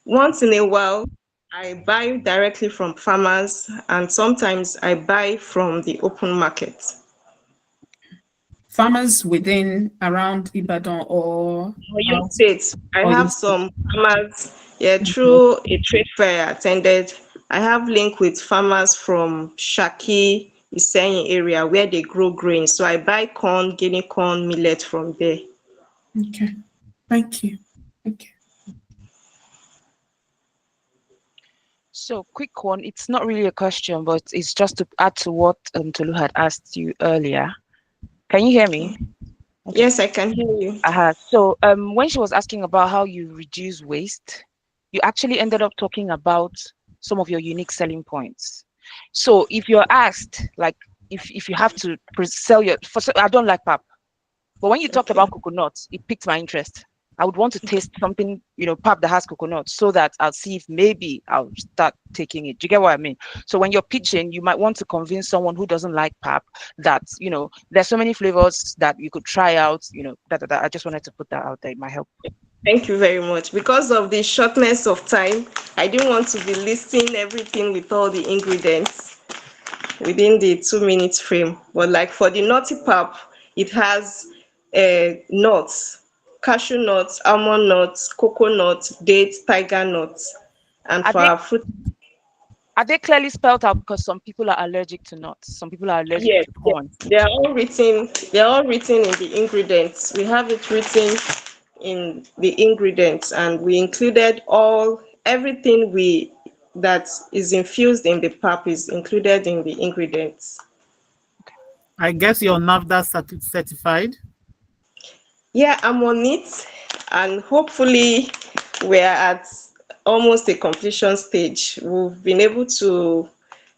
once in a while. I buy directly from farmers, and sometimes I buy from the open market. Farmers around Ibadan or Oyo State. I Oyo have State? some farmers, yeah, through a trade fair I attended. I have link with farmers from Shaki, Iseyin area where they grow grains. So I buy corn, guinea corn, millet from there. Okay. Thank you. Okay. So, quick one. It's not really a question, but it's just to add to what Tolu had asked you earlier. Can you hear me? Okay. Yes, I can hear you. So, when she was asking about how you reduce waste, you actually ended up talking about some of your unique selling points. So, if you're asked, like, if you have to sell I don't like pap, but when you talked about coconuts, it piqued my interest. I would want to taste something, pap that has coconut, so that I'll see if maybe I'll start taking it. Do you get what I mean? So when you're pitching, you might want to convince someone who doesn't like pap that, there's so many flavors that you could try out, I just wanted to put that out there. It might help. Thank you very much. Because of the shortness of time, I didn't want to be listing everything with all the ingredients within the 2 minute frame. But like for the nutty pap, it has nuts, cashew nuts, almond nuts, coconut, dates, tiger nuts. And for our fruit. Are they clearly spelled out? Because some people are allergic to nuts. Some people are allergic to corn. Yes, they are all written in the ingredients. We have it written in the ingredients, and we included everything that is infused in the pap is included in the ingredients. I guess you're NAFDA certified. Yeah, I'm on it, and hopefully we're at almost a completion stage. We've been able to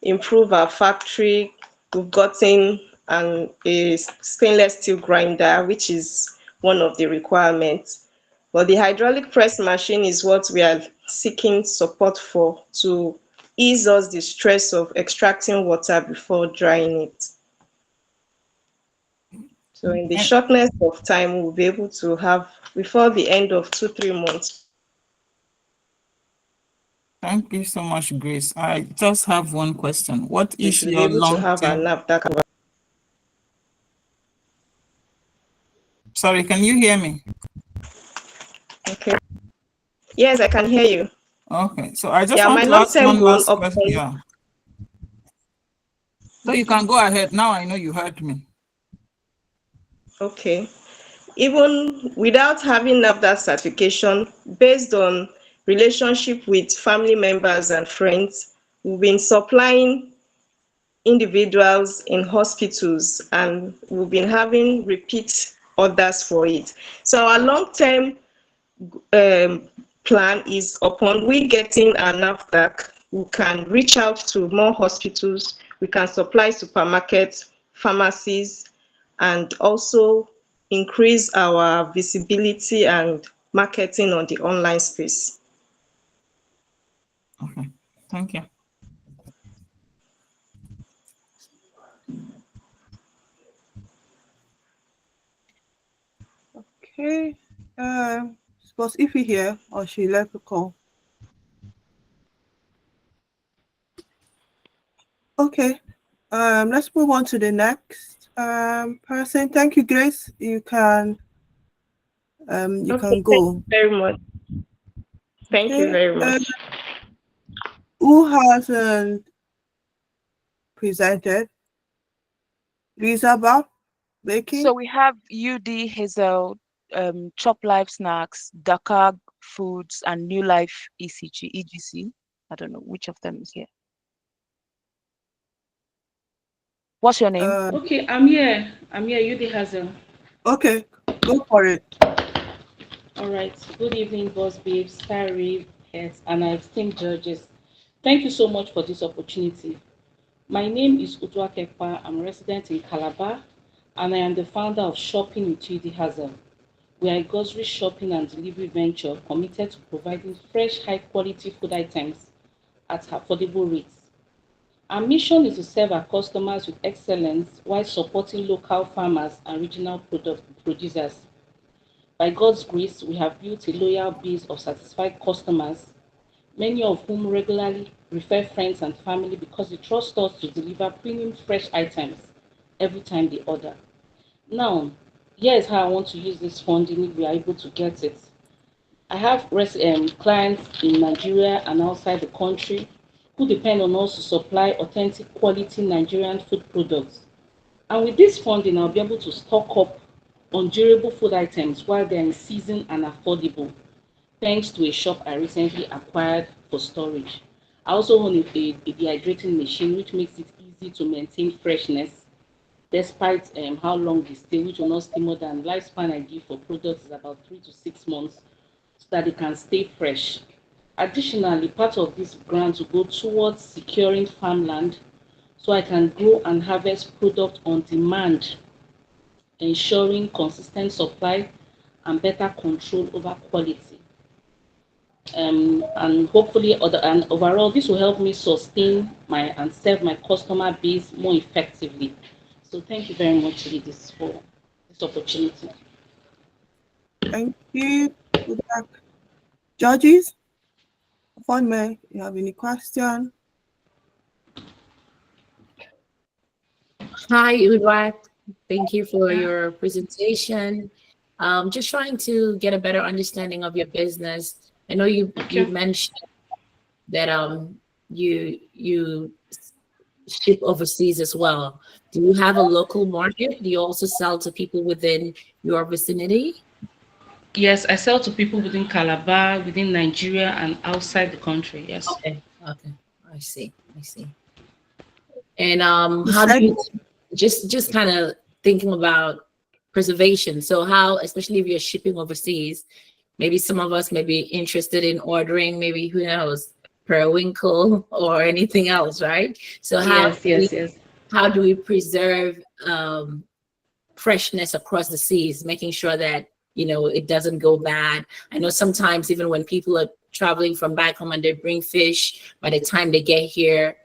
improve our factory. We've gotten a stainless steel grinder, which is one of the requirements. But the hydraulic press machine is what we are seeking support for, to ease us the stress of extracting water before drying it. So in the shortness of time, we'll be able to have, before the end of 2-3 months. Thank you so much, Grace. I just have one question. What We is should be your able to have a long-term? NAFDAC. Sorry, can you hear me? Okay. Yes, I can hear you. Okay, so I just want my to ask long-term one goal last question. Yeah. So you can go ahead. Now I know you heard me. Okay. Even without having NAFDAC certification, based on relationship with family members and friends, we've been supplying individuals in hospitals, and we've been having repeat orders for it. So our long-term plan is, upon we getting our NAFDAC, we can reach out to more hospitals, we can supply supermarkets, pharmacies, and also increase our visibility and marketing on the online space. Okay, thank you. Okay. Was Ify here, or she left the call? Okay. Let's move on to the next person. Thank you, Grace. You can go. Thank you very much. Thank you Okay. very much. Who hasn't presented? Lisa baking. So we have UD Hazel, Chop Life Snacks, Dakar Foods, and New Life EGC. I don't know which of them is here. What's your name? Okay, I'm here. UD Hazel. Okay, go for it. All right. Good evening, boss babes, StyleRaveEmpowerHer, and our esteemed judges. Thank you so much for this opportunity. My name is Utua Kekpa. I'm a resident in Calabar, and I am the founder of Shopping with UD Hazel. We are a grocery shopping and delivery venture committed to providing fresh, high-quality food items at affordable rates. Our mission is to serve our customers with excellence while supporting local farmers and regional producers. By God's grace, we have built a loyal base of satisfied customers, many of whom regularly refer friends and family because they trust us to deliver premium fresh items every time they order. Now, here's how I want to use this funding if we are able to get it. I have clients in Nigeria and outside the country who depend on us to supply authentic quality Nigerian food products. And with this funding, I'll be able to stock up on durable food items while they're in season and affordable, thanks to a shop I recently acquired for storage. I also own a dehydrating machine, which makes it easy to maintain freshness despite how long they stay, which will not stay more than lifespan I give for products is about 3 to 6 months, so that they can stay fresh. Additionally, part of this grant will go towards securing farmland so I can grow and harvest product on demand, ensuring consistent supply and better control over quality. And hopefully, and overall, this will help me sustain and serve my customer base more effectively. So thank you very much, ladies, for this opportunity. Thank you. Good luck. Judges, upon me, you have any question? Hi, Udwak. Thank you for your presentation. Just trying to get a better understanding of your business. I know you mentioned that you ship overseas as well. Do you have a local market? Do you also sell to people within your vicinity? Yes, I sell to people within Calabar, within Nigeria, and outside the country. Yes. Okay. I see. And how do you just kind of thinking about preservation? So how, especially if you're shipping overseas, maybe some of us may be interested in ordering, maybe who knows, periwinkle or anything else, right? So how do we preserve freshness across the seas, making sure that it doesn't go bad? I know sometimes even when people are traveling from back home and they bring fish, by the time they get here,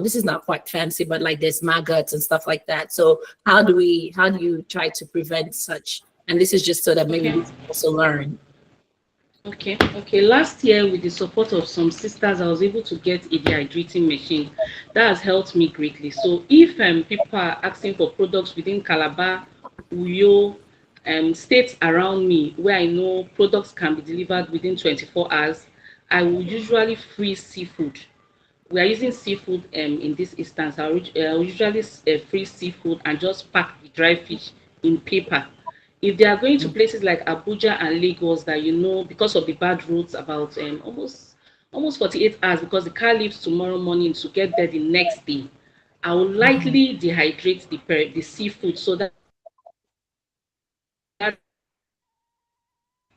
this is not quite fancy, but like there's maggots and stuff like that. So how do you try to prevent such? And this is just so that maybe we can also learn. Okay. Last year, with the support of some sisters, I was able to get a dehydrating machine. That has helped me greatly. So if people are asking for products within Calabar, Uyo, states around me where I know products can be delivered within 24 hours, I will usually freeze seafood. We are using seafood in this instance. I will usually freeze seafood and just pack the dry fish in paper. If they are going to places like Abuja and Lagos that because of the bad roads, about almost 48 hours, because the car leaves tomorrow morning to get there the next day, I will likely dehydrate the seafood so that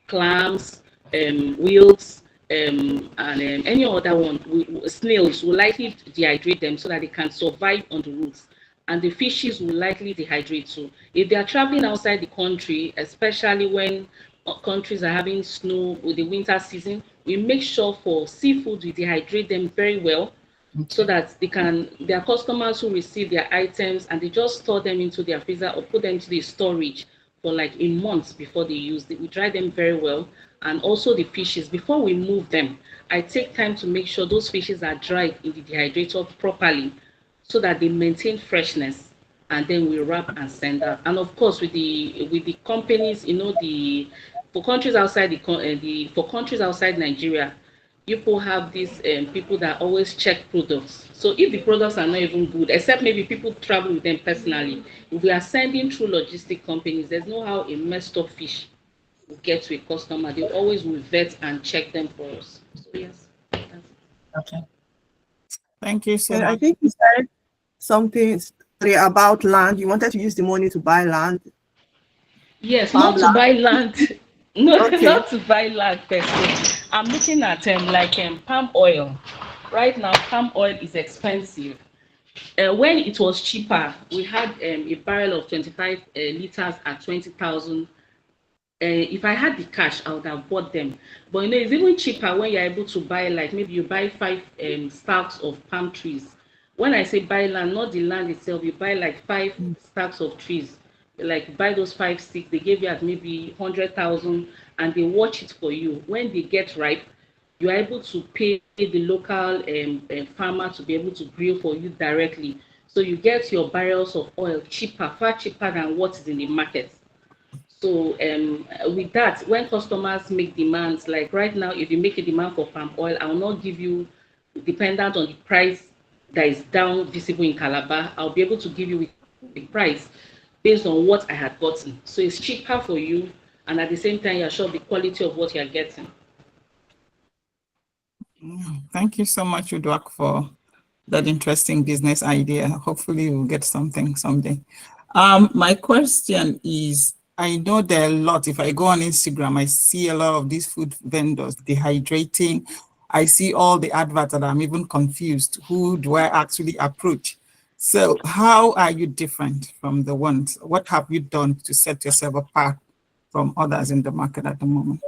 clams, whales, and any other one, snails will likely dehydrate them so that they can survive on the roads. And the fishes will likely dehydrate too. If they are traveling outside the country, especially when countries are having snow with the winter season, we make sure for seafood we dehydrate them very well, so that their customers who receive their items and they just store them into their freezer or put them into the storage for like a month before they use it. We dry them very well. And also the fishes, before we move them, I take time to make sure those fishes are dried in the dehydrator properly, so that they maintain freshness, and then we wrap and send out. And of course, with the companies, you know, for countries outside for countries outside Nigeria, people have these people that always check products. So if the products are not even good, except maybe people travel with them personally, if we are sending through logistic companies, there's no how a messed up fish will get to a customer. They always will vet and check them for us. So yes. Okay. Thank you so And I much. think you said something about land. You wanted to use the money to buy land. Yes, not to buy land. No, Okay. not to buy land per se. I'm looking at palm oil. Right now, palm oil is expensive. When it was cheaper, we had a barrel of 25 liters at 20,000. If I had the cash, I would have bought them. But you know, it's even cheaper when you're able to buy, like maybe you buy 5 stacks of palm trees. When I say buy land, not the land itself, you buy like 5 stacks of trees. Like buy those 5 sticks, they give you at maybe 100,000, and they watch it for you. When they get ripe, you are able to pay the local farmer to be able to grill for you directly. So you get your barrels of oil cheaper, far cheaper than what is in the market. So with that, when customers make demands, like right now, if you make a demand for palm oil, I will not give you, dependent on the price that is down visible in Calabar, I'll be able to give you the price based on what I had gotten. So it's cheaper for you, and at the same time, you're sure of the quality of what you're getting. Thank you so much, Udwak, for that interesting business idea. Hopefully we'll get something someday. My question is, I know there are a lot. If I go on Instagram, I see a lot of these food vendors dehydrating. I see all the adverts and I'm even confused. Who do I actually approach? So how are you different from the ones? What have you done to set yourself apart from others in the market at the moment?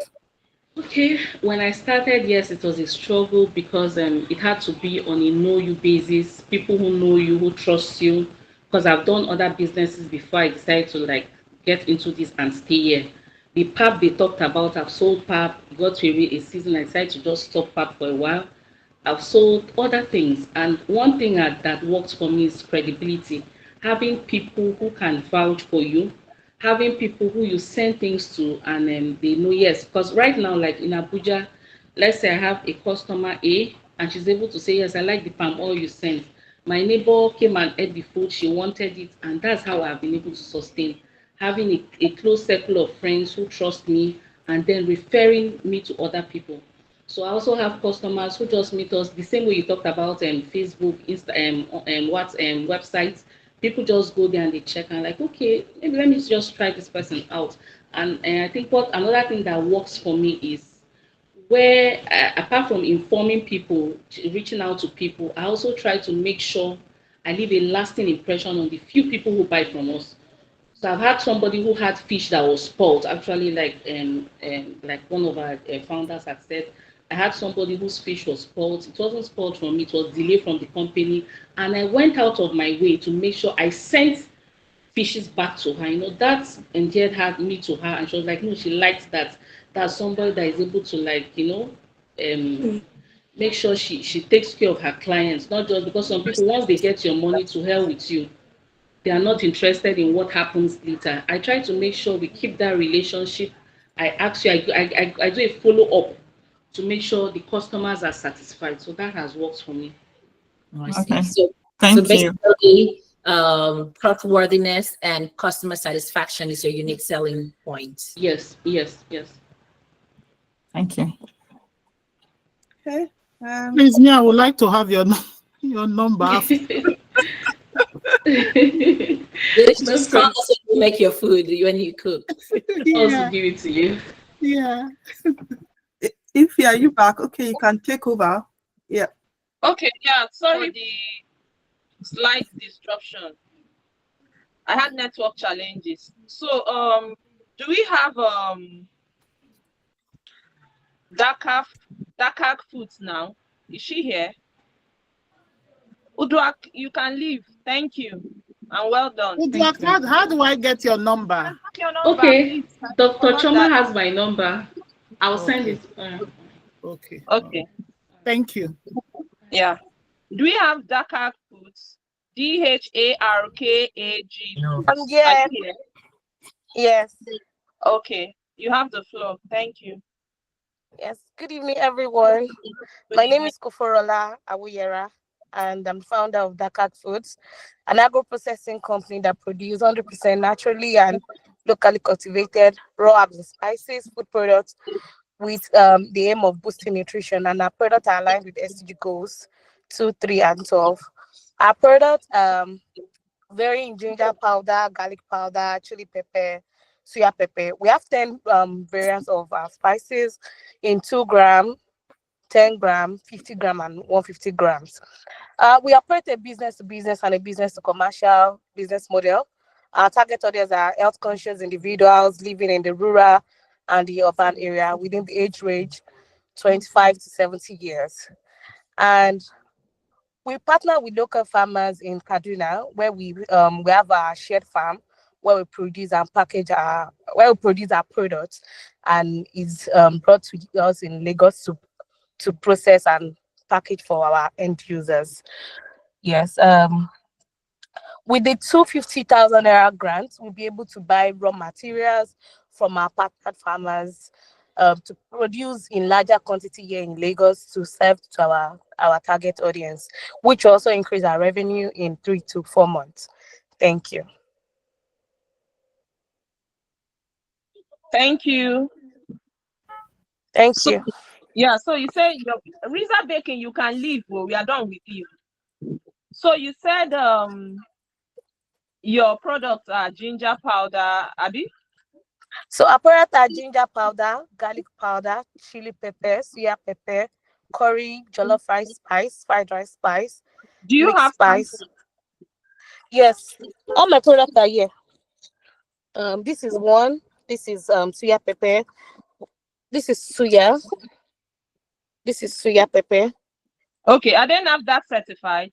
Okay, when I started, yes, it was a struggle because it had to be on a know-you basis, people who know you, who trust you, because I've done other businesses before I decided to like get into this and stay here. The pap they talked about, I've sold pap, got to a season, I decided to just stop pap for a while. I've sold other things, and one thing that works for me is credibility. Having people who can vouch for you, having people who you send things to, and they know, yes, because right now, like in Abuja, let's say I have a customer A, and she's able to say, yes, I like the palm oil you sent. My neighbor came and ate the food, she wanted it, and that's how I've been able to sustain. Having a close circle of friends who trust me, and then referring me to other people. So I also have customers who just meet us the same way you talked about Facebook, Insta, websites. People just go there and they check and like, okay, maybe let me just try this person out. And I think what another thing that works for me is where, apart from informing people, reaching out to people, I also try to make sure I leave a lasting impression on the few people who buy from us. So I've had somebody who had fish that was spoiled, actually, like one of our founders had said. I had somebody whose fish was spoiled. It wasn't spoiled from me, it was delayed from the company. And I went out of my way to make sure I sent fishes back to her. You know, that endeared me to her. And she was like, no, she liked that. That's somebody that is able to, like, you know, make sure she takes care of her clients. Not just because some people, once they get your money, to hell with you. They are not interested in what happens later. I try to make sure we keep that relationship. I do a follow-up to make sure the customers are satisfied. So that has worked for me. Okay. So Thank you. basically, trustworthiness and customer satisfaction is your unique selling point. Yes, yes, yes. Thank you. Okay. Please, me, I would like to have your number. Just call us when you make your food, when you cook. Also give it to you. Yeah. If are you back? Okay, you can take over. Yeah. Okay, yeah, sorry for the slight disruption. I had network challenges. So do we have Dakar Foods now? Is she here? Udwak, you can leave. Thank you. And well done. Udwak, how do I get your number? Okay, Dr. Choma has my number. I'll send it. Okay. Okay. Thank you. Yeah. Do we have Dakar Foods? DHARKAG. Yeah. Yes. Okay, you have the floor. Thank you. Yes. Good evening, everyone. My name is Koforola Awuyera, and I'm founder of Dakar Foods, an agro-processing company that produces 100% naturally and locally cultivated raw herbs and spices food products with the aim of boosting nutrition. And our products are aligned with SDG goals 2, 3, and 12. Our products vary in ginger powder, garlic powder, chili pepper, suya pepper. We have 10 variants of our spices in 2 gram, 10 gram, 50 gram, and 150 grams. We operate a business to business and a business to commercial business model. Our target audience are health conscious individuals living in the rural and the urban area within the age range 25 to 70 years. And we partner with local farmers in Kaduna, where we have our shared farm where we produce and package our products, and is brought to us in Lagos to process and package for our end users. Yes. With the 250,000 naira grant, we'll be able to buy raw materials from our partnered farmers to produce in larger quantity here in Lagos to serve to our target audience, which will also increase our revenue in 3 to 4 months. Thank you. Thank you. Thank you. Yeah, so you say your Risa Baking, you can leave. Well, we are done with you. So you said your products are ginger powder, Abby? So our products are ginger powder, garlic powder, chili pepper, suya pepper, curry, jollof rice spice, fried rice spice, do you mixed have spice. Yes, all my products are here. This is one. This is suya pepper. This is suya. This is suya pepper. Okay, are they NAFDAC certified?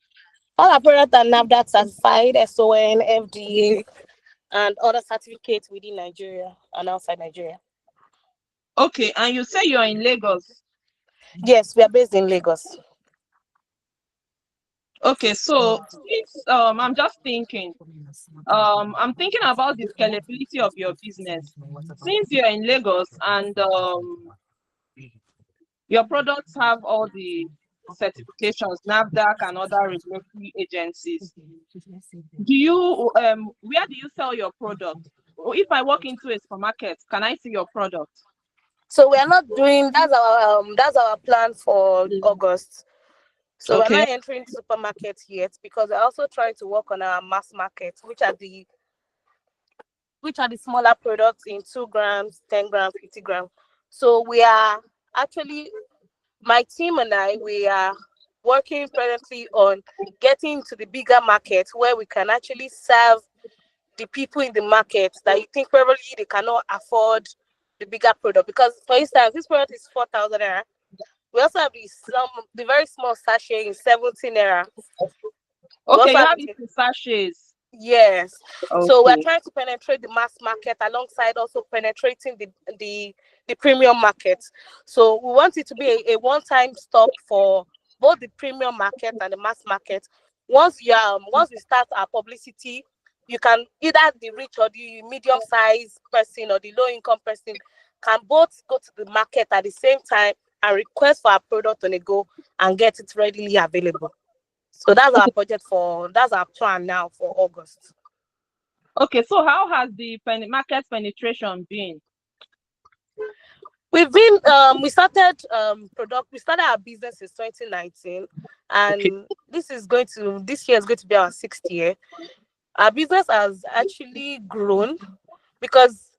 All our products are NAFDAC certified, SON, FDA, and other certificates within Nigeria and outside Nigeria. Okay, and you say you're in Lagos? Yes, we are based in Lagos. Okay, so since I'm just thinking, I'm thinking about the scalability of your business. Since you're in Lagos and your products have all the certifications, NAFDAC and other regulatory agencies, do you where do you sell your product? Or if I walk into a supermarket, can I see your product? So we are not doing that's our plan for August. So we're not entering supermarkets yet because we're also trying to work on our mass market, which are the smaller products in 2 grams, 10 grams, 50 grams. So we are actually, my team and I, we are working presently on getting to the bigger market where we can actually serve the people in the market that you think probably they cannot afford the bigger product. Because for instance, this product is 4,000 naira. We also have the very small sachet in 17 naira. Okay, you have it in sachets. Yes. Okay. So we're trying to penetrate the mass market alongside also penetrating the premium market. So we want it to be a one-time stop for both the premium market and the mass market. Once we start our publicity, you can either the rich or the medium-sized person or the low-income person can both go to the market at the same time and request for our product on a go and get it readily available. So that's our that's our plan now for August. Okay, so how has the market penetration been? We've been we started our business in 2019, and this year is going to be our 6th year. Our business has actually grown because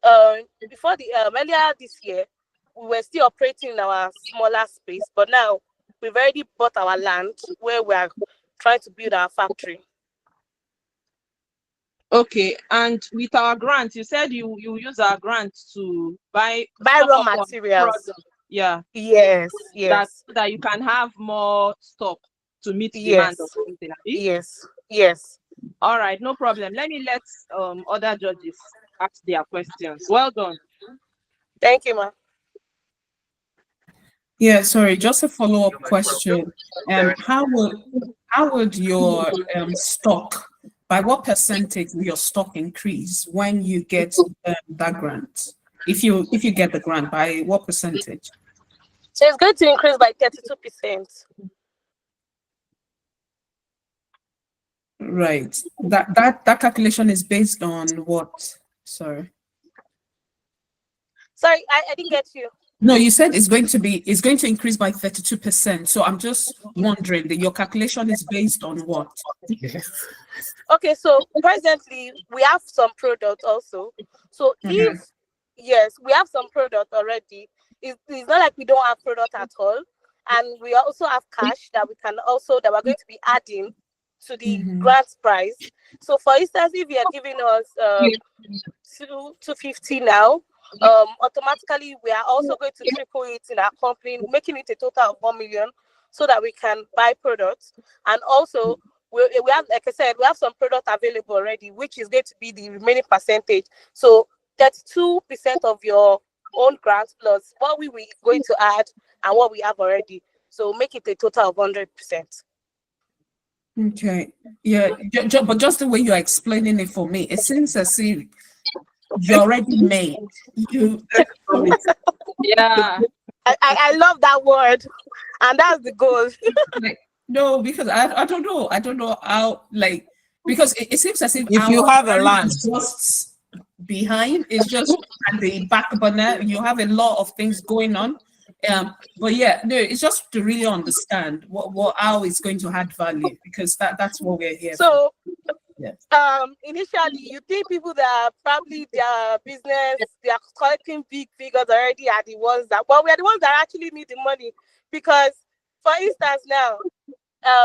before earlier this year we were still operating in our smaller space, but now we've already bought our land where we are trying to build our factory. Okay, and with our grant, you said you use our grant to buy raw materials. Yeah. Yes. That you can have more stock to meet demand of something. Yes. All right, no problem. Let me let other judges ask their questions. Well done. Thank you, ma'am. Yeah, sorry, just a follow-up question. How would your stock, by what percentage will your stock increase when you get that grant? If you get the grant, by what percentage? So it's going to increase by 32%. Right. That calculation is based on what? Sorry. Sorry, I didn't get you. No, you said it's going to increase by 32%. So I'm just wondering that your calculation is based on what? Okay, so presently we have some product also. So if yes, we have some product already. It's not like we don't have product at all. And we also have cash that we're going to be adding to the grant price. So for instance, if you are giving us 250 now, automatically we are also going to triple it in our company, making it a total of 1 million, so that we can buy products. And also we have, like I said, we have some product available already, which is going to be the remaining percentage. So 32% of your own grant plus what we were going to add and what we have already. So make it a total of 100%. Okay. Yeah, but just the way you're explaining it for me, it seems as if you already made. Yeah. I love that word. And that's the goal. No, because I don't know. I don't know how, like, because it seems as if you have a plan land is just behind, it's just at the back burner. You have a lot of things going on. But yeah, no, it's just to really understand how it's going to add value, because that's what we're here so for. Yeah. Initially you think people that probably their business, they are collecting big figures already are the ones that, well, we are the ones that actually need the money. Because for instance now,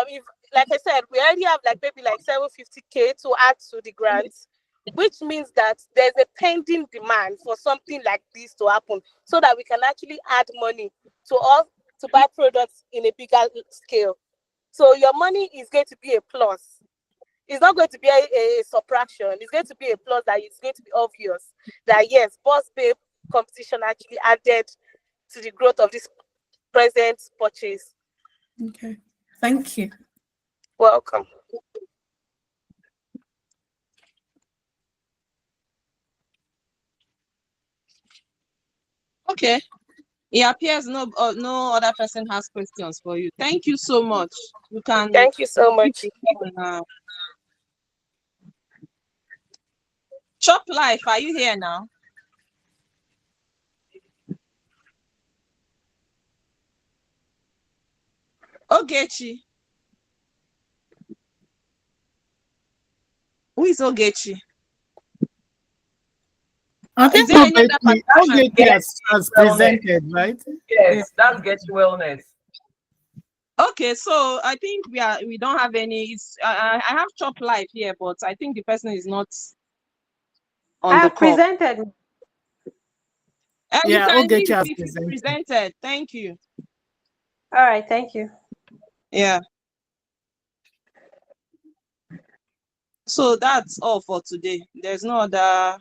if, like I said, we already have like maybe like 750K to add to the grants, which means that there's a pending demand for something like this to happen, so that we can actually add money to us to buy products in a bigger scale. So your money is going to be a plus. It's not going to be a subtraction. It's going to be a plus, that it's going to be obvious that yes, Boss Babe competition actually added to the growth of this present purchase. Okay. Thank you. Welcome. Okay. It appears no other person has questions for you. Thank you so much. You can. Thank you so much. Chop Life, are you here now? Ogechi. Who is Ogechi? I think Ogechi has presented, right? Yes, that's Get Wellness. Okay, so I think we don't have any. I have Chop Life here, but I think the person is not on the call. Presented. You can leave Ogechi has if you presented. Thank you. All right, thank you. Yeah. So that's all for today. There's no other